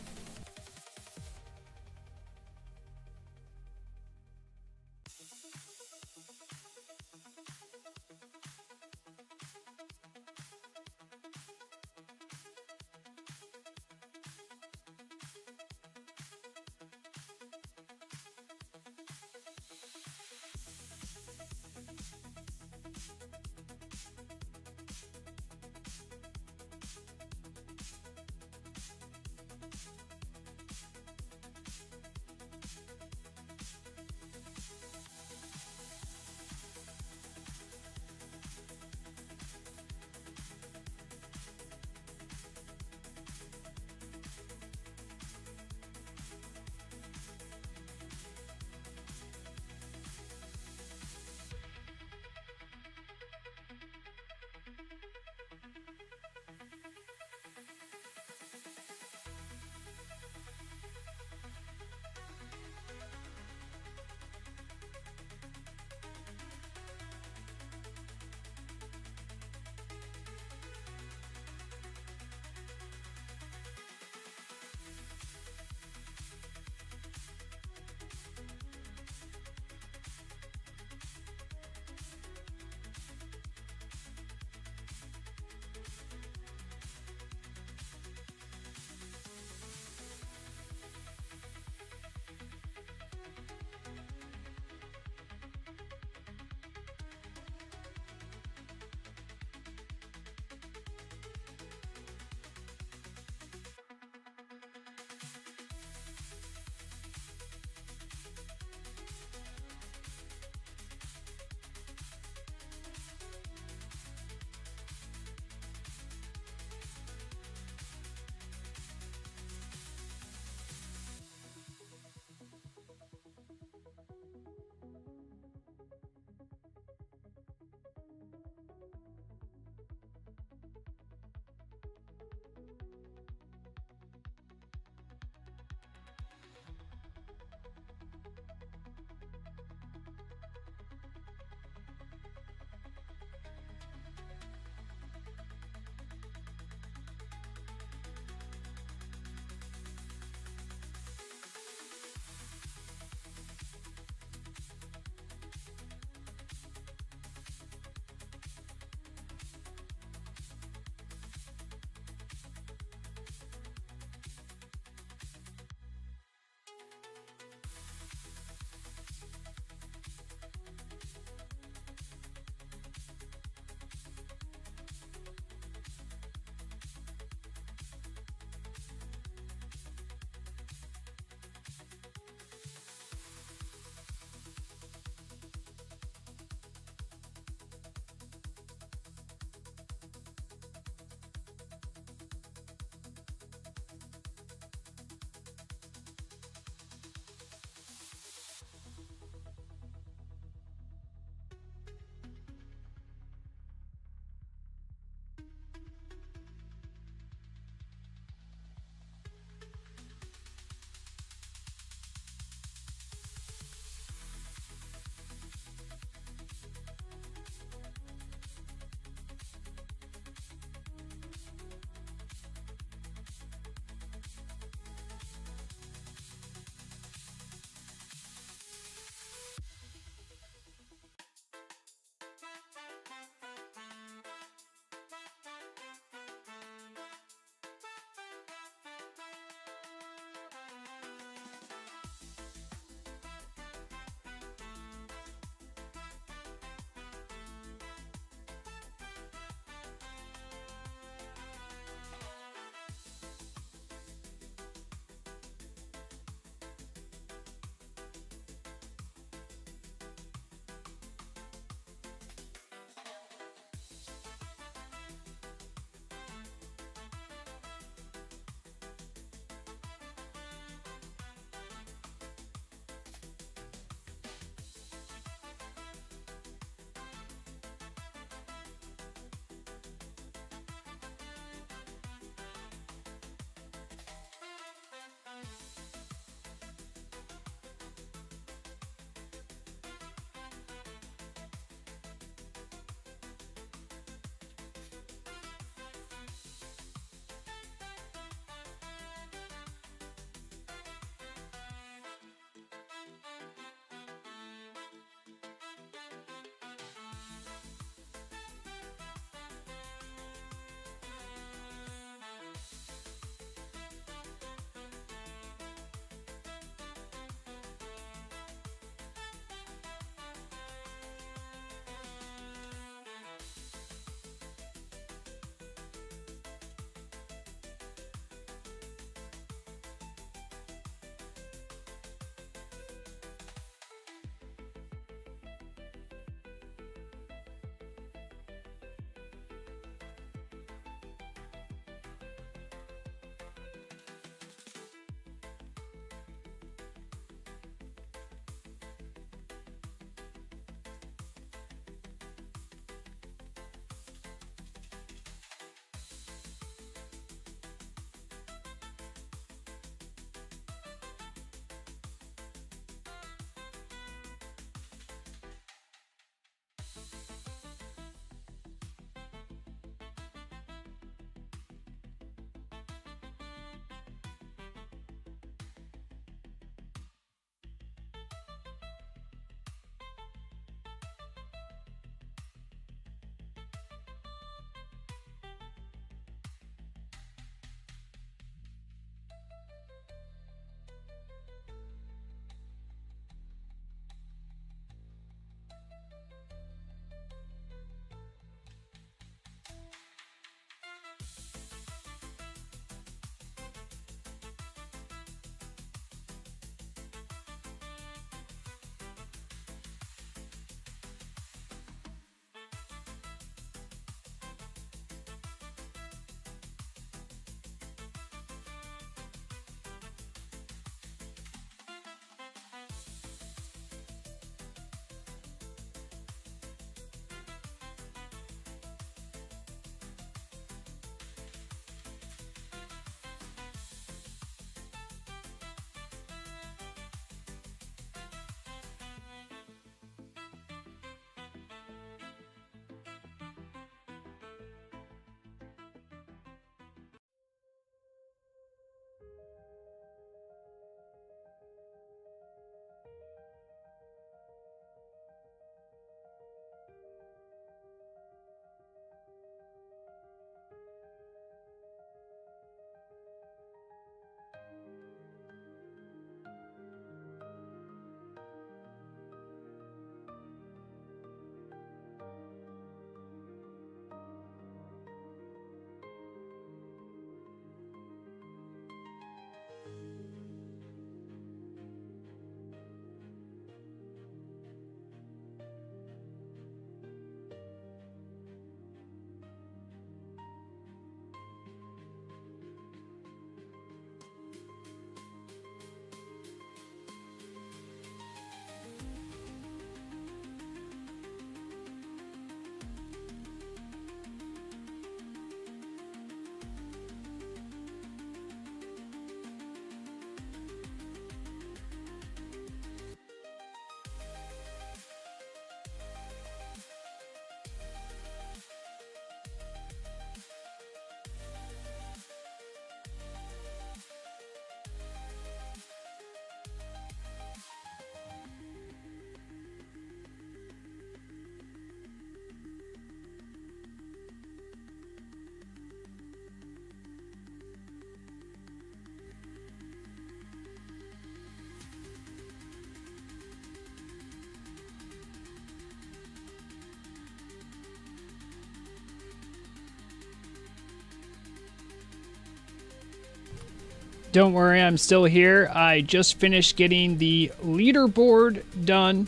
Don't worry, I'm still here. I just finished getting the leaderboard done.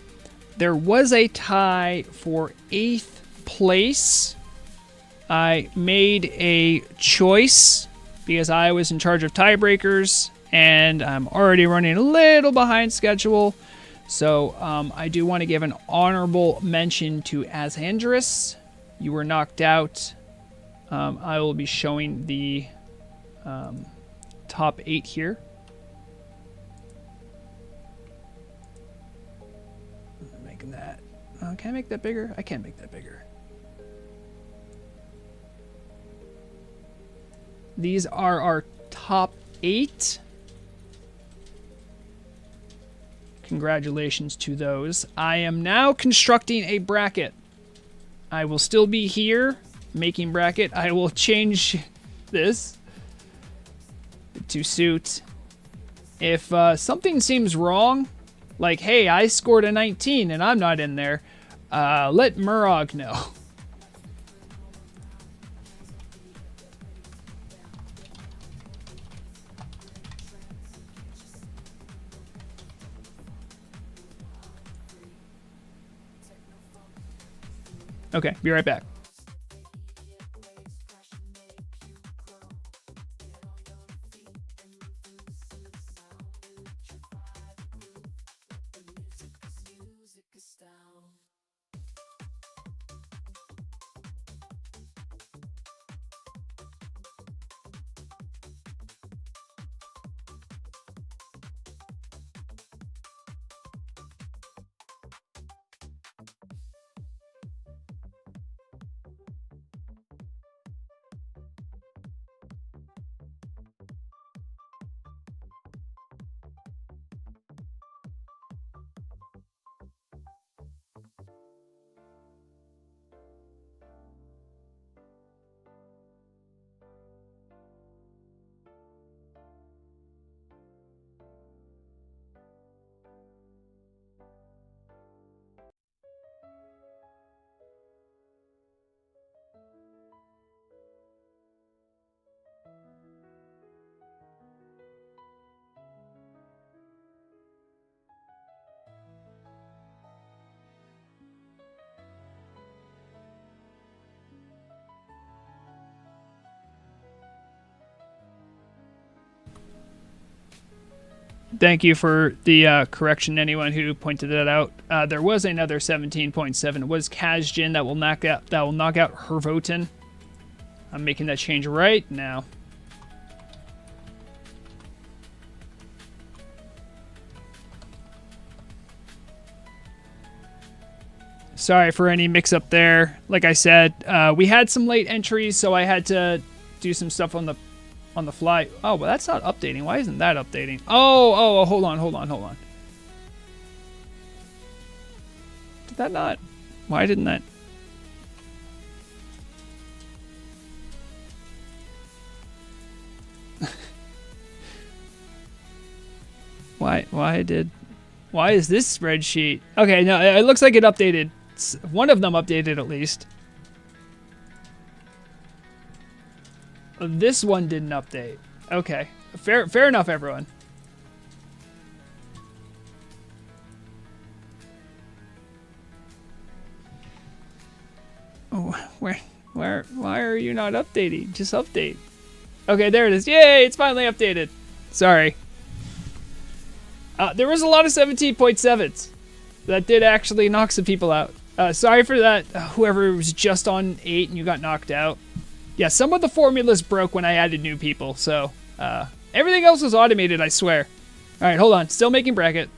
There was a tie for 8th place. I made a choice because I was in charge of tiebreakers, and I'm already running a little behind schedule. So I do want to give an honorable mention to Azhandris. You were knocked out. I will be showing the top 8 here. Making that. Can I make that bigger? I can't make that bigger. These are our top 8. Congratulations to those. I am now constructing a bracket. I will still be here making bracket. I will change this to suit. If something seems wrong, like, hey, I scored a 19 and I'm not in there, let Murog know. Okay, be right back. Thank you for the correction, anyone who pointed that out. There was another 17.7. It was Kazjinn that will knock out Herven. I'm making that change right now. Sorry for any mix-up there. Like I said, we had some late entries, so I had to do some stuff on the fly. Oh, but that's not updating. Why isn't that updating? Oh, hold on. Did that not? Why didn't that? Why is this spreadsheet? Okay, no, it looks like it updated. One of them updated at least. This one didn't update. Okay. Fair enough, everyone. Oh, why are you not updating? Just update. Okay, there it is. Yay, it's finally updated. Sorry. There was a lot of 17.7s. That did actually knock some people out. Sorry for that, whoever was just on 8 and you got knocked out. Yeah, some of the formulas broke when I added new people, so everything else was automated, I swear. All right, hold on. Still making bracket.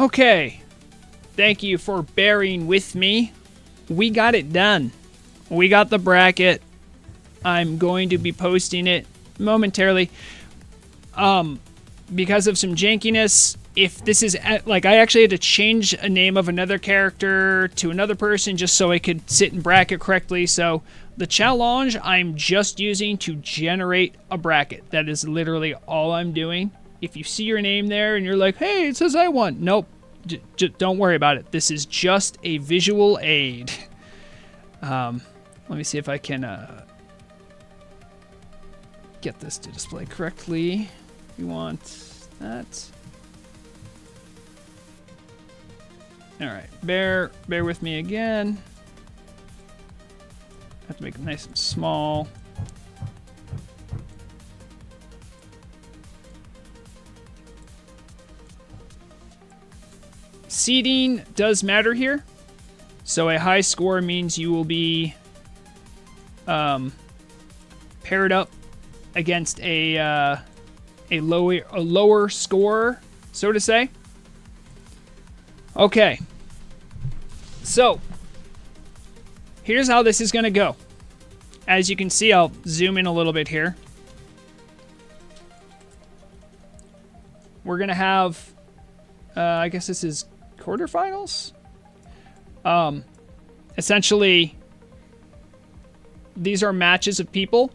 Okay. Thank you for bearing with me. We got it done. We got the bracket. I'm going to be posting it momentarily. Because of some jankiness, if this is, like, I actually had to change a name of another character to another person just so I could sit and bracket correctly. So the challenge I'm just using to generate a bracket. That is literally all I'm doing. If you see your name there and you're like, hey, it says I won. Nope. Don't worry about it. This is just a visual aid. Let me see if I can get this to display correctly. We want that. All right, bear with me again. Have to make it nice and small. Seeding does matter here. So a high score means you will be paired up against a lower score, so to say. Okay. So, here's how this is going to go. As you can see, I'll zoom in a little bit here. We're going to have, I guess this is quarterfinals? Essentially, these are matches of people.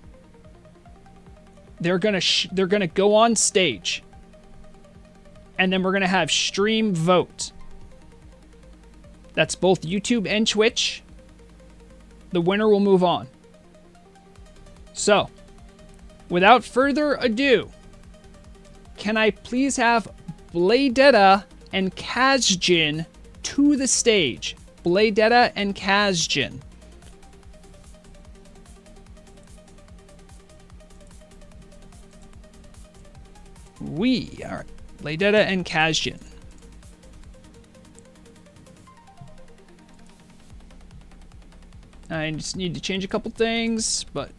They're gonna go on stage, and then we're gonna have stream vote. That's both YouTube and Twitch. The winner will move on. So, without further ado, can I please have Blade Daa and Kazjinn to the stage? Blade Daa and Kazjinn. Alright. Blade Daa and Kazjinn. I just need to change a couple things, but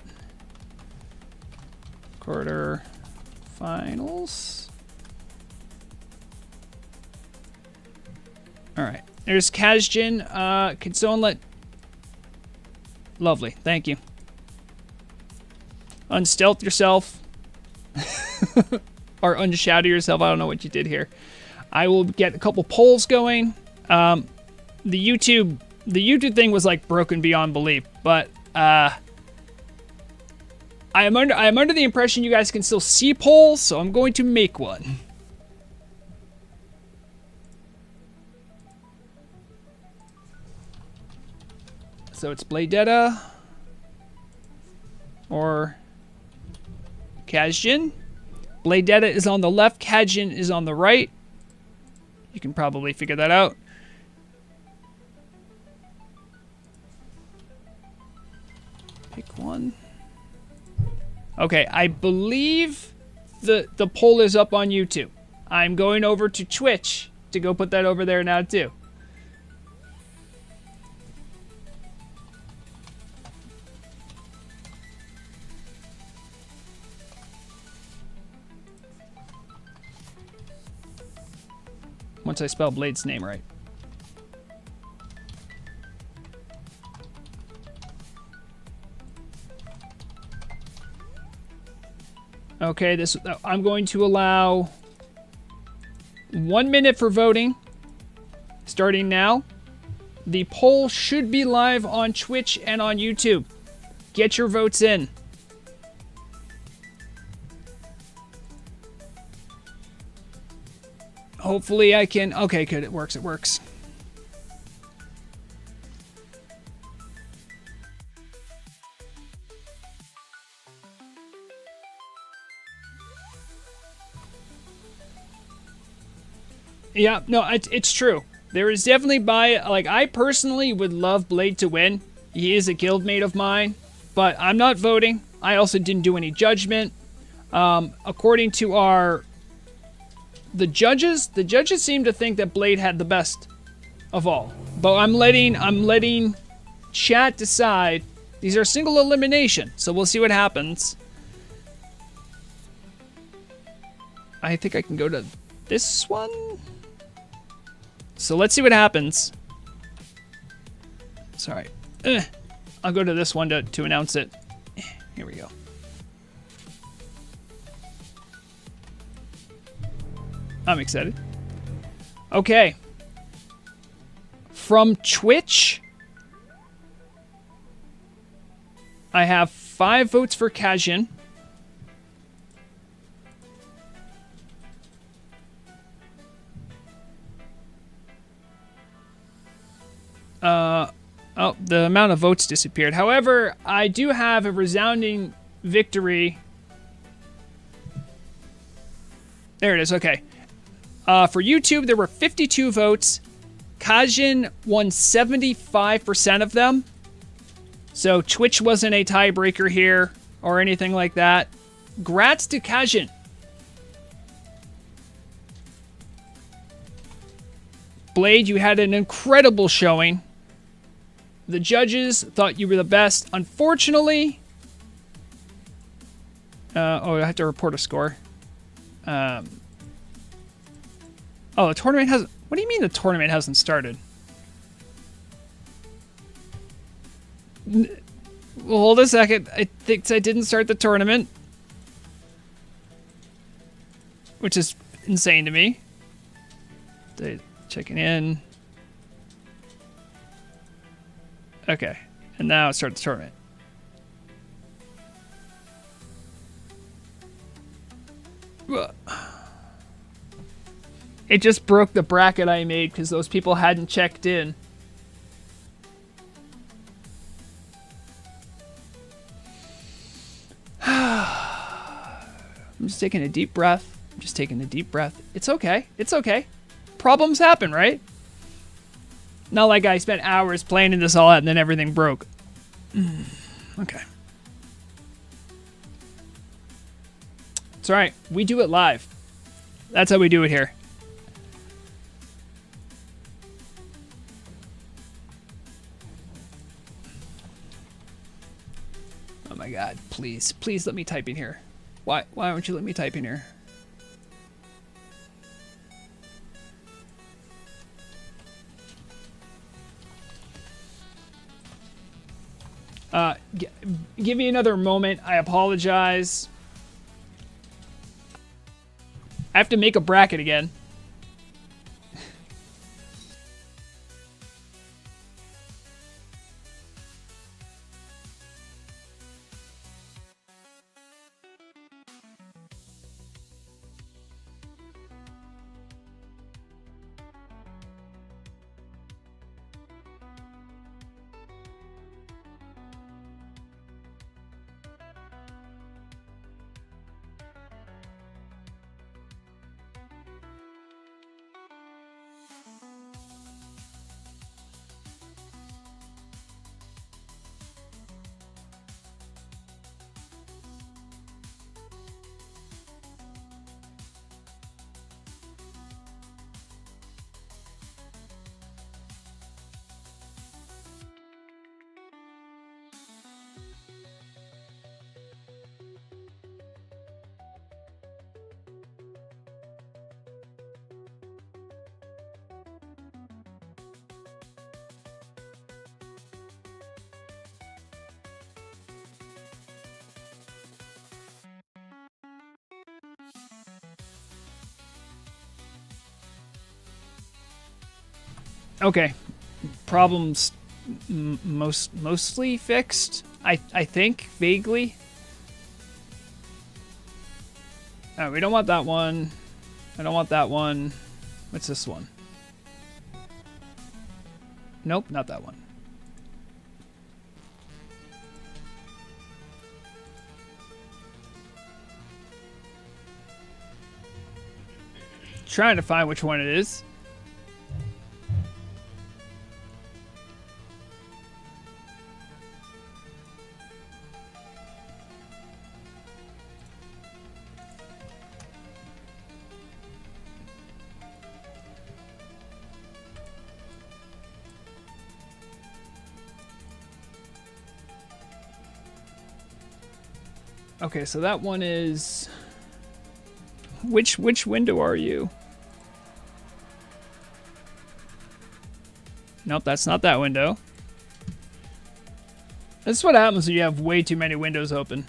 quarter finals. Alright. There's Kazjinn. Can someone let... Lovely. Thank you. Unstealth yourself. Or unshadow yourself. I don't know what you did here. I will get a couple polls going. The YouTube thing was like broken beyond belief, but I am under the impression you guys can still see polls, so I'm going to make one. So it's Blade Daa or Kazjinn. Blade Daa is on the left, Kazjinn is on the right. You can probably figure that out. Pick one. Okay, I believe the poll is up on YouTube. I'm going over to Twitch to go put that over there now too. Once I spell Blade's name right. Okay, I'm going to allow 1 minute for voting, starting now. The poll should be live on Twitch and on YouTube. Get your votes in. Hopefully I can... Okay, good. It works. It works. Yeah, no, it's true. There is definitely like, I personally would love Blade to win. He is a guildmate of mine, but I'm not voting. I also didn't do any judgment. According to the judges seem to think that Blade had the best of all. But I'm letting chat decide. These are single elimination, so we'll see what happens. I think I can go to this one. So let's see what happens. Sorry. I'll go to this one to announce it. Here we go. I'm excited. Okay. From Twitch, I have 5 votes for Kazjinn. Oh, the amount of votes disappeared. However, I do have a resounding victory. There it is, okay. For YouTube, there were 52 votes. Kazjinn won 75% of them. So Twitch wasn't a tiebreaker here or anything like that. Grats to Kazjinn. Blade, you had an incredible showing. The judges thought you were the best. Unfortunately... I have to report a score. Oh, the tournament hasn't... What do you mean the tournament hasn't started? Well, hold a second. I think I didn't start the tournament. Which is insane to me. Checking in. Okay. And now start the tournament. It just broke the bracket I made because those people hadn't checked in. I'm just taking a deep breath. It's okay. It's okay. Problems happen, right? Not like I spent hours planning this all out and then everything broke. Okay. It's alright. We do it live. That's how we do it here. Oh my god. Please. Please let me type in here. Why won't you let me type in here? Give me another moment. I apologize. I have to make a bracket again. Okay, problems mostly fixed. I think vaguely. Oh, we don't want that one. I don't want that one. What's this one? Nope, not that one. Trying to find which one it is. Okay, so that one is... Which window are you? Nope, that's not that window. This is what happens when you have way too many windows open.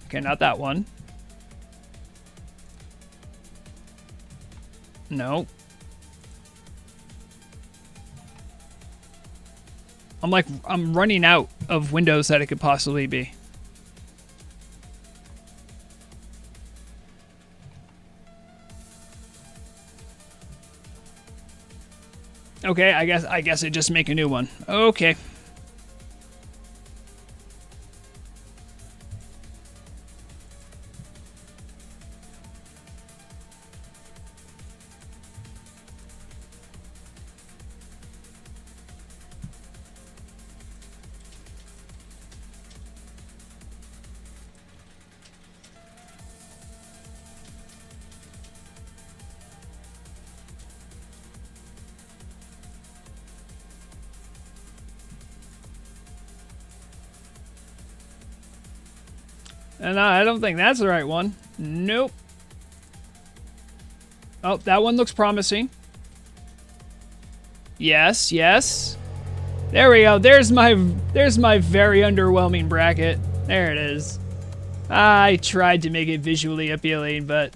Okay, not that one. No. I'm running out of windows that it could possibly be. Okay, I guess I just make a new one. Okay. And I don't think that's the right one. Nope. Oh, that one looks promising. Yes, yes. There we go. There's my very underwhelming bracket. There it is. I tried to make it visually appealing, but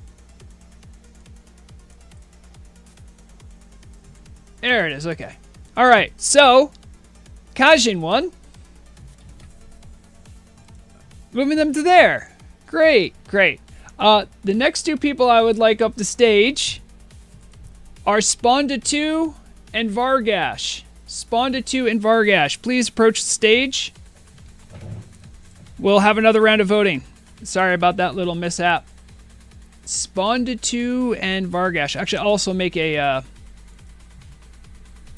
there it is. Okay. All right. So, Kazjinn won. Moving them to there. Great, great. The next two people I would like up the stage are Spawnda2 and Vargash. Spawnda2 and Vargash, please approach the stage. We'll have another round of voting. Sorry about that little mishap. Spawnda2 and Vargash. Actually, I'll also make a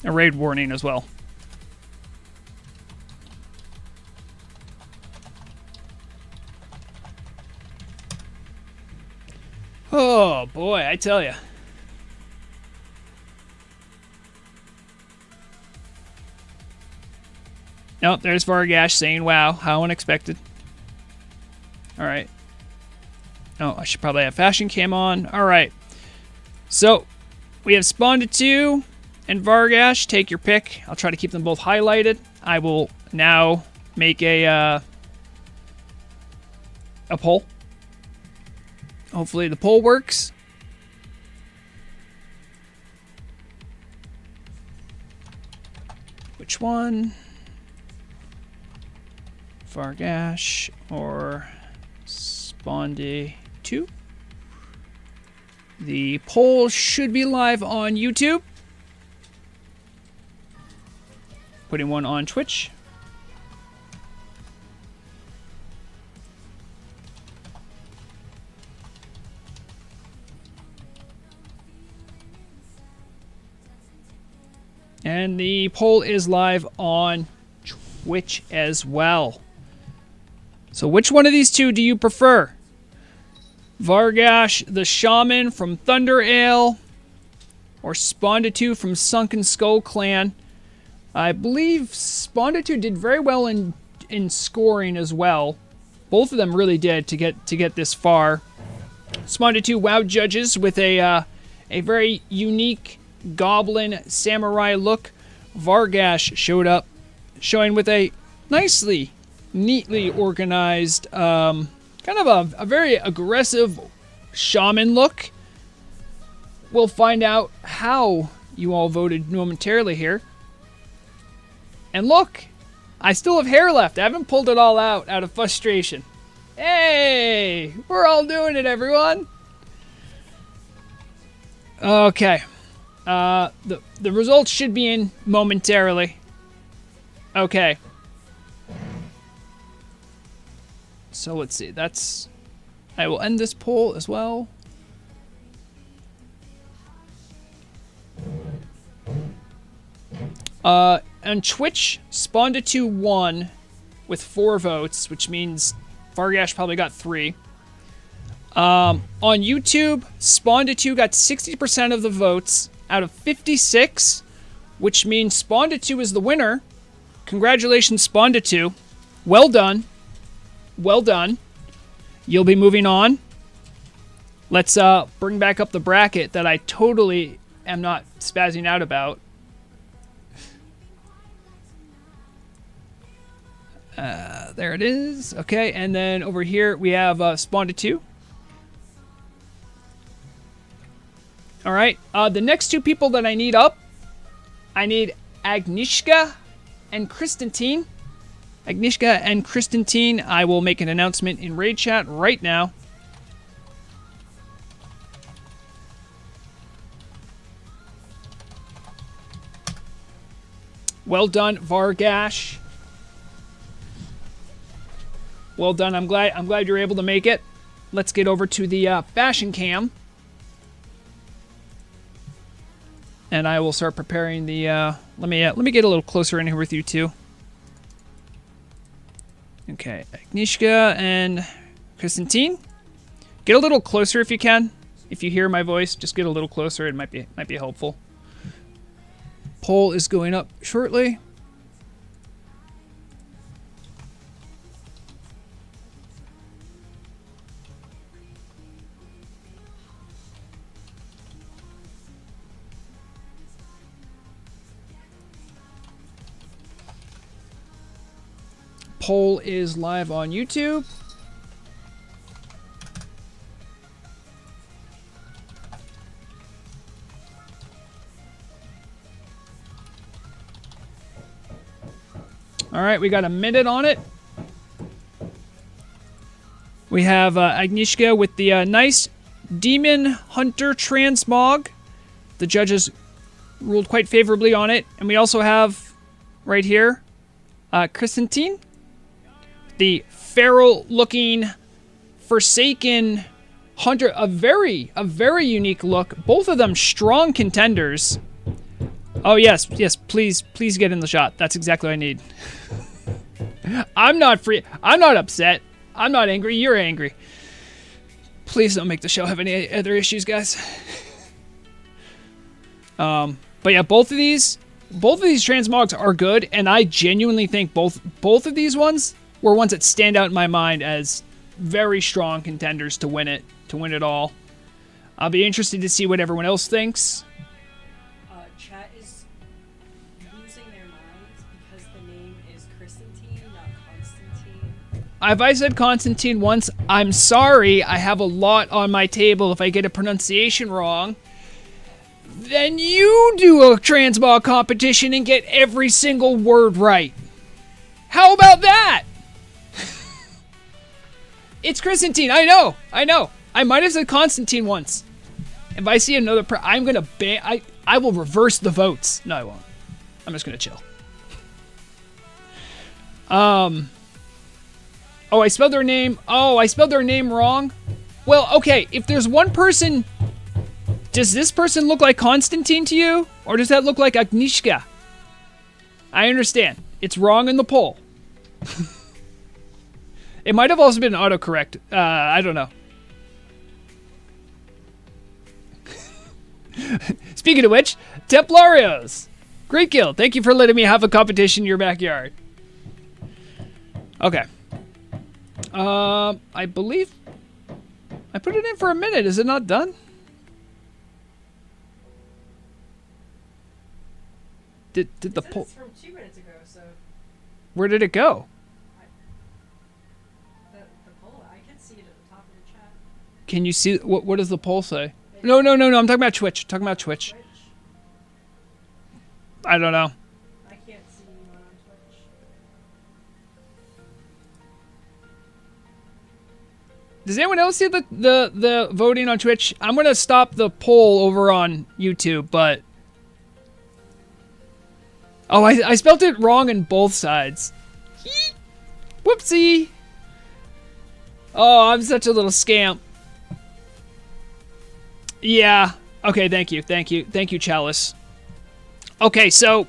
raid warning as well. Oh boy, I tell ya. Nope, there's Vargash saying, wow, how unexpected. Alright. Oh, I should probably have Fashion Cam on. Alright. So, we have Spawnda2 and Vargash. Take your pick. I'll try to keep them both highlighted. I will now make a poll. Hopefully the poll works. Which one? Vargash or Spawnda2? The poll should be live on YouTube. Putting one on Twitch. And the poll is live on Twitch as well. So which one of these two do you prefer? Vargash the Shaman from Thunder Ale or Spawnda2 from Sunken Skull Clan? I believe Spawnda2 did very well in scoring as well. Both of them really did to get this far. Spawnda2 WoW judges with a very unique Goblin Samurai look. Vargash showed up, showing with a nicely, neatly organized, kind of a very aggressive Shaman look. We'll find out how you all voted momentarily here. And look, I still have hair left. I haven't pulled it all out of frustration. Hey, we're all doing it, everyone. Okay. The results should be in momentarily. Okay. So let's see. I will end this poll as well. On Twitch, Spawnda2 won with 4 votes, which means Vargash probably got 3. On YouTube, Spawnda2 got 60% of the votes out of 56, which means Spawnda2 is the winner. Congratulations, Spawnda2. Well done. Well done. You'll be moving on. Let's bring back up the bracket that I totally am not spazzing out about. There it is. Okay, and then over here we have Spawn to 2. All right, the next 2 people that I need up, I need Annishka and Constantine. Annishka and Constantine, I will make an announcement in Raid Chat right now. Well done, Vargash. Well done. I'm glad you're able to make it. Let's get over to the fashion cam. And I will start preparing the let me get a little closer in here with you two. Okay, Annishka and Constantine. Get a little closer if you can. If you hear my voice, just get a little closer. It might be helpful. Poll is going up shortly. Poll is live on YouTube. All right, we got a minute on it. We have Annishka with the nice Demon Hunter Transmog. The judges ruled quite favorably on it. And we also have, right here, Constantine. The feral-looking Forsaken Hunter. A very unique look. Both of them strong contenders. Oh, yes, please get in the shot. That's exactly what I need. I'm not upset. I'm not angry. You're angry. Please don't make the show have any other issues, guys. But yeah, both of these transmogs are good, and I genuinely think both of these ones were ones that stand out in my mind as very strong contenders to win it all. I'll be interested to see what everyone else thinks. Chat is losing their minds because the name is Constantine, not Constantine. If I said Constantine once, I'm sorry. I have a lot on my table. If I get a pronunciation wrong, then you do a transmog competition and get every single word right. How about that? It's Constantine. I know. I might have said Constantine once. If I see another I'm gonna ban. I will reverse the votes. No, I won't. I'm just gonna chill. Oh, I spelled their name. Oh, I spelled their name wrong. Well, okay. If there's one person, does this person look like Constantine to you, or does that look like Annishka? I understand. It's wrong in the poll. It might have also been an autocorrect. I don't know. Speaking of which, Templarios. Great kill. Thank you for letting me have a competition in your backyard. Okay. I believe I put it in for a minute. Is it not done? Did the poll? It's from 2 minutes ago, so. Where did it go? The poll, I can see it at the top of your chat. Can you see what does the poll say? No. I'm talking about Twitch. Twitch. I don't know. I can't see you on Twitch. Does anyone else see the voting on Twitch? I'm gonna stop the poll over on YouTube, but oh, I spelled it wrong in both sides. Whoopsie. Oh, I'm such a little scamp. Yeah. Okay, thank you, Chalice. Okay, so,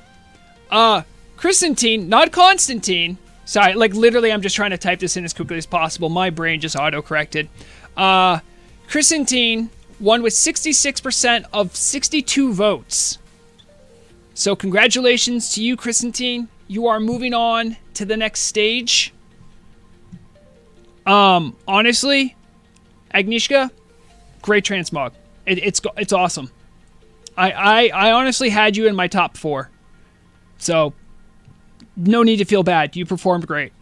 Constantine, not Constantine. Sorry, like, literally, I'm just trying to type this in as quickly as possible. My brain just auto-corrected. Constantine won with 66% of 62 votes. So, congratulations to you, Constantine. You are moving on to the next stage. Honestly, Annishka, great transmog. It's awesome. I honestly had you in my top 4. So, no need to feel bad. You performed great.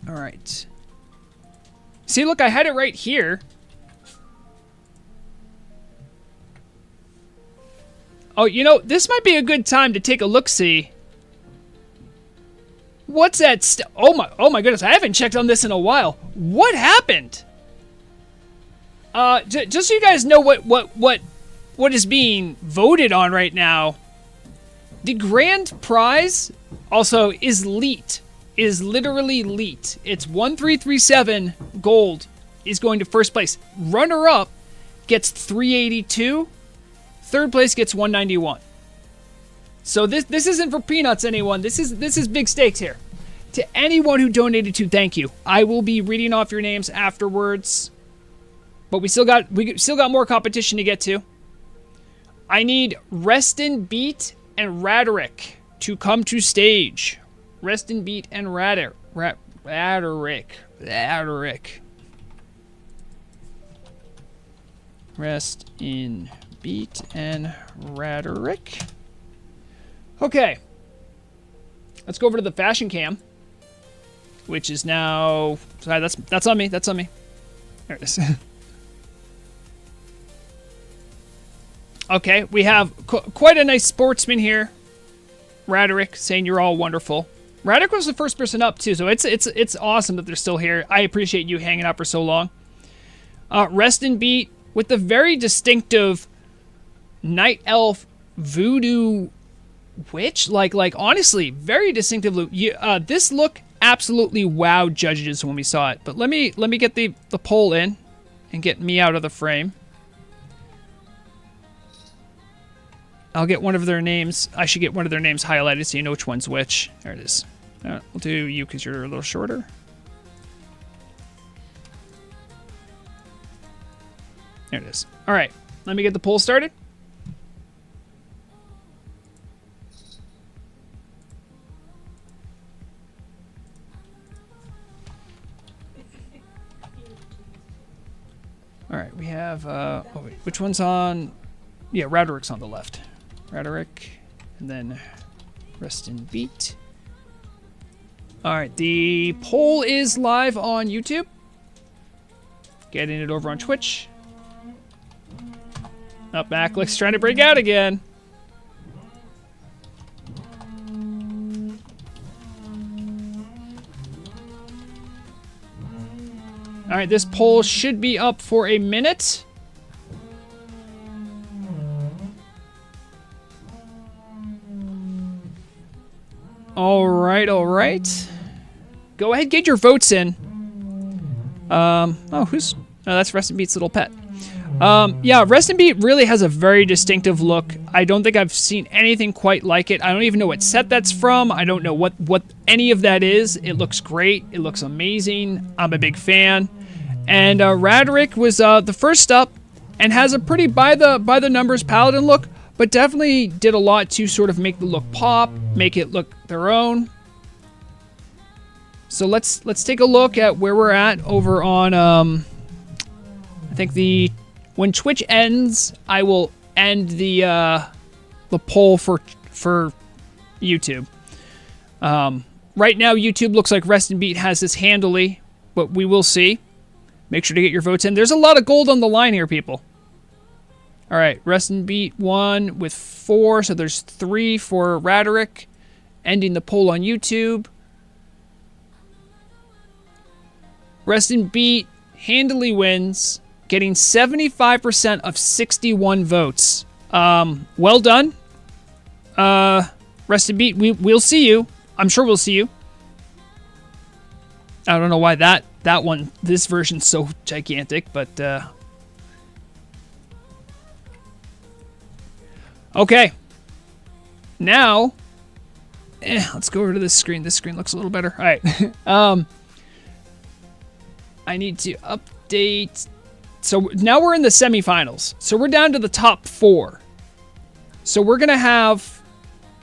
All right. See, look, I had it right here. Oh, you know, this might be a good time to take a look-see. What's that? Oh my goodness! I haven't checked on this in a while. What happened? Just so you guys know what is being voted on right now. The grand prize also is leet. Is literally leet. It's 1337 gold is going to first place. Runner up gets 382. Third place gets 191. So this isn't for peanuts, anyone. This is big stakes here. To anyone who donated to, thank you. I will be reading off your names afterwards. But we still got more competition to get to. I need Reston Beat and Radric to come to stage. Reston Beat and Radric. Rest in Beat and Radric. Okay. Let's go over to the fashion cam, which is now... Sorry, that's on me. That's on me. There it is. Okay, we have quite a nice sportsman here. Radric saying you're all wonderful. Radric was the first person up too, so it's awesome that they're still here. I appreciate you hanging out for so long. Rest in Beat with the very distinctive Night Elf Voodoo Witch. Like honestly, very distinctive look. This look absolutely wowed judges when we saw it. But let me get the poll in and get me out of the frame. I'll get one of their names. I should get one of their names highlighted so you know which one's which. There it is. We'll do you because you're a little shorter. There it is. All right. Let me get the poll started. All right. We have... oh, wait. Which one's on... Yeah, Radric's on the left. Radric, and then Rest in Beat. Alright, the poll is live on YouTube. Getting it over on Twitch. Up, Macklick's trying to break out again. Alright, this poll should be up for a minute. All right. Go ahead, get your votes in. That's Rest in Beat's little pet. Yeah, Rest in Beat really has a very distinctive look. I don't think I've seen anything quite like it. I don't even know what set that's from. I don't know what any of that is. It looks great. It looks amazing. I'm a big fan. And Radric was the first up and has a pretty by the numbers paladin look. But definitely did a lot to sort of make the look pop, make it look their own. So let's take a look at where we're at over on I think when Twitch ends, I will end the poll for YouTube. Right now YouTube looks like Rest in Beat has this handily, but we will see. Make sure to get your votes in. There's a lot of gold on the line here, people. All right, Rest in Beat won with 4, so there's 3 for Radric, ending the poll on YouTube. Rest in Beat handily wins, getting 75% of 61 votes. Well done. Rest in Beat, we'll see you. I'm sure we'll see you. I don't know why this version's so gigantic, but... Okay. Now, let's go over to this screen. This screen looks a little better. All right. I need to update. So now we're in the semifinals. So we're down to the top 4. So we're going to have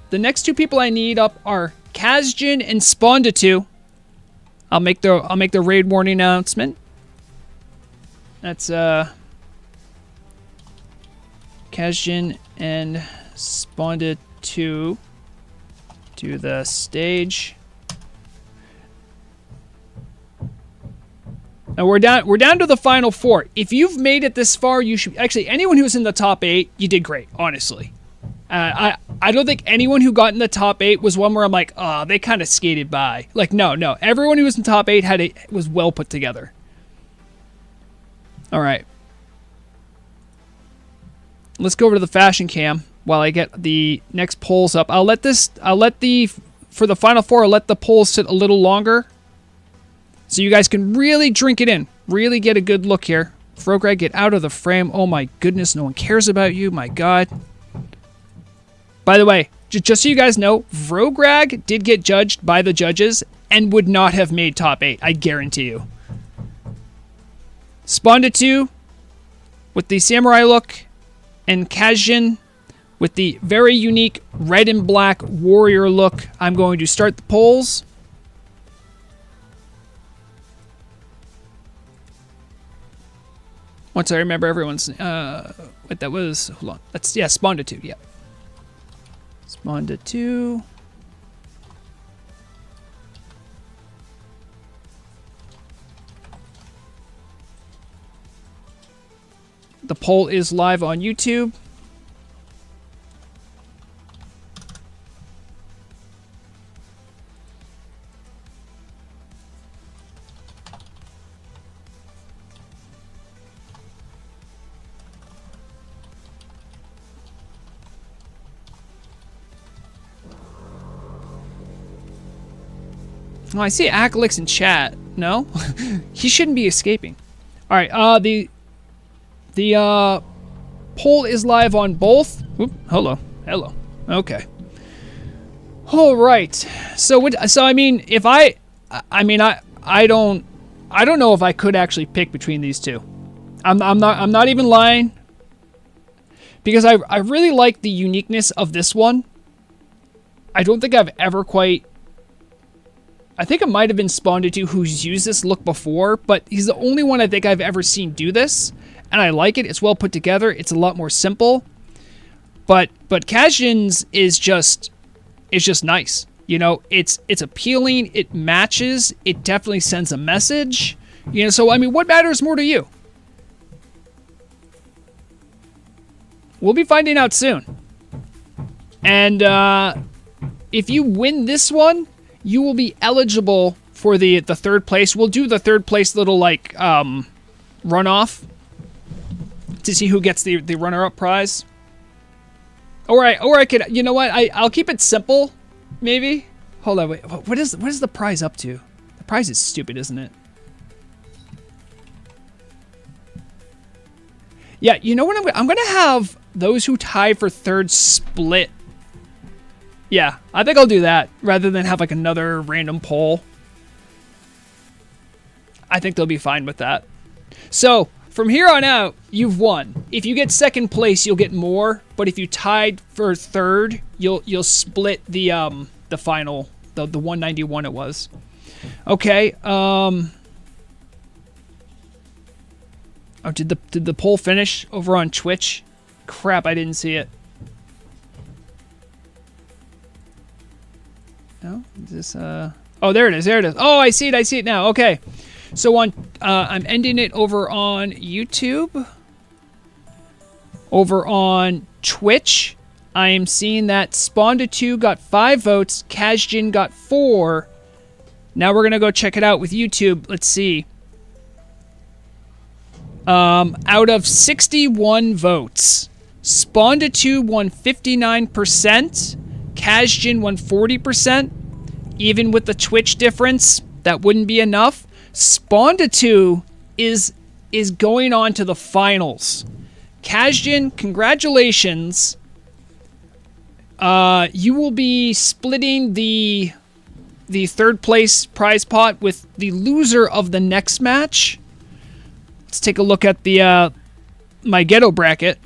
the next 2 people I need up are Kazjinn and Spondatu. I'll make the raid warning announcement. That's Kazjinn and Sponda 2 to the stage. And we're down to the final 4. If you've made it this far, you should actually, anyone who's in the top 8, you did great, honestly. I don't think anyone who got in the top 8 was one where I'm like, oh, they kind of skated by. Like, no. Everyone who was in the top 8 was well put together. All right. Let's go over to the fashion cam while I get the next polls up. For the final 4, I'll let the polls sit a little longer so you guys can really drink it in. Really get a good look here. Vrograg, get out of the frame. Oh my goodness, no one cares about you. My God. By the way, just so you guys know, Vrograg did get judged by the judges and would not have made top 8. I guarantee you. Sponda 2 with the samurai look, and Kazjinn with the very unique red and black warrior look. I'm going to start the polls. Once I remember everyone's, what that was, hold on. That's, yeah, Sponda 2, yeah. Sponda 2. The poll is live on YouTube. Oh, I see Aclix in chat. No? He shouldn't be escaping. Alright, the poll is live on both. Oop, hello. Okay. Alright. So I mean, if I don't know if I could actually pick between these two. I'm not even lying. Because I really like the uniqueness of this one. I don't think I've ever quite... I think it might have been Sponda 2 who's used this look before, but he's the only one I think I've ever seen do this, and I like it. It's well put together. It's a lot more simple, but Kazjinn's is just nice. You know, it's appealing. It matches. It definitely sends a message. You know, so I mean, what matters more to you? We'll be finding out soon. And if you win this one, you will be eligible for the third place. We'll do the third place little, like, runoff to see who gets the runner-up prize. Or I could, you know what? I'll keep it simple, maybe. Hold on, wait. What is the prize up to? The prize is stupid, isn't it? Yeah, you know what? I'm gonna have those who tie for third split. Yeah, I think I'll do that rather than have like another random poll. I think they'll be fine with that. So from here on out, you've won. If you get second place, you'll get more. But if you tied for third, you'll split the final, the 191 it was. Okay. Oh, did the poll finish over on Twitch? Crap, I didn't see it. No, is this oh, there it is. Oh, I see it now. Okay. So I'm ending it over on YouTube. Over on Twitch, I am seeing that Sponda 2 got 5 votes, Kazjinn got 4. Now we're gonna go check it out with YouTube. Let's see. Out of 61 votes, Sponda 2 won 59%. Kazjinn won 40%. Even with the Twitch difference, that wouldn't be enough. Sponda 2 is going on to the finals. Kazjinn, congratulations. You will be splitting the third place prize pot with the loser of the next match. Let's take a look at the my ghetto bracket.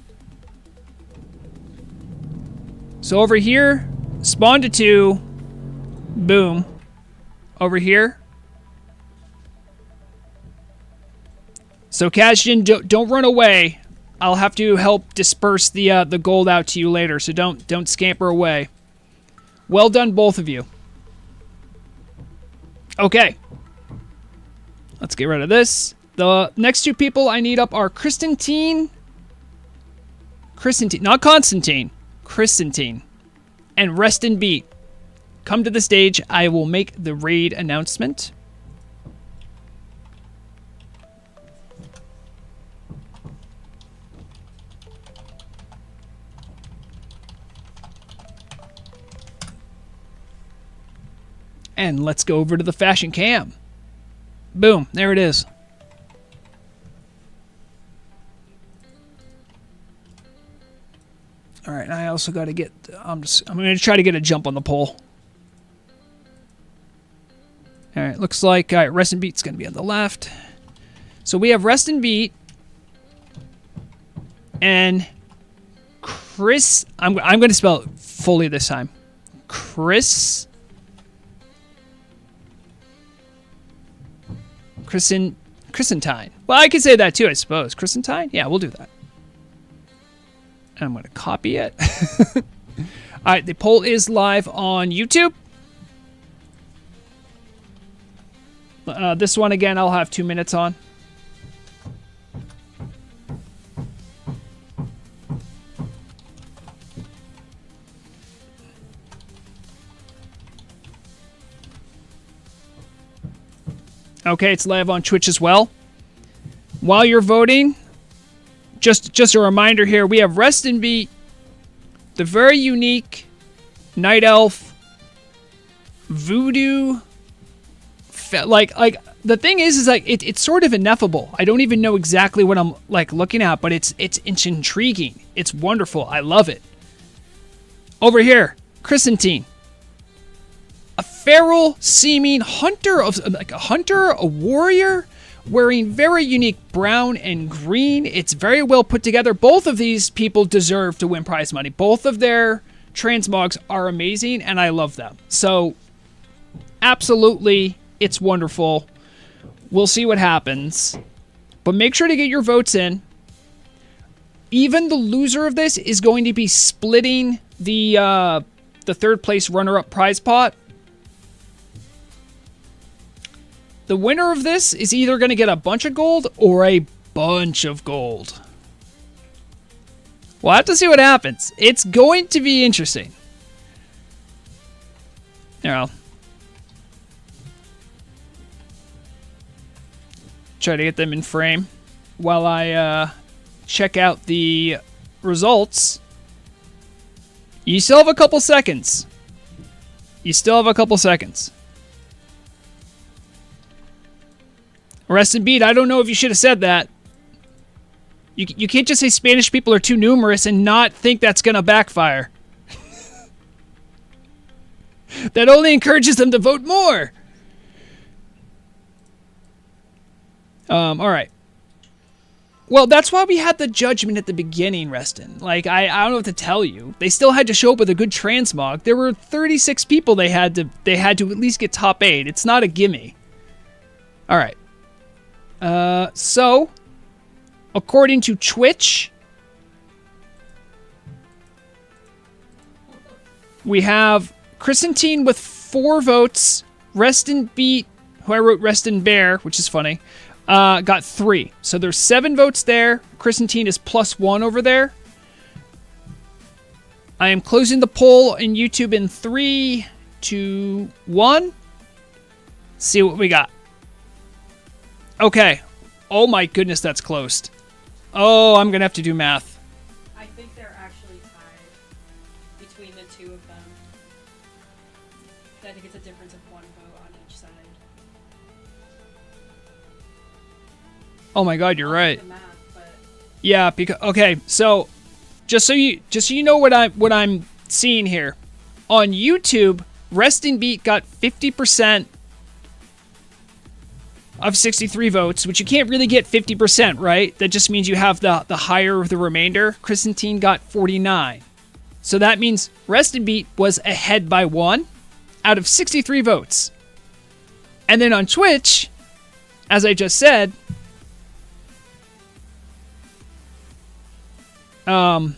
So over here, Sponda 2, boom. Over here, So Kazjinn, don't run away. I'll have to help disperse the gold out to you later, so don't scamper away. Well done, both of you. Okay. Let's get rid of this. The next two people I need up are Kristantine, not Constantine, Kristantine, and Rest and Beat. Come to the stage. I will make the raid announcement. And let's go over to the fashion cam. Boom, there it is. All right, I also got to get, I'm going to try to get a jump on the pole. All right, looks like, all right, Rest and Beat's going to be on the left. So we have Rest and Beat. And Chris, I'm going to spell it fully this time. Chrysantine. Well, I could say that too, I suppose. Chrysantine? Yeah, we'll do that. I'm going to copy it. All right, the poll is live on YouTube. This one, again, I'll have 2 minutes on. Okay, it's live on Twitch as well. While you're voting, just a reminder here, we have Rest and Beat, the very unique Night Elf, Voodoo, like the thing is like it's sort of ineffable. I don't even know exactly what I'm like looking at, but it's intriguing. It's wonderful. I love it. Over here, Kristantine. A feral seeming hunter a warrior wearing very unique brown and green. It's very well put together. Both of these people deserve to win prize money. Both of their transmogs are amazing and I love them. So absolutely, it's wonderful. We'll see what happens. But make sure to get your votes in. Even the loser of this is going to be splitting the third place runner-up prize pot. The winner of this is either going to get a bunch of gold or a bunch of gold. We'll have to see what happens. It's going to be interesting. Here, I'll try to get them in frame while I check out the results. You still have a couple seconds. Rest and Beat, I don't know if you should have said that. You can't just say Spanish people are too numerous and not think that's going to backfire. That only encourages them to vote more. All right. Well, that's why we had the judgment at the beginning, Reston. Like, I don't know what to tell you. They still had to show up with a good transmog. There were 36 people they had to at least get top 8. It's not a gimme. All right. So, according to Twitch, we have Kristantine with 4 votes. Rest and Beat, who I wrote Rest and Bear, which is funny, got 3. So there's 7 votes there. Kristantine is +1 over there. I am closing the poll in YouTube in 3, 2, 1. See what we got. Okay. Oh my goodness, that's closed. Oh, I'm going to have to do math. I think they're actually tied between the two of them. I think it's a difference of 1 vote on each side. Oh my god, you're right. The math, but... Yeah, because okay, so just so you know what I'm seeing here. On YouTube, Rest and Beat got 50% of 63 votes, which you can't really get 50%, right? That just means you have the higher of the remainder. Kristantine got 49. So that means Rest and Beat was ahead by 1 out of 63 votes. And then on Twitch, as I just said, Yeah,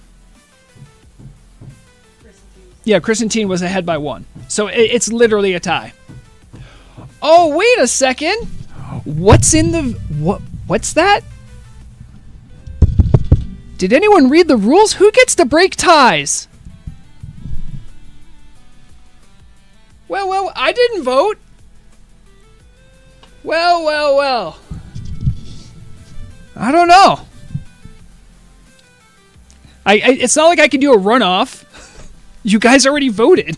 Chrysantine was ahead by 1. So it's literally a tie. Oh, wait a second. What's in the... What's that? Did anyone read the rules? Who gets to break ties? Well, I didn't vote. Well. I don't know. It's not like I can do a runoff. You guys already voted.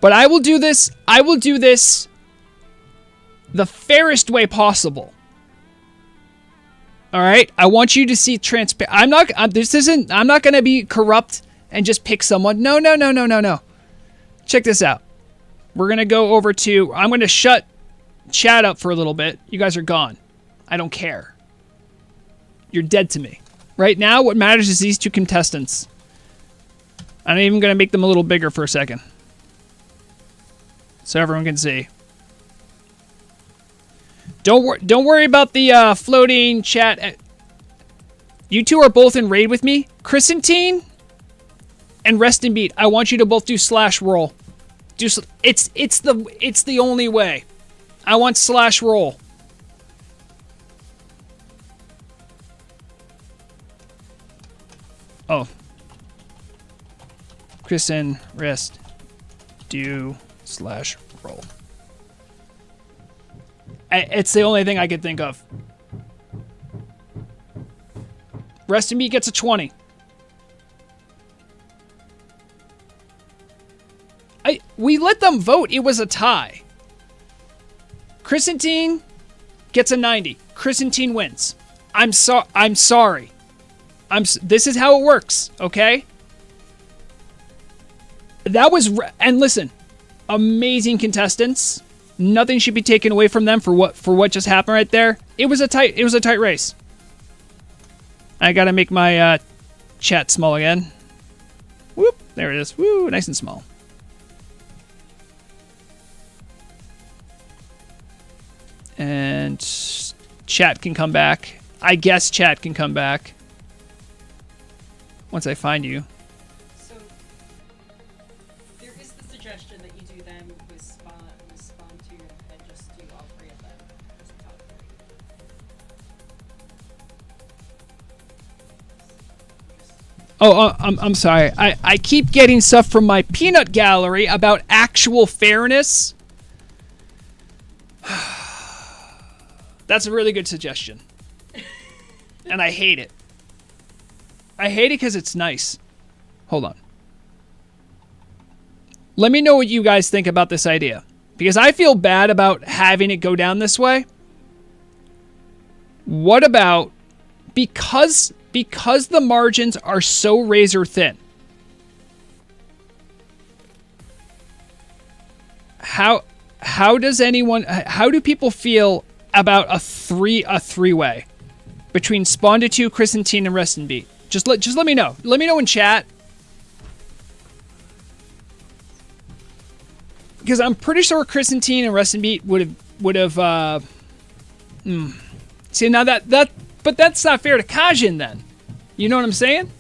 But I will do this the fairest way possible. All right? I want you to see transparent. I'm not going to be corrupt and just pick someone. No. Check this out. We're going to go over to... I'm going to shut chat up for a little bit. You guys are gone. I don't care. You're dead to me. Right now, what matters is these 2 contestants. I'm even going to make them a little bigger for a second. So everyone can see. Don't worry about the floating chat. You 2 are both in raid with me. Chrysantine and Rest and Beat. I want you to both do /roll. It's the only way. I want /roll. Oh. Chris and Rest. Do /roll. It's the only thing I could think of. Rest and Beat gets a 20. We let them vote. It was a tie. Chrysantine gets a 90. Chrysantine wins. I'm sorry. This is how it works, okay? That was... And listen, amazing contestants. Nothing should be taken away from them for what just happened right there. It was a tight race. I gotta make my chat small again. Whoop, there it is. Woo, nice and small. And chat can come back. I guess chat can come back. Once I find you. So, there is the suggestion that you do them with spawn 2 and just do all 3 of them as the top 3. Oh, I'm sorry. I keep getting stuff from my peanut gallery about actual fairness. That's a really good suggestion. And I hate it. I hate it because it's nice. Hold on. Let me know what you guys think about this idea. Because I feel bad about having it go down this way. What about... Because the margins are so razor thin. How do people feel about a three-way between Spawn to 2, Chrysantine, and Rest and Beat? Just let me know. Let me know in chat. Because I'm pretty sure Chrysantine and Rest and Beat would have See, now but that's not fair to Kazjinn then. You know what I'm saying?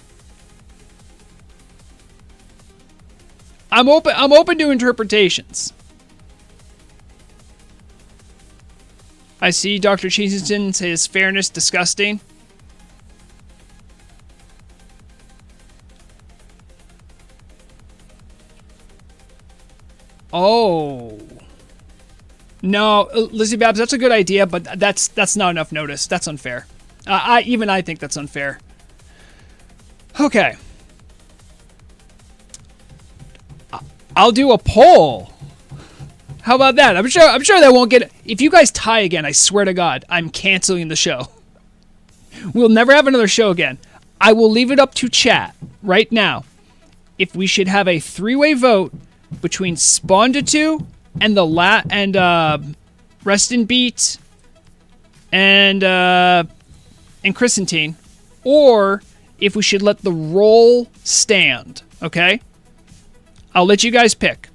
I'm open to interpretations. I see Dr. Cheesington says fairness disgusting. Oh. No, Lizzie Babs, that's a good idea, but that's not enough notice. That's unfair. I think that's unfair. Okay. I'll do a poll. How about that? I'm sure that won't get... If you guys tie again, I swear to God, I'm canceling the show. We'll never have another show again. I will leave it up to chat right now if we should have a three-way vote between Spawn to 2 and Rest and Beat and Chrysantine, or if we should let the roll stand, okay? I'll let you guys pick.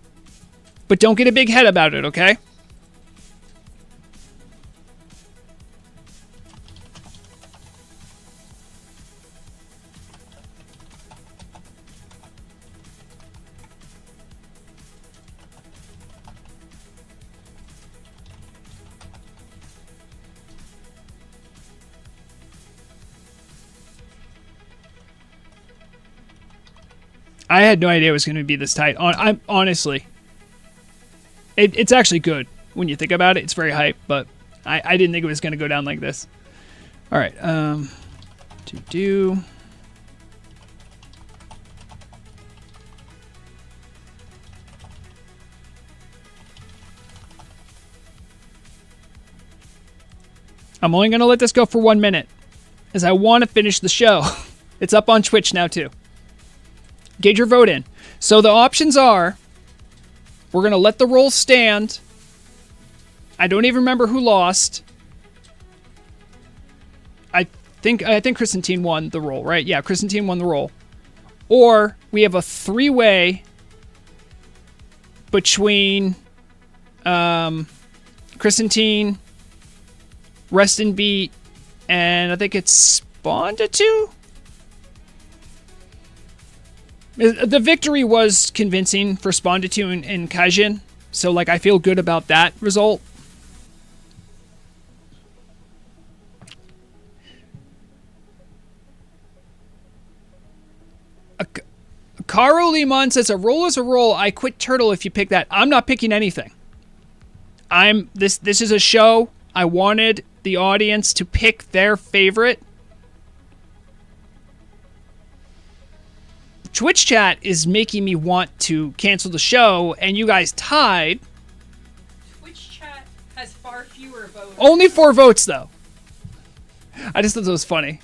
But don't get a big head about it, okay? I had no idea it was going to be this tight. I'm honestly, it's actually good when you think about it. It's very hype, but I didn't think it was going to go down like this. All right, to do. I'm only going to let this go for 1 minute, as I want to finish the show. It's up on Twitch now, too. Get your vote in. So the options are, we're going to let the roll stand. I don't even remember who lost. I think Chrysantine won the roll, right? Yeah, Chrysantine won the roll. Or we have a three-way between Chrysantine, Rest and Beat, and I think it's Spondatu? The victory was convincing for Spondatu and Kazjinn, so like I feel good about that result. Caro Limon says a roll is a roll. I quit Turtle if you pick that. I'm not picking anything. This is a show. I wanted the audience to pick their favorite. Twitch chat is making me want to cancel the show, and you guys tied. Twitch chat has far fewer votes. Only 4 votes, though. I just thought that was funny.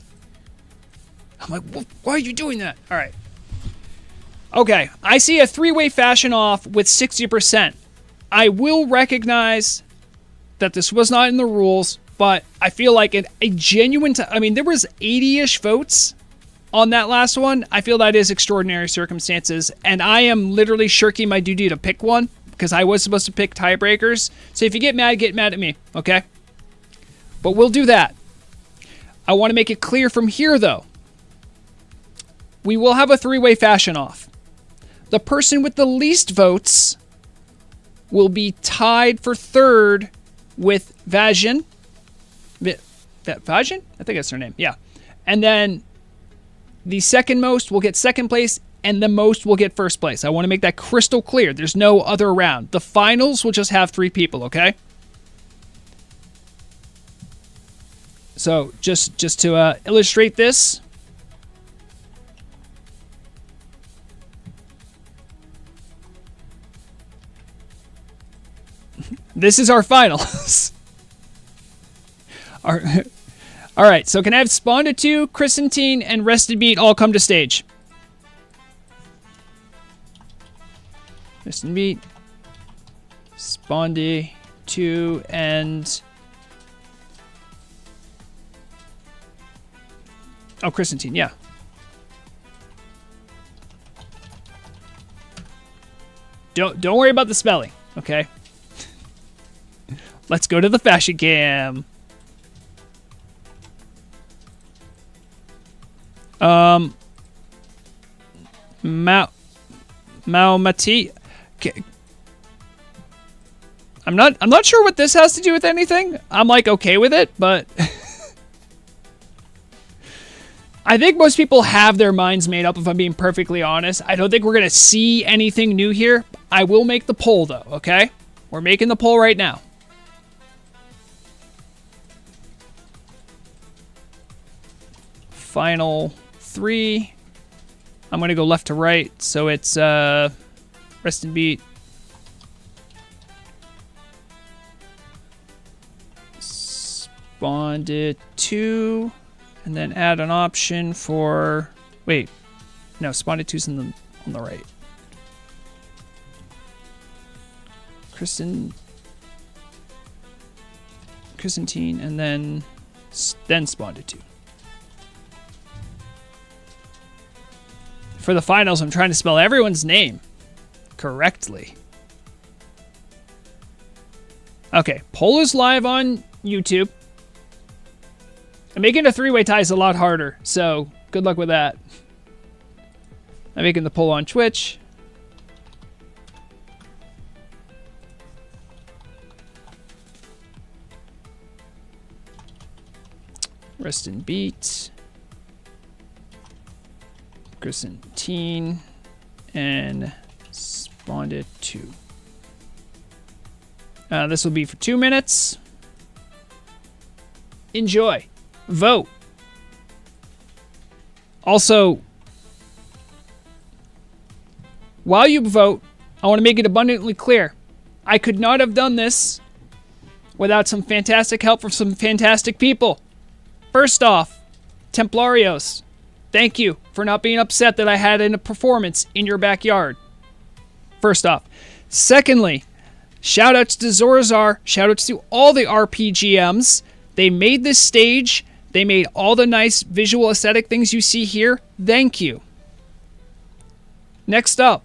I'm like, why are you doing that? All right. Okay, I see a 3-way fashion off with 60%. I will recognize that this was not in the rules, but I feel like a genuine... I mean, there was 80-ish votes on that last one. I feel that is extraordinary circumstances, and I am literally shirking my duty to pick one, because I was supposed to pick tiebreakers. So if you get mad at me, okay? But we'll do that. I want to make it clear from here, though. We will have a 3-way fashion off. The person with the least votes will be tied for 3rd with Vajin. Vajin? I think that's her name. Yeah. And then the second most will get 2nd place, and the most will get 1st place. I want to make that crystal clear. There's no other round. The finals will just have 3 people, okay? So just to illustrate this. This is our finals. All right, so can I have Spondatu, Chrysantine, and Rest and Beat all come to stage? Rest and Beat, Spondatu, and... Oh, Chrysantine, yeah. Don't worry about the spelling, okay? Let's go to the fashion cam. Maumati. I'm not sure what this has to do with anything. I'm like okay with it, but I think most people have their minds made up, if I'm being perfectly honest. I don't think we're gonna see anything new here. I will make the poll though, okay? We're making the poll right now. Final 3. I'm gonna go left to right, so it's Rest and Beat, Spondatu, and then add an option for no, Spondatu's on the right. Chrysantine, and then Spondatu. For the finals, I'm trying to spell everyone's name correctly. Okay, poll is live on YouTube. And making a 3-way tie is a lot harder, so good luck with that. I'm making the poll on Twitch. Rest and Beat. Chrysantine. and spawned it 2. This will be for 2 minutes. Enjoy. Vote. Also, while you vote, I want to make it abundantly clear. I could not have done this without some fantastic help from some fantastic people. First off, Templarios, thank you for not being upset that I had a performance in your backyard. First off. Secondly, shoutouts to Zorazar, shoutouts to all the RPGMs. They made this stage. They made all the nice visual aesthetic things you see here. Thank you. Next up,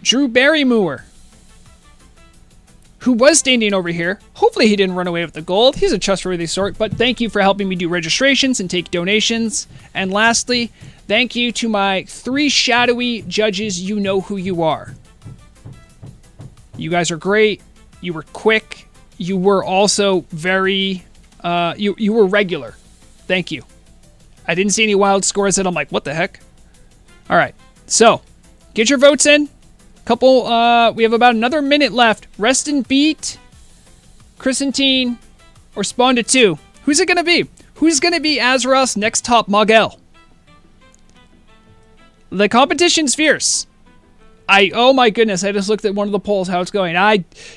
Drew Barrymore, who was standing over here. Hopefully he didn't run away with the gold. He's a trustworthy sort, but thank you for helping me do registrations and take donations. And lastly, thank you to my 3 shadowy judges. You know who you are. You guys are great. You were quick. You were also very, you were regular. Thank you. I didn't see any wild scores that I'm like, what the heck? All right, so get your votes in. We have about another minute left. Rest and Beat, Chrysantine, or Spawn to 2. Who's it going to be? Who's going to be Azeroth's next top Mogel? The competition's fierce. Oh my goodness, I just looked at one of the polls, how it's going.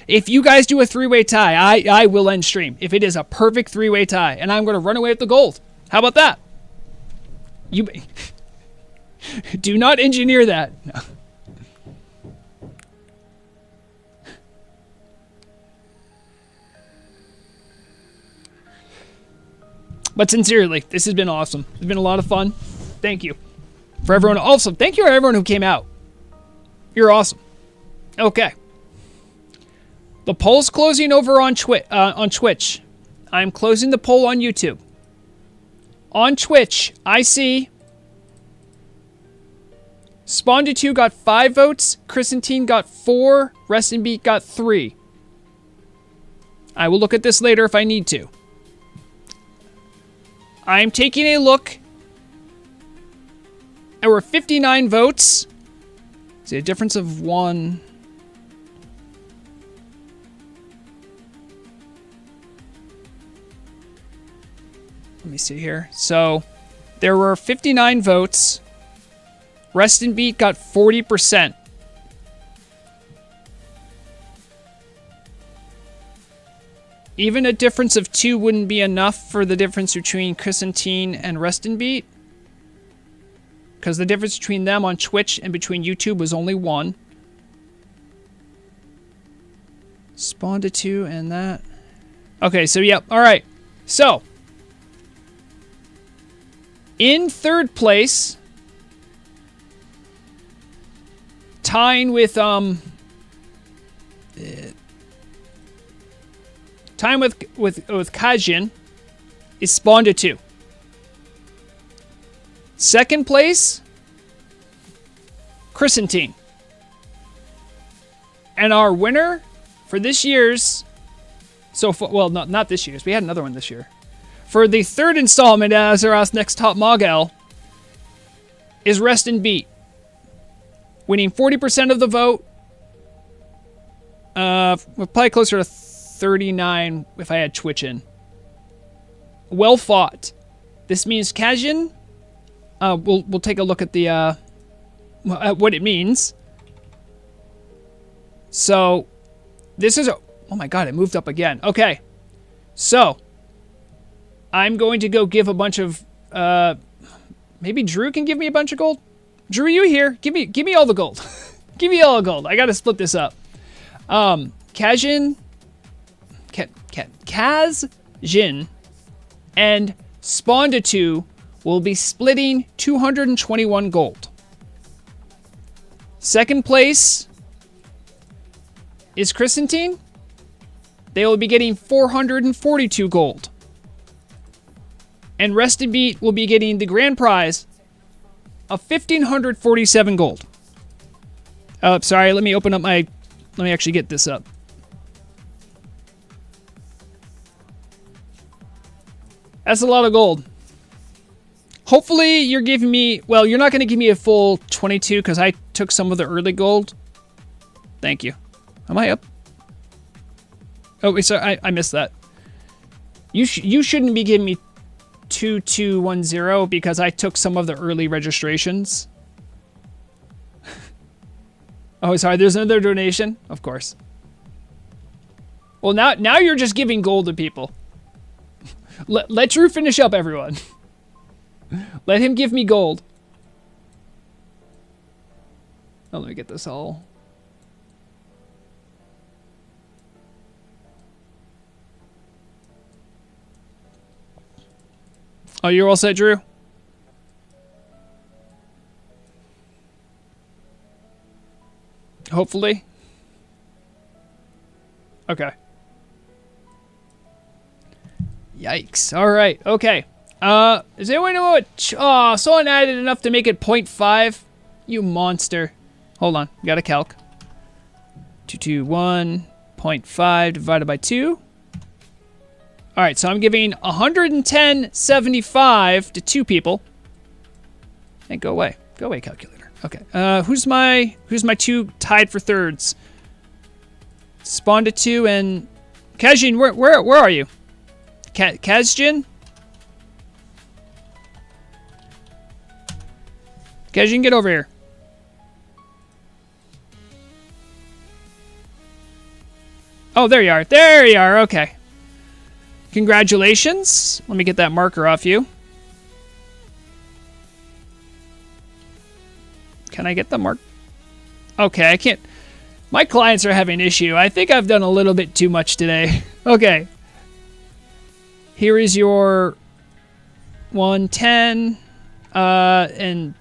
If you guys do a 3-way tie, I will end stream. If it is a perfect 3-way tie, and I'm going to run away with the gold. How about that? You do not engineer that. No. But sincerely, this has been awesome. It's been a lot of fun. Thank you. For everyone, also, thank you to everyone who came out. You're awesome. Okay. The poll's closing over on Twitch. I'm closing the poll on YouTube. On Twitch, I see Spawn to 2 got 5 votes. Chrysantine got 4. Rest and Beat got 3. I will look at this later if I need to. I'm taking a look. There were 59 votes. See, a difference of 1. Let me see here. So, there were 59 votes. Rest and Beat got 40%. Even a difference of 2 wouldn't be enough for the difference between Chrysantine and Rest and Beat. Because the difference between them on Twitch and between YouTube was only 1. Spawn to 2 and that. Okay, so yep. Alright. So. In 3rd place. Tying with, Tying with Kazjinn is Spawn to 2. 2nd place, Chrysantine. And our winner for this year's, well, not this year's, we had another one this year. For the 3rd installment as Azeroth's next top Mogel is Rest and Beat. Winning 40% of the vote. We're probably closer to 39 if I had Twitch in. Well fought. This means Kazjinn. We'll take a look at the at what it means. So this is oh my god, it moved up again. Okay, so I'm going to go give a bunch of maybe Drew can give me a bunch of gold. Drew, you here? Give me all the gold. Give me all the gold. I got to split this up. Kazjinn, Kazjinn, and Spawn to 2 will be splitting 221 gold. 2nd place is Chrysantine. They will be getting 442 gold. And Rest and Beat will be getting the grand prize of 1,547 gold. Sorry, let me open up my... Let me actually get this up. That's a lot of gold. Hopefully you're giving me, well, you're not going to give me a full 22 because I took some of the early gold. Thank you. Am I up? Oh, wait, sorry, I missed that. You shouldn't be giving me 2210 because I took some of the early registrations. Oh, sorry, there's another donation? Of course. Well, now you're just giving gold to people. Let Drew finish up, everyone. Let him give me gold. Oh, let me get this all. Oh, you're all set, Drew? Hopefully. Okay. Yikes. All right. Okay. Does anyone know what... Oh, someone added enough to make it 0.5. You monster. Hold on. Got a calc. 221.5 divided by 2. All right, so I'm giving 110.75 to 2 people. And go away. Go away, calculator. Okay. Who's my 2 tied for thirds? Spawn to 2 and Kazjinn, where are you? Kazjinn? Kazjinn, get over here. Oh, there you are. There you are. Okay. Congratulations. Let me get that marker off you. Can I get the mark? Okay, I can't. My clients are having an issue. I think I've done a little bit too much today. Okay. Here is your 110 and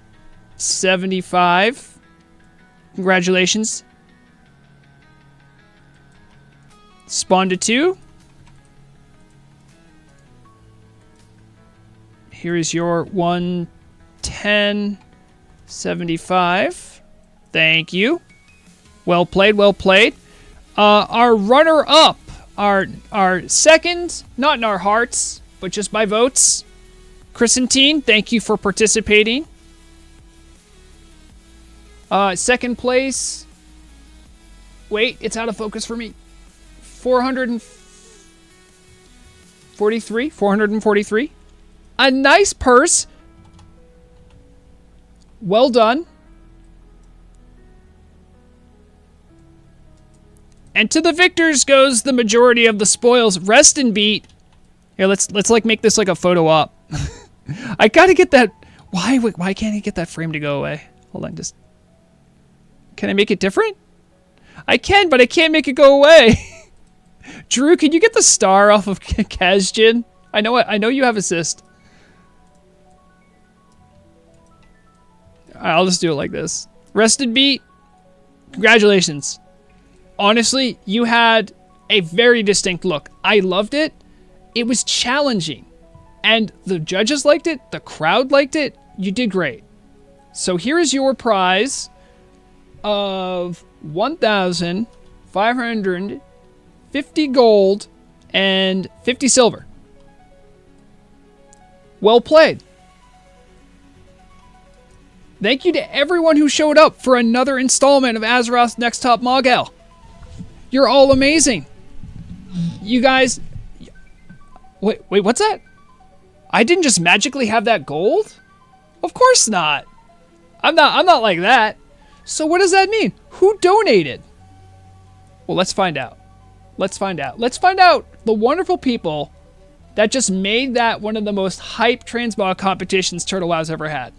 75. Congratulations. Spawn to 2. Here is your 110.75. Thank you. Well played, well played. Our runner-up, our second, not in our hearts, but just by votes, Chrysantine, thank you for participating. Second place, wait, it's out of focus for me. 443. A nice purse. Well done. And to the victors goes the majority of the spoils. Rest and beat. Here, let's like make this like a photo op. I gotta get that. Why can't I get that frame to go away? Hold on, just. Can I make it different? I can, but I can't make it go away. Drew, can you get the star off of Kazjinn? I know you have assist. I'll just do it like this. Rest and beat. Congratulations. Honestly, you had a very distinct look. I loved it. It was challenging. And the judges liked it. The crowd liked it. You did great. So here is your prize of 1,550 gold and 50 silver. Well played. Thank you to everyone who showed up for another installment of Azeroth's Next Top Mogel. You're all amazing. You guys... Wait, what's that? I didn't just magically have that gold? Of course not. I'm not like that. So what does that mean? Who donated? Well, let's find out. Let's find out the wonderful people that just made that one of the most hype transmog competitions Turtle WoW's ever had.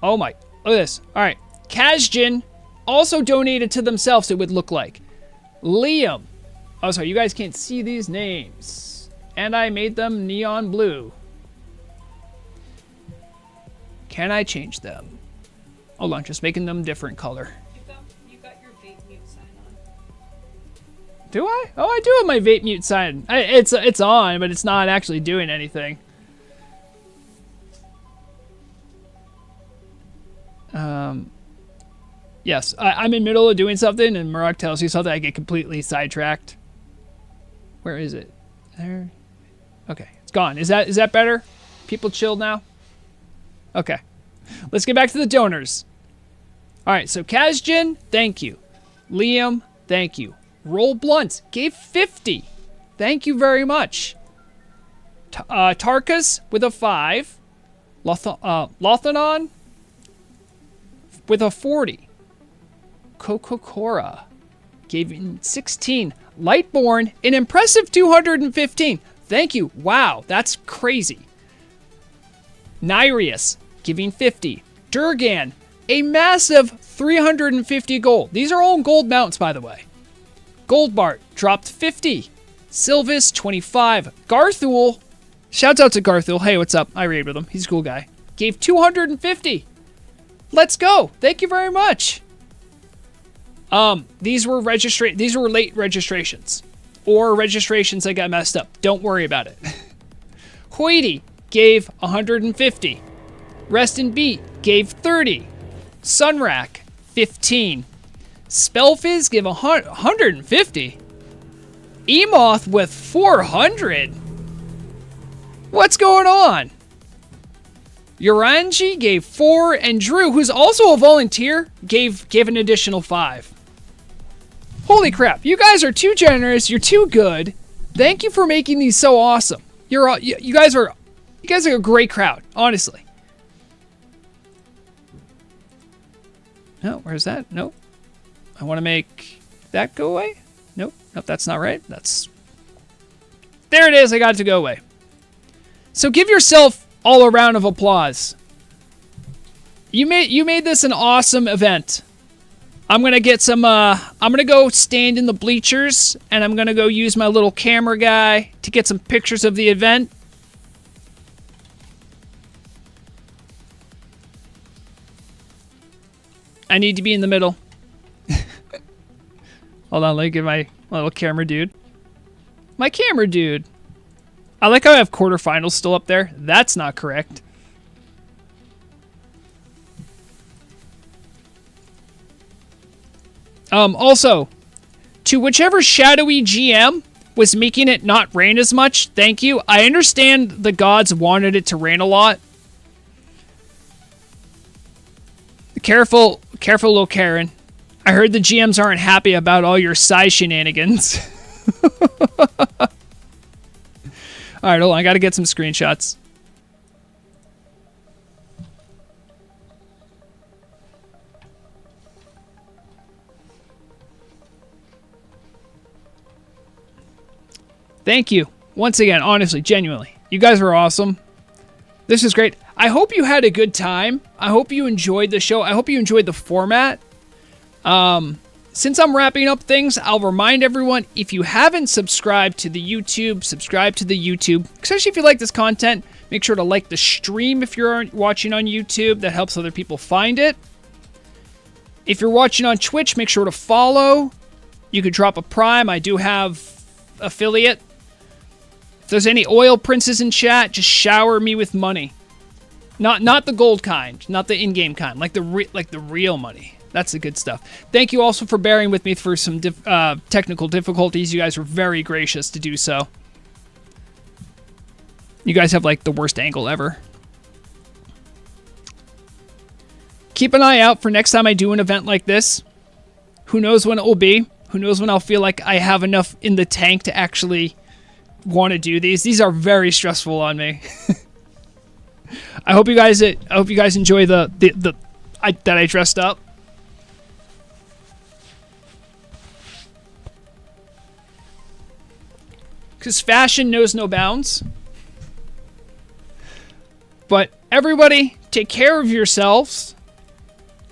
Oh my, look at this. All right, Kazjinn also donated to themselves, it would look like. Liam. Oh, sorry, you guys can't see these names. And I made them neon blue. Can I change them? Hold on, just making them different color. You got your vape mute sign on. Do I? Oh, I do have my vape mute sign. It's on, but it's not actually doing anything. Yes, I'm in the middle of doing something, and Murag tells you something, I get completely sidetracked. Where is it? there. Okay, it's gone. Is that better? People chilled now? Okay. Let's get back to the donors. All right, so Kazjinn, thank you. Liam, thank you. Roll Blunt gave 50. Thank you very much. Tarkas with a 5. Lothanon with a 40. Kokokora gave 16. Lightborn, an impressive 215. Thank you. Wow, that's crazy. Nyrius giving 50. Durgan, a massive 350 gold. These are all gold mounts, by the way. Goldbart dropped 50. Sylvis, 25. Garthul, shouts out to Garthul. Hey, what's up? I raid with him. He's a cool guy. Gave 250. Let's go. Thank you very much. These were late registrations. Or registrations that got messed up. Don't worry about it. Hoity gave 150. Rest and Beat gave 30. Sunrack, 15. Spellfizz gave 150. Emoth with 400. What's going on? Urangi gave 4, and Drew, who's also a volunteer, gave an additional 5. Holy crap, you guys are too generous, you're too good. Thank you for making these so awesome. You guys are a great crowd, honestly. No, where's that? Nope. I want to make that go away. Nope, that's not right. There it is, I got it to go away. So give yourself all a round of applause. You made this an awesome event. I'm gonna get some. I'm gonna go stand in the bleachers, and I'm gonna go use my little camera guy to get some pictures of the event. I need to be in the middle. Hold on, let me get my little camera dude. My camera dude. I like how I have quarterfinals still up there. That's not correct. Also, to whichever shadowy GM was making it not rain as much, thank you. I understand the gods wanted it to rain a lot. Careful, little Karen. I heard the GMs aren't happy about all your size shenanigans. Alright, hold on. I gotta get some screenshots. Thank you. Once again, honestly, genuinely. You guys were awesome. This is great. I hope you had a good time. I hope you enjoyed the show. I hope you enjoyed the format. Since I'm wrapping up things, I'll remind everyone, if you haven't subscribed to the YouTube, subscribe to the YouTube. Especially if you like this content, make sure to like the stream if you're watching on YouTube. That helps other people find it. If you're watching on Twitch, make sure to follow. You could drop a Prime. I do have affiliate. If there's any oil princes in chat, just shower me with money. Not the gold kind, not the in-game kind, like the real money. That's the good stuff. Thank you also for bearing with me for some technical difficulties. You guys were very gracious to do so. You guys have like the worst angle ever. Keep an eye out for next time I do an event like this. Who knows when it will be? Who knows when I'll feel like I have enough in the tank to actually want to do these. These are very stressful on me. I hope you guys enjoy that I dressed up. Because fashion knows no bounds. But everybody, take care of yourselves.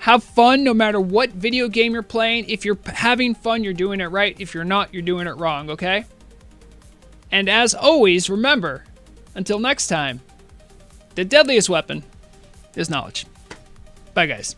Have fun no matter what video game you're playing. If you're having fun, you're doing it right. If you're not, you're doing it wrong, okay? And as always, remember, until next time, the deadliest weapon is knowledge. Bye, guys.